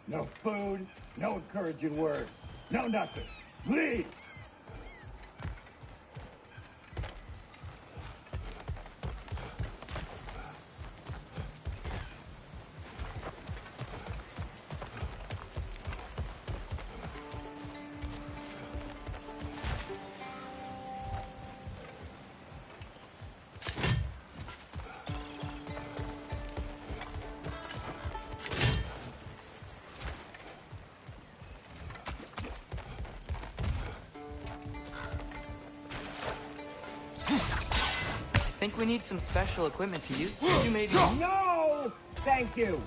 No food, no encouraging words, no nothing. Leave! I think we need some special equipment to use. You maybe... No! Thank you!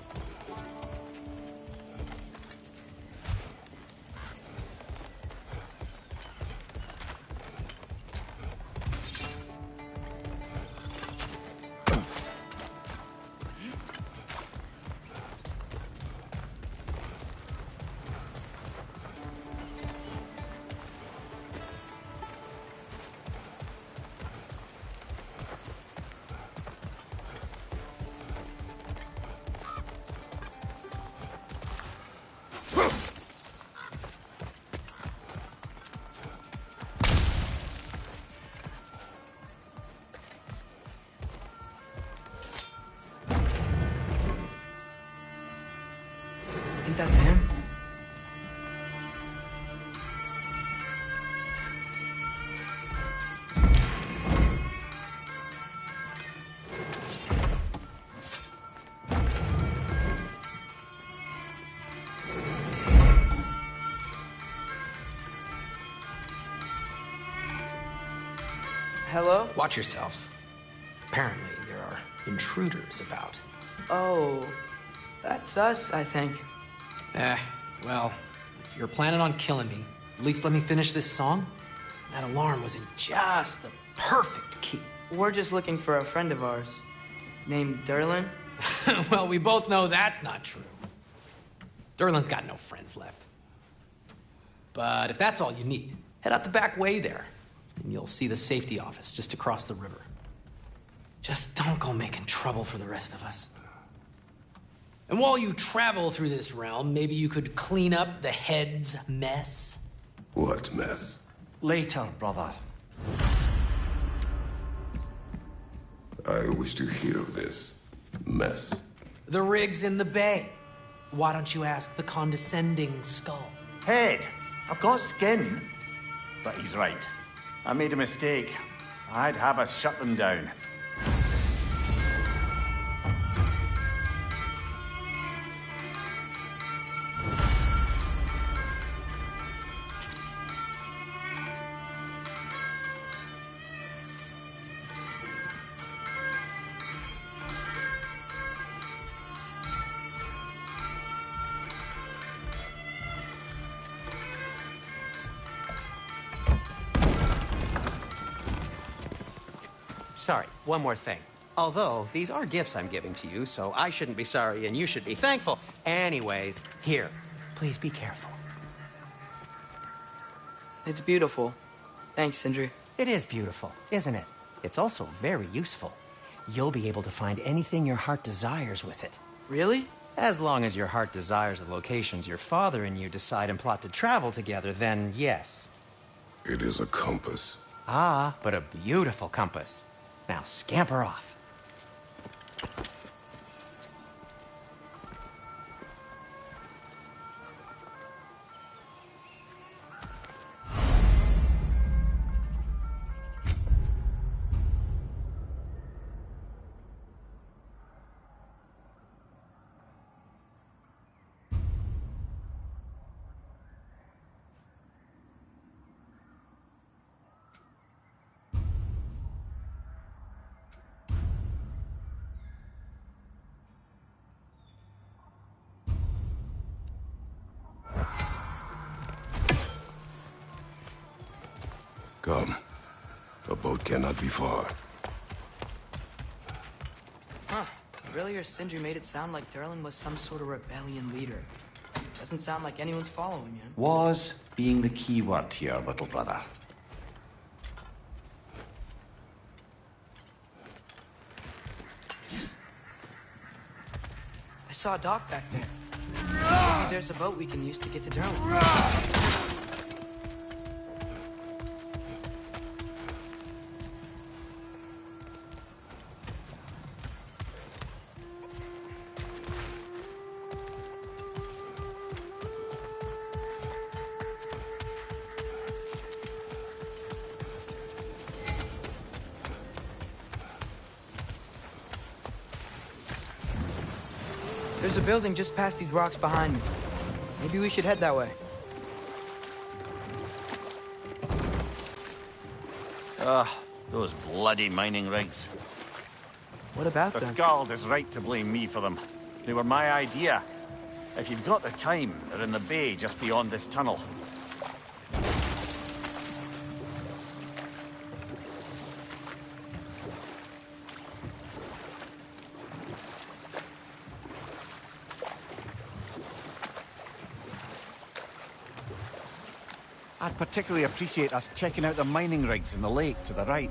I think that's him. Hello? Watch yourselves. Apparently, there are intruders about. Oh, that's us, I think. Well, if you're planning on killing me, at least let me finish this song. That alarm was in just the perfect key. We're just looking for a friend of ours, named Durlin. Well, we both know that's not true. Durlin's got no friends left. But if that's all you need, head out the back way there, and you'll see the safety office just across the river. Just don't go making trouble for the rest of us. And while you travel through this realm, maybe you could clean up the head's mess? What mess? Later, brother. I wish to hear of this mess. The rig's in the bay. Why don't you ask the condescending skull? Head, I've got skin. But he's right. I made a mistake. I'd have us shut them down. sorry, one more thing. Although, these are gifts I'm giving to you, so I shouldn't be sorry and you should be thankful. Anyways, here, please be careful. It's beautiful. Thanks, Sindri. It is beautiful, isn't it? It's also very useful. You'll be able to find anything your heart desires with it. Really? As long as your heart desires the locations your father and you decide and plot to travel together, then yes. It is a compass. Ah, but a beautiful compass. Now scamper off. Come. A boat cannot be far. Huh. Earlier, Sindri made it sound like Durlin was some sort of rebellion leader. Doesn't sound like anyone's following him. Was being the key word here, little brother. I saw a dock back there. Maybe there's a boat we can use to get to Durlin. There's a building just past these rocks behind me. Maybe we should head that way. Those bloody mining rigs. What about The them? Skald is right to blame me for them. They were my idea. If you've got the time, they're in the bay just beyond this tunnel. I'd particularly appreciate us checking out the mining rigs in the lake to the right.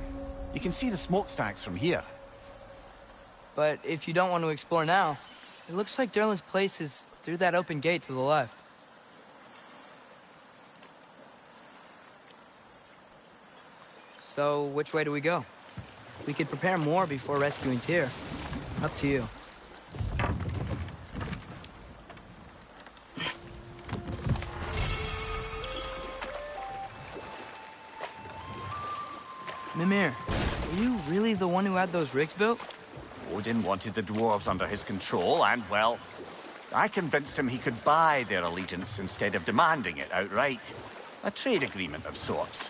You can see the smokestacks from here. But if you don't want to explore now, it looks like Durlin's place is through that open gate to the left. So, which way do we go? We could prepare more before rescuing Tyr. Up to you. Mimir, were you really the one who had those rigs built? Odin wanted the dwarves under his control, and, well, I convinced him he could buy their allegiance instead of demanding it outright. A trade agreement of sorts.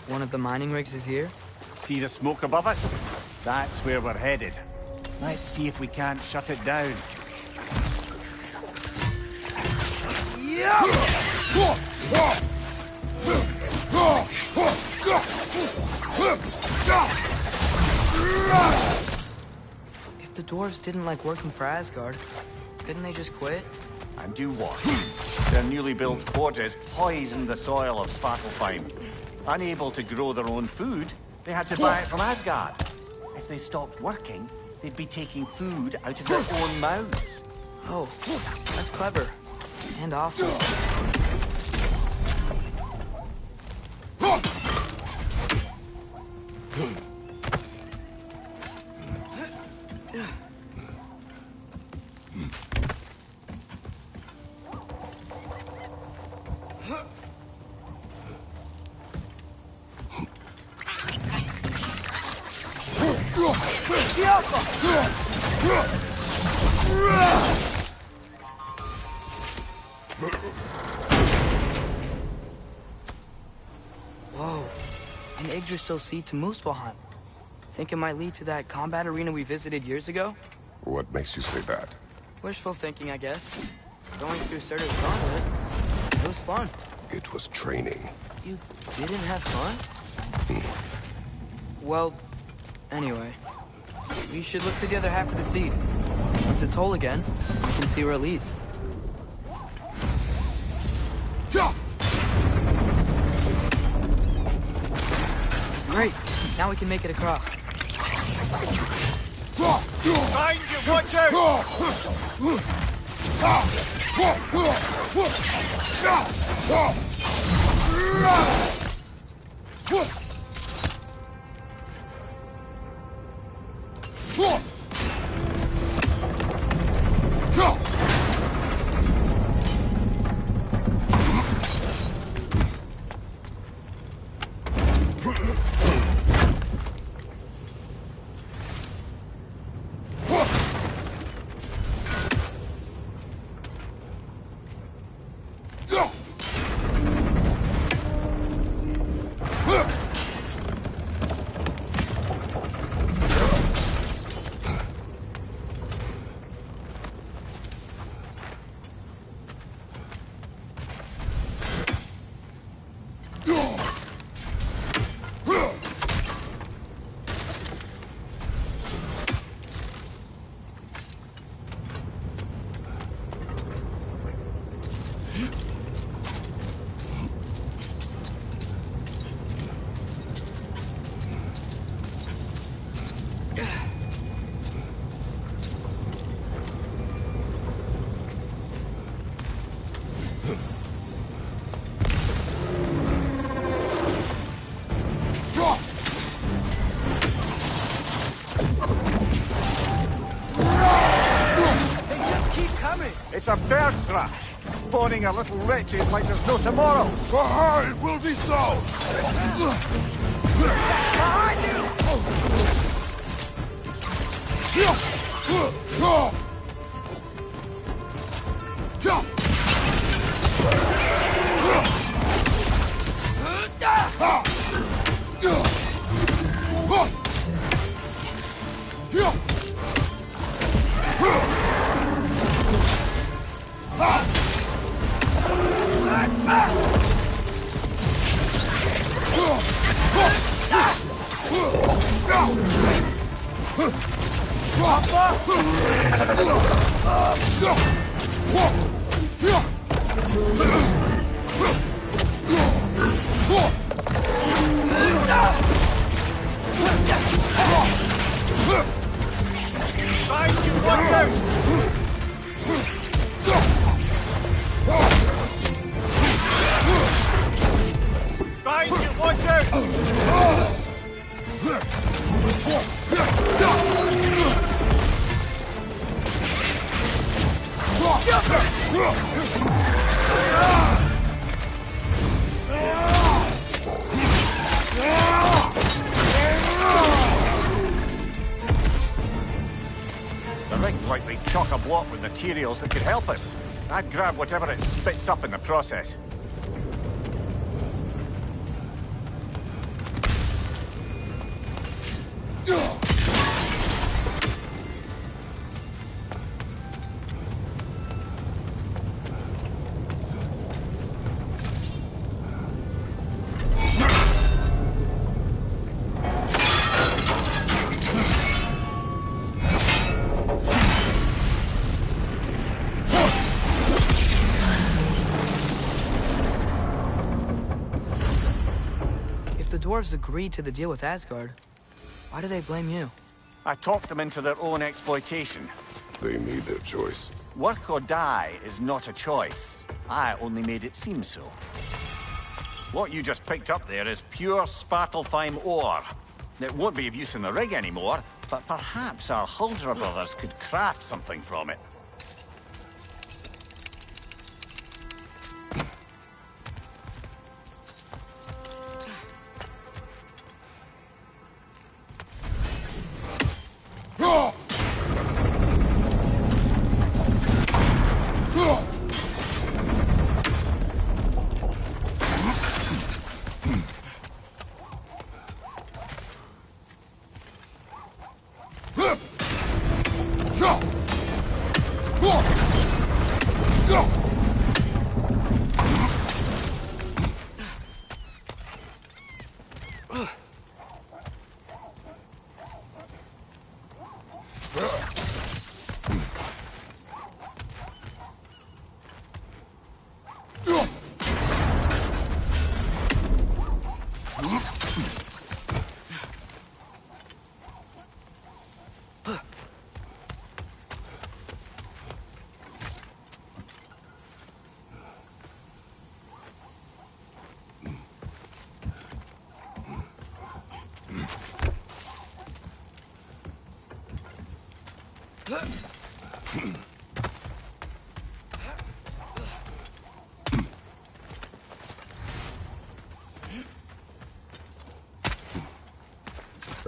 One of the mining rigs is here? See the smoke above us? That's where we're headed. Let's see if we can't shut it down. If the dwarves didn't like working for Asgard, couldn't they just quit? And do what? Their newly built forges poisoned the soil of Svartalfheim. Unable to grow their own food, they had to buy it from Asgard. If they stopped working, they'd be taking food out of their own mouths. Oh, that's clever. And awful. an Yggdrasil seed to Muspelheim. Think it might lead to that combat arena we visited years ago? What makes you say that? Wishful thinking, I guess. Going through Surtur's gauntlet. It was fun. It was training. You didn't have fun? Well, anyway. We should look for the other half of the seed. Once it's whole again, we can see where it leads. Great. Now we can make it across. Behind you! Watch It's a bird's rat, spawning a little wretches like there's no tomorrow. Behind will be so. Behind you! The rig's likely chock-a-block with materials that could help us. I'd grab whatever it spits up in the process. Dwarves agreed to the deal with Asgard. Why do they blame you? I talked them into their own exploitation. They made their choice. Work or die is not a choice. I only made it seem so. What you just picked up there is pure Svartalfheim ore. It won't be of use in the rig anymore, but perhaps our Huldra brothers could craft something from it.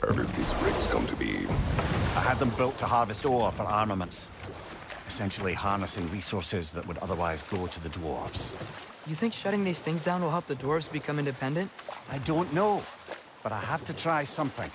How did these rigs come to be? I had them built to harvest ore for armaments. Essentially harnessing resources that would otherwise go to the dwarves. You think shutting these things down will help the dwarves become independent? I don't know, but I have to try something.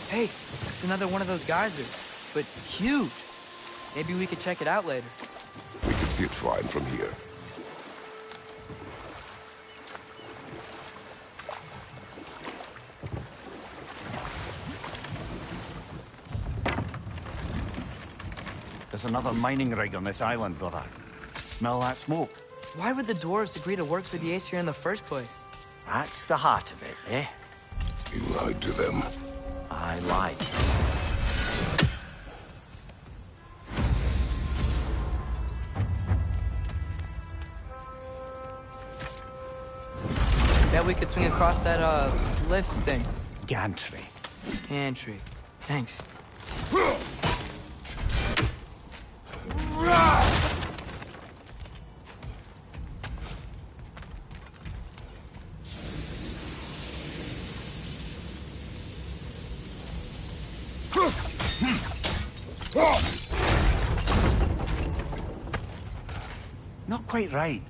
Hey, it's another one of those geysers, but huge. Maybe we could check it out later. We can see it fine from here. There's another mining rig on this island, brother. Smell that smoke? Why would the dwarves agree to work for the Aesir in the first place? That's the heart of it, eh? You lied to them. I lied. Bet we could swing across that, lift thing. Gantry. Gantry. Thanks. Not quite right.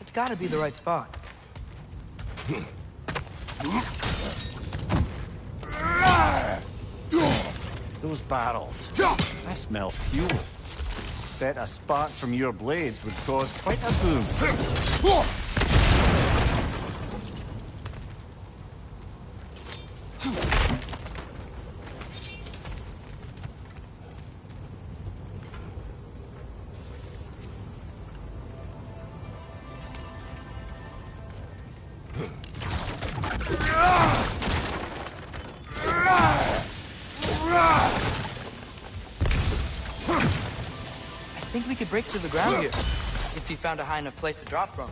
It's gotta be the right spot. Those barrels. I smell fuel. Bet a spark from your blades would cause quite a boom. I think we could break through the ground here, if you found a high enough place to drop from.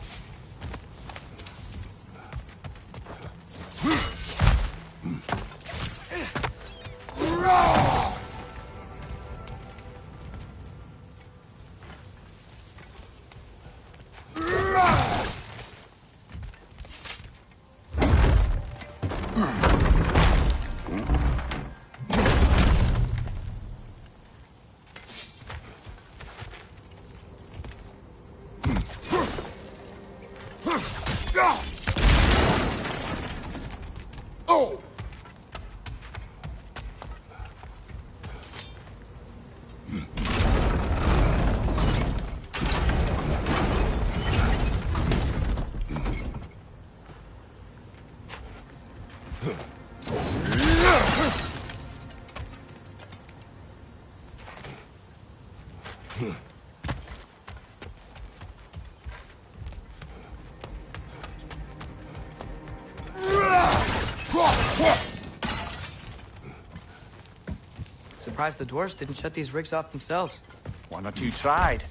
Surprised the dwarves didn't shut these rigs off themselves. One or two tried.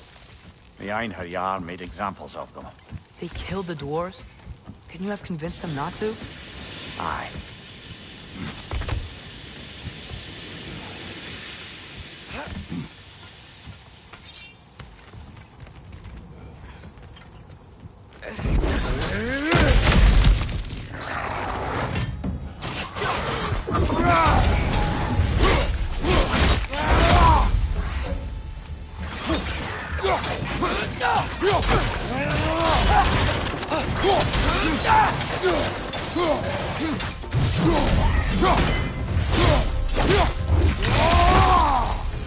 The Einherjar made examples of them. They killed the dwarves? Couldn't you have convinced them not to? Aye.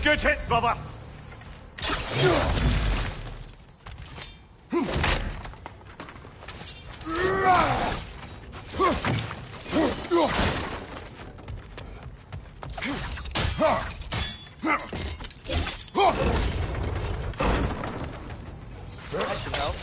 Good hit, brother! That should help.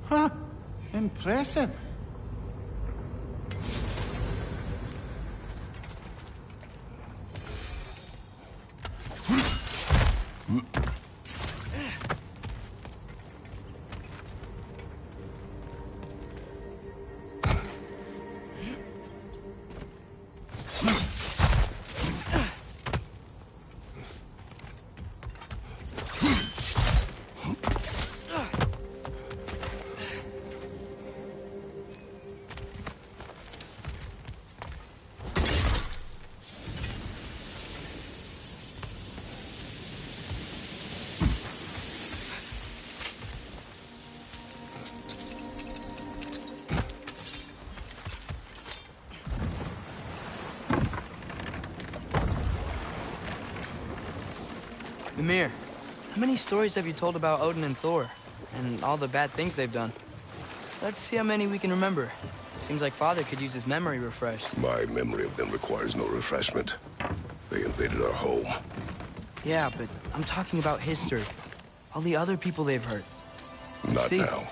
Huh. Impressive. Mimir, how many stories have you told about Odin and Thor? And all the bad things they've done? Let's see how many we can remember. Seems like Father could use his memory refreshed. My memory of them requires no refreshment. They invaded our home. Yeah, but I'm talking about history. All the other people they've hurt. Let's Not see. now.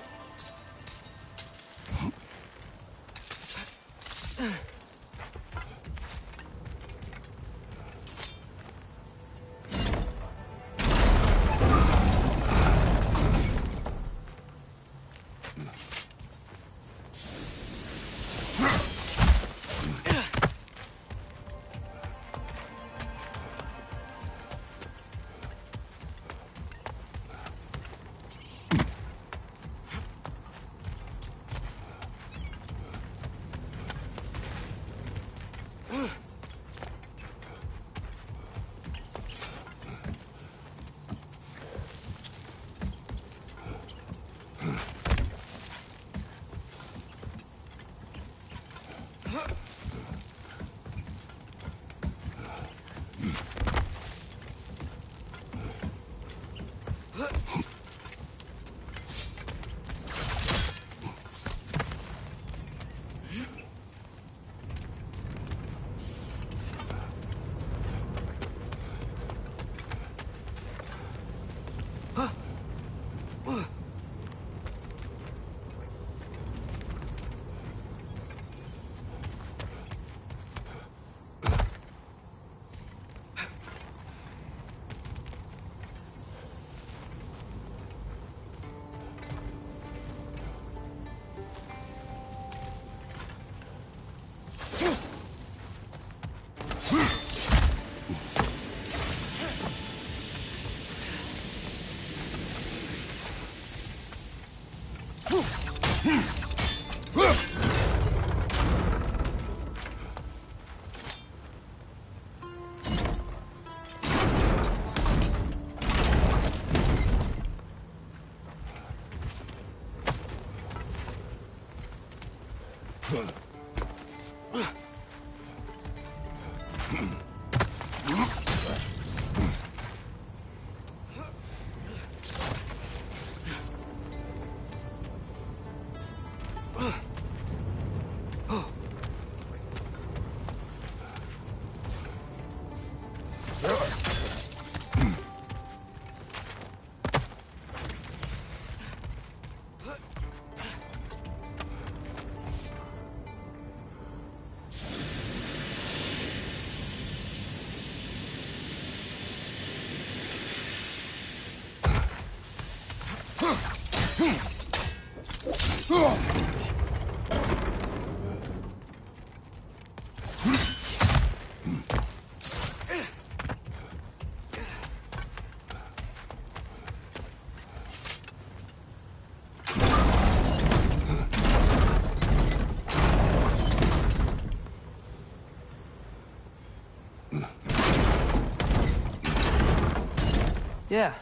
Yeah,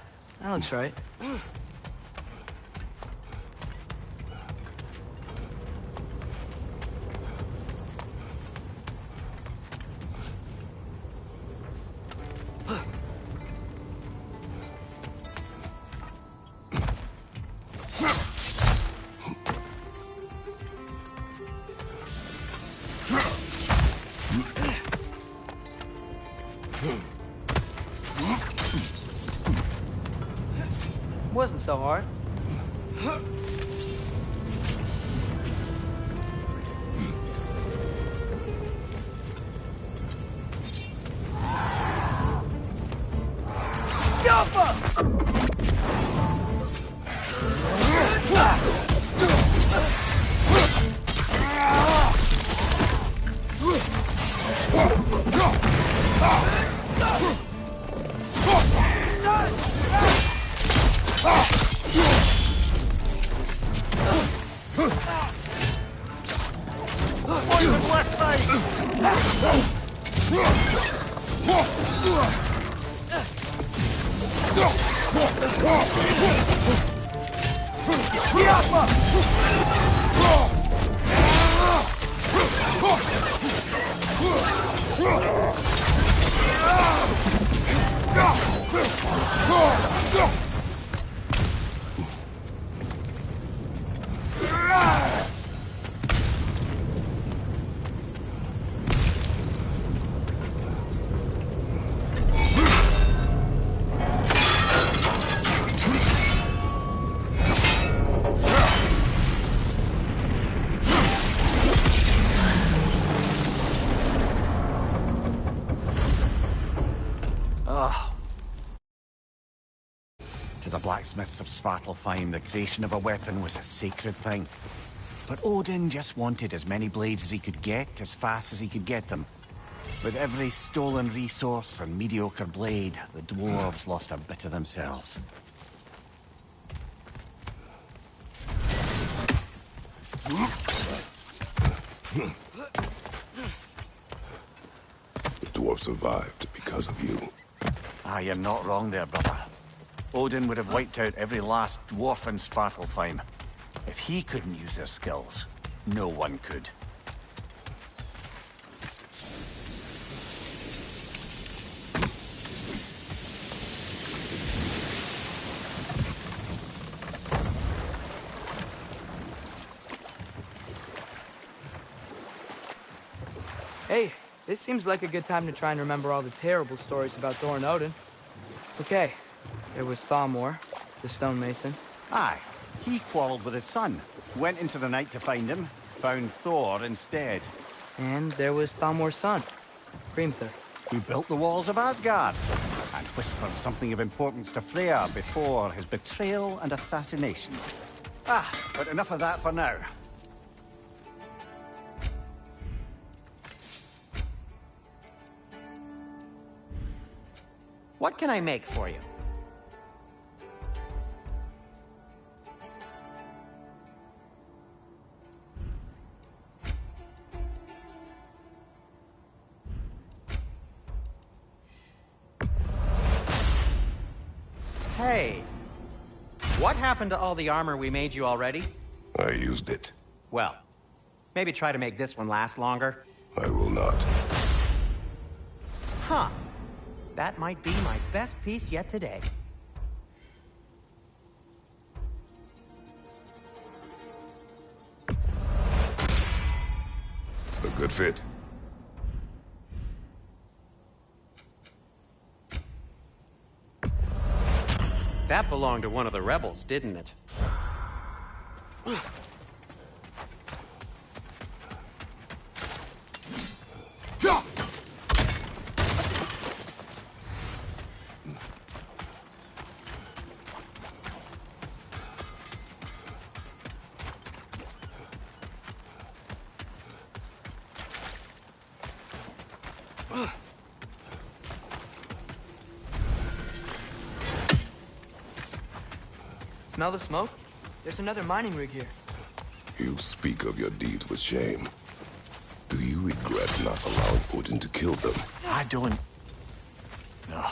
that looks right. Wasn't so hard. To the blacksmiths of Svartalfheim, the creation of a weapon was a sacred thing. But Odin just wanted as many blades as he could get, as fast as he could get them. With every stolen resource and mediocre blade, the dwarves lost a bit of themselves. The dwarf survived because of you. Ah, you're not wrong there, brother. Odin would have wiped out every last dwarf in Svartalfheim. If he couldn't use their skills, no one could. Hey, this seems like a good time to try and remember all the terrible stories about Thor and Odin. Okay, there was Thamor, the stonemason. Aye, he quarreled with his son, went into the night to find him, found Thor instead. And there was Thamor's son, Hrimthur. Who built the walls of Asgard, and whispered something of importance to Freya before his betrayal and assassination. Ah, but enough of that for now. What can I make for you? Hey, what happened to all the armor we made you already? I used it. Well, maybe try to make this one last longer. I will not. Huh. That might be my best piece yet today. A good fit. That belonged to one of the rebels, didn't it? Smell the smoke? There's another mining rig here. You speak of your deeds with shame. Do you regret not allowing Odin to kill them? I don't... No.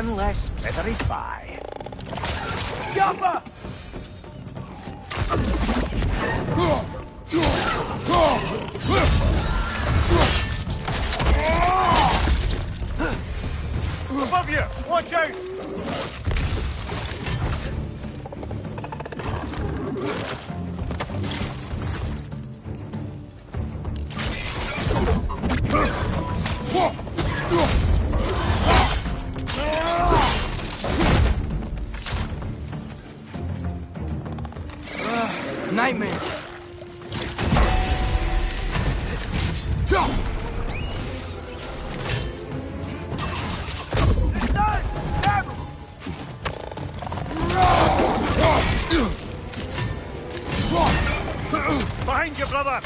one less feathery spy. Yappa! Above you! Watch out! Nightmare. Behind you, brother!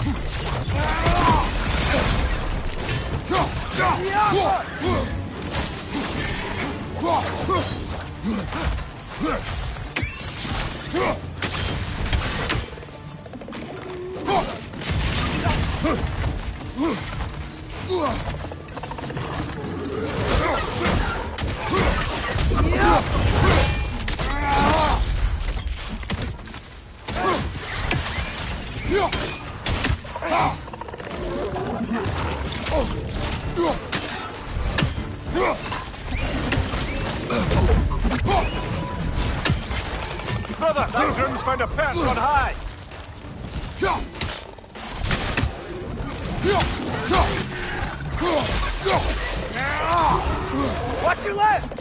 Brother, that groom's found a perch on high! Watch your left!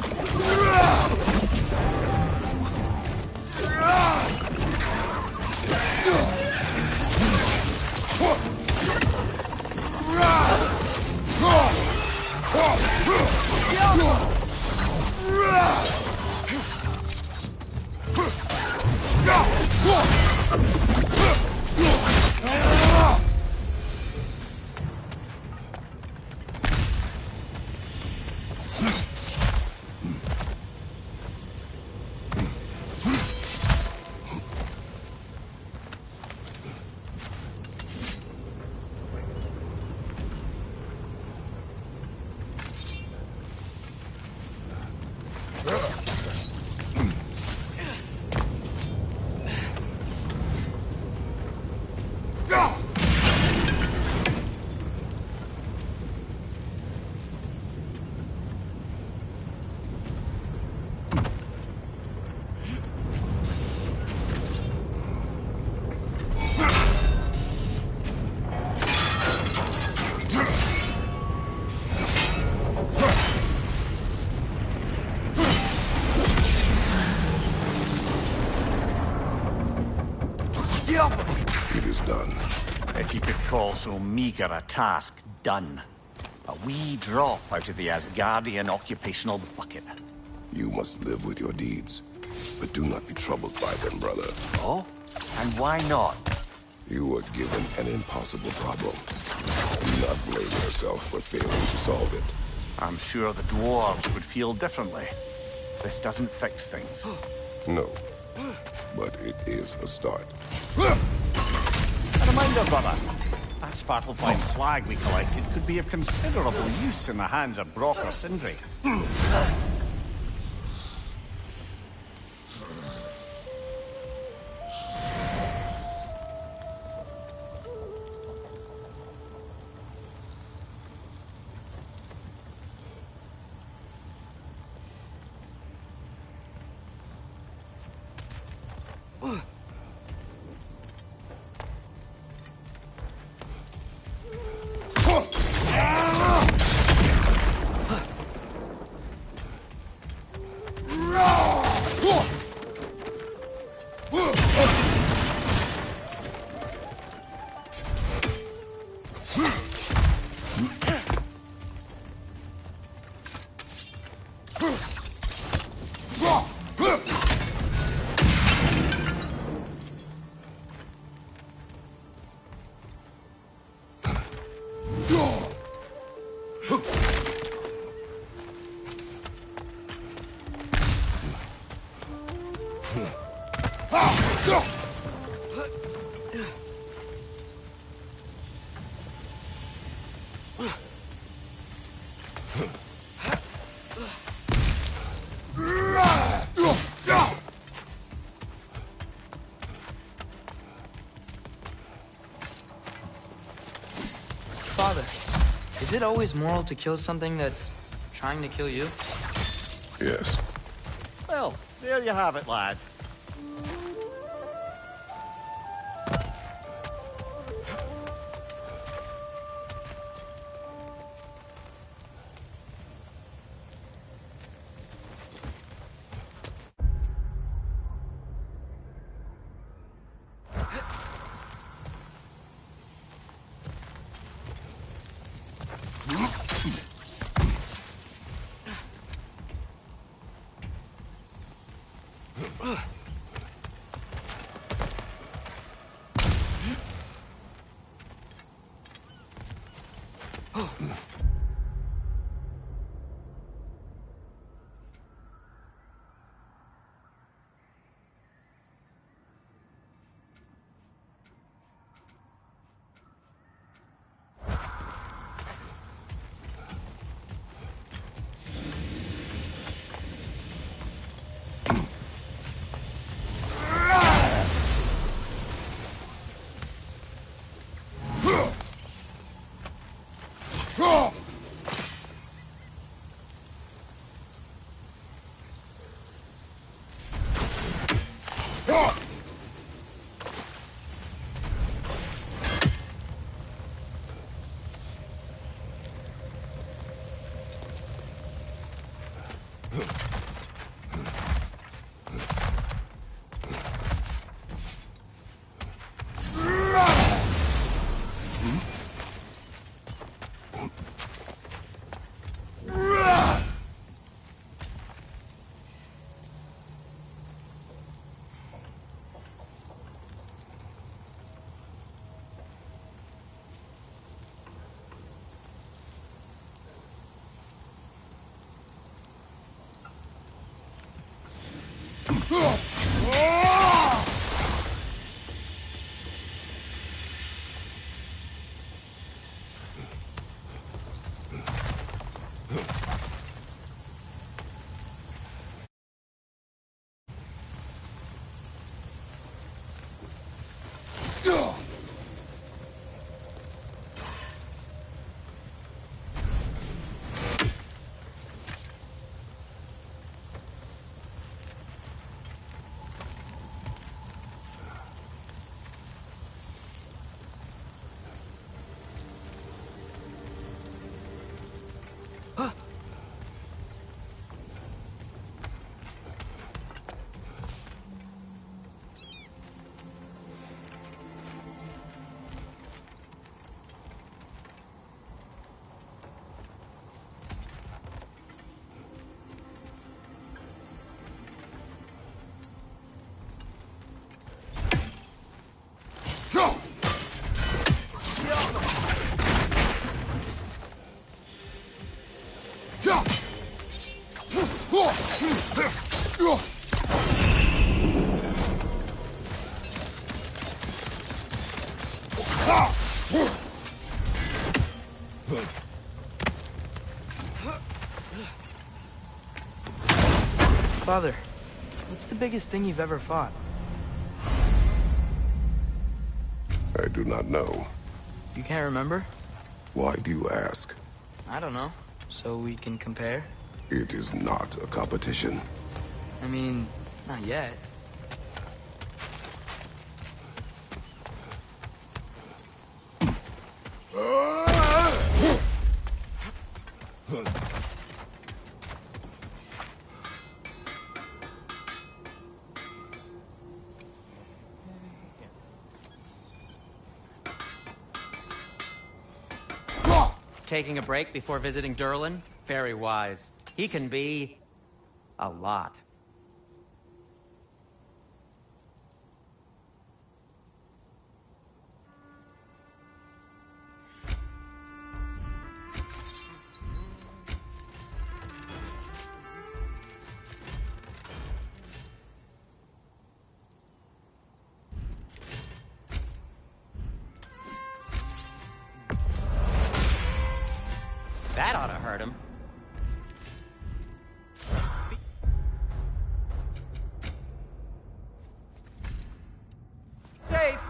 It is done. If you could call so meager a task done. A wee drop out of the Asgardian occupational bucket. You must live with your deeds, but do not be troubled by them, brother. Oh? And why not? You were given an impossible problem. Do not blame yourself for failing to solve it. I'm sure the dwarves would feel differently. This doesn't fix things. No, but it is a start. A reminder, brother. That Svartalfheim slag we collected could be of considerable use in the hands of Brock or Sindri. Father, is it always moral to kill something that's trying to kill you? Yes. Well, there you have it, lad. Father, what's the biggest thing you've ever fought? I do not know. You can't remember? Why do you ask? I don't know. So we can compare? It is not a competition. I mean, not yet. Taking a break before visiting Durlin? Very wise. He can be... a lot. That ought to hurt him. Safe!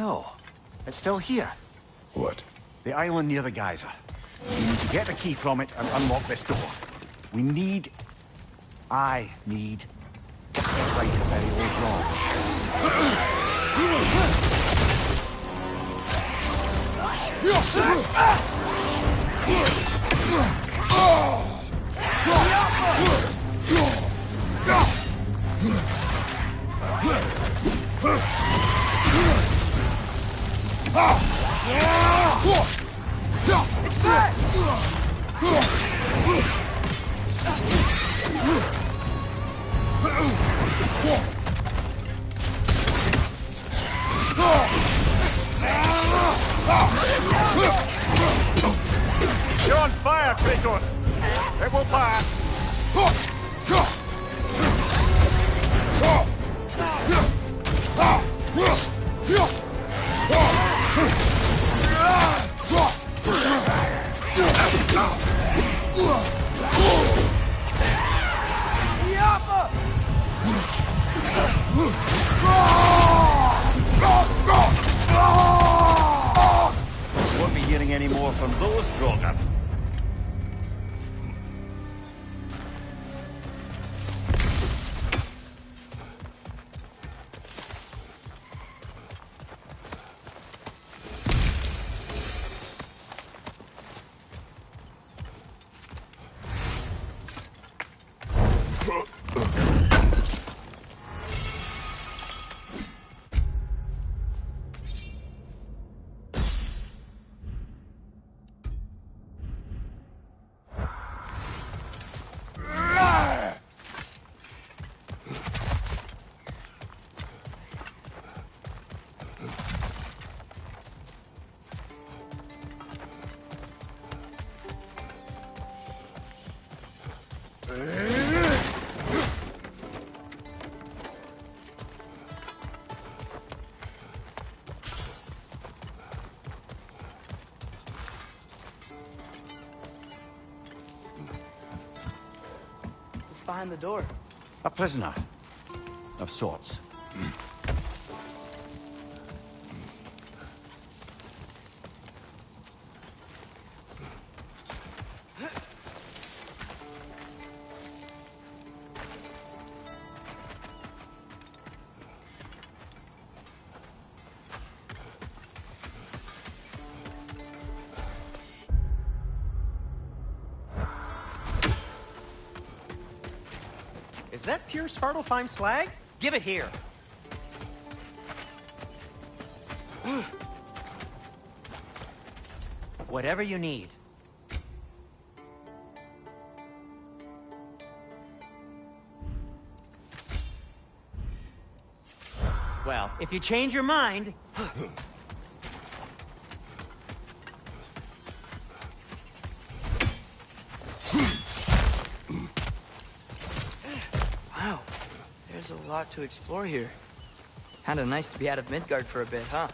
No. It's still here. What? The island near the geyser. We need to get the key from it and unlock this door. We need... I need... to right a very old wrong. You're on fire, Kratos! It will pass! Won't be hearing any more from those Grogan. Behind the door. A prisoner. Of sorts. Is that pure Svartalfheim slag? Give it here. Whatever you need. Well, if you change your mind... Wow, there's a lot to explore here. Kinda nice to be out of Midgard for a bit, huh?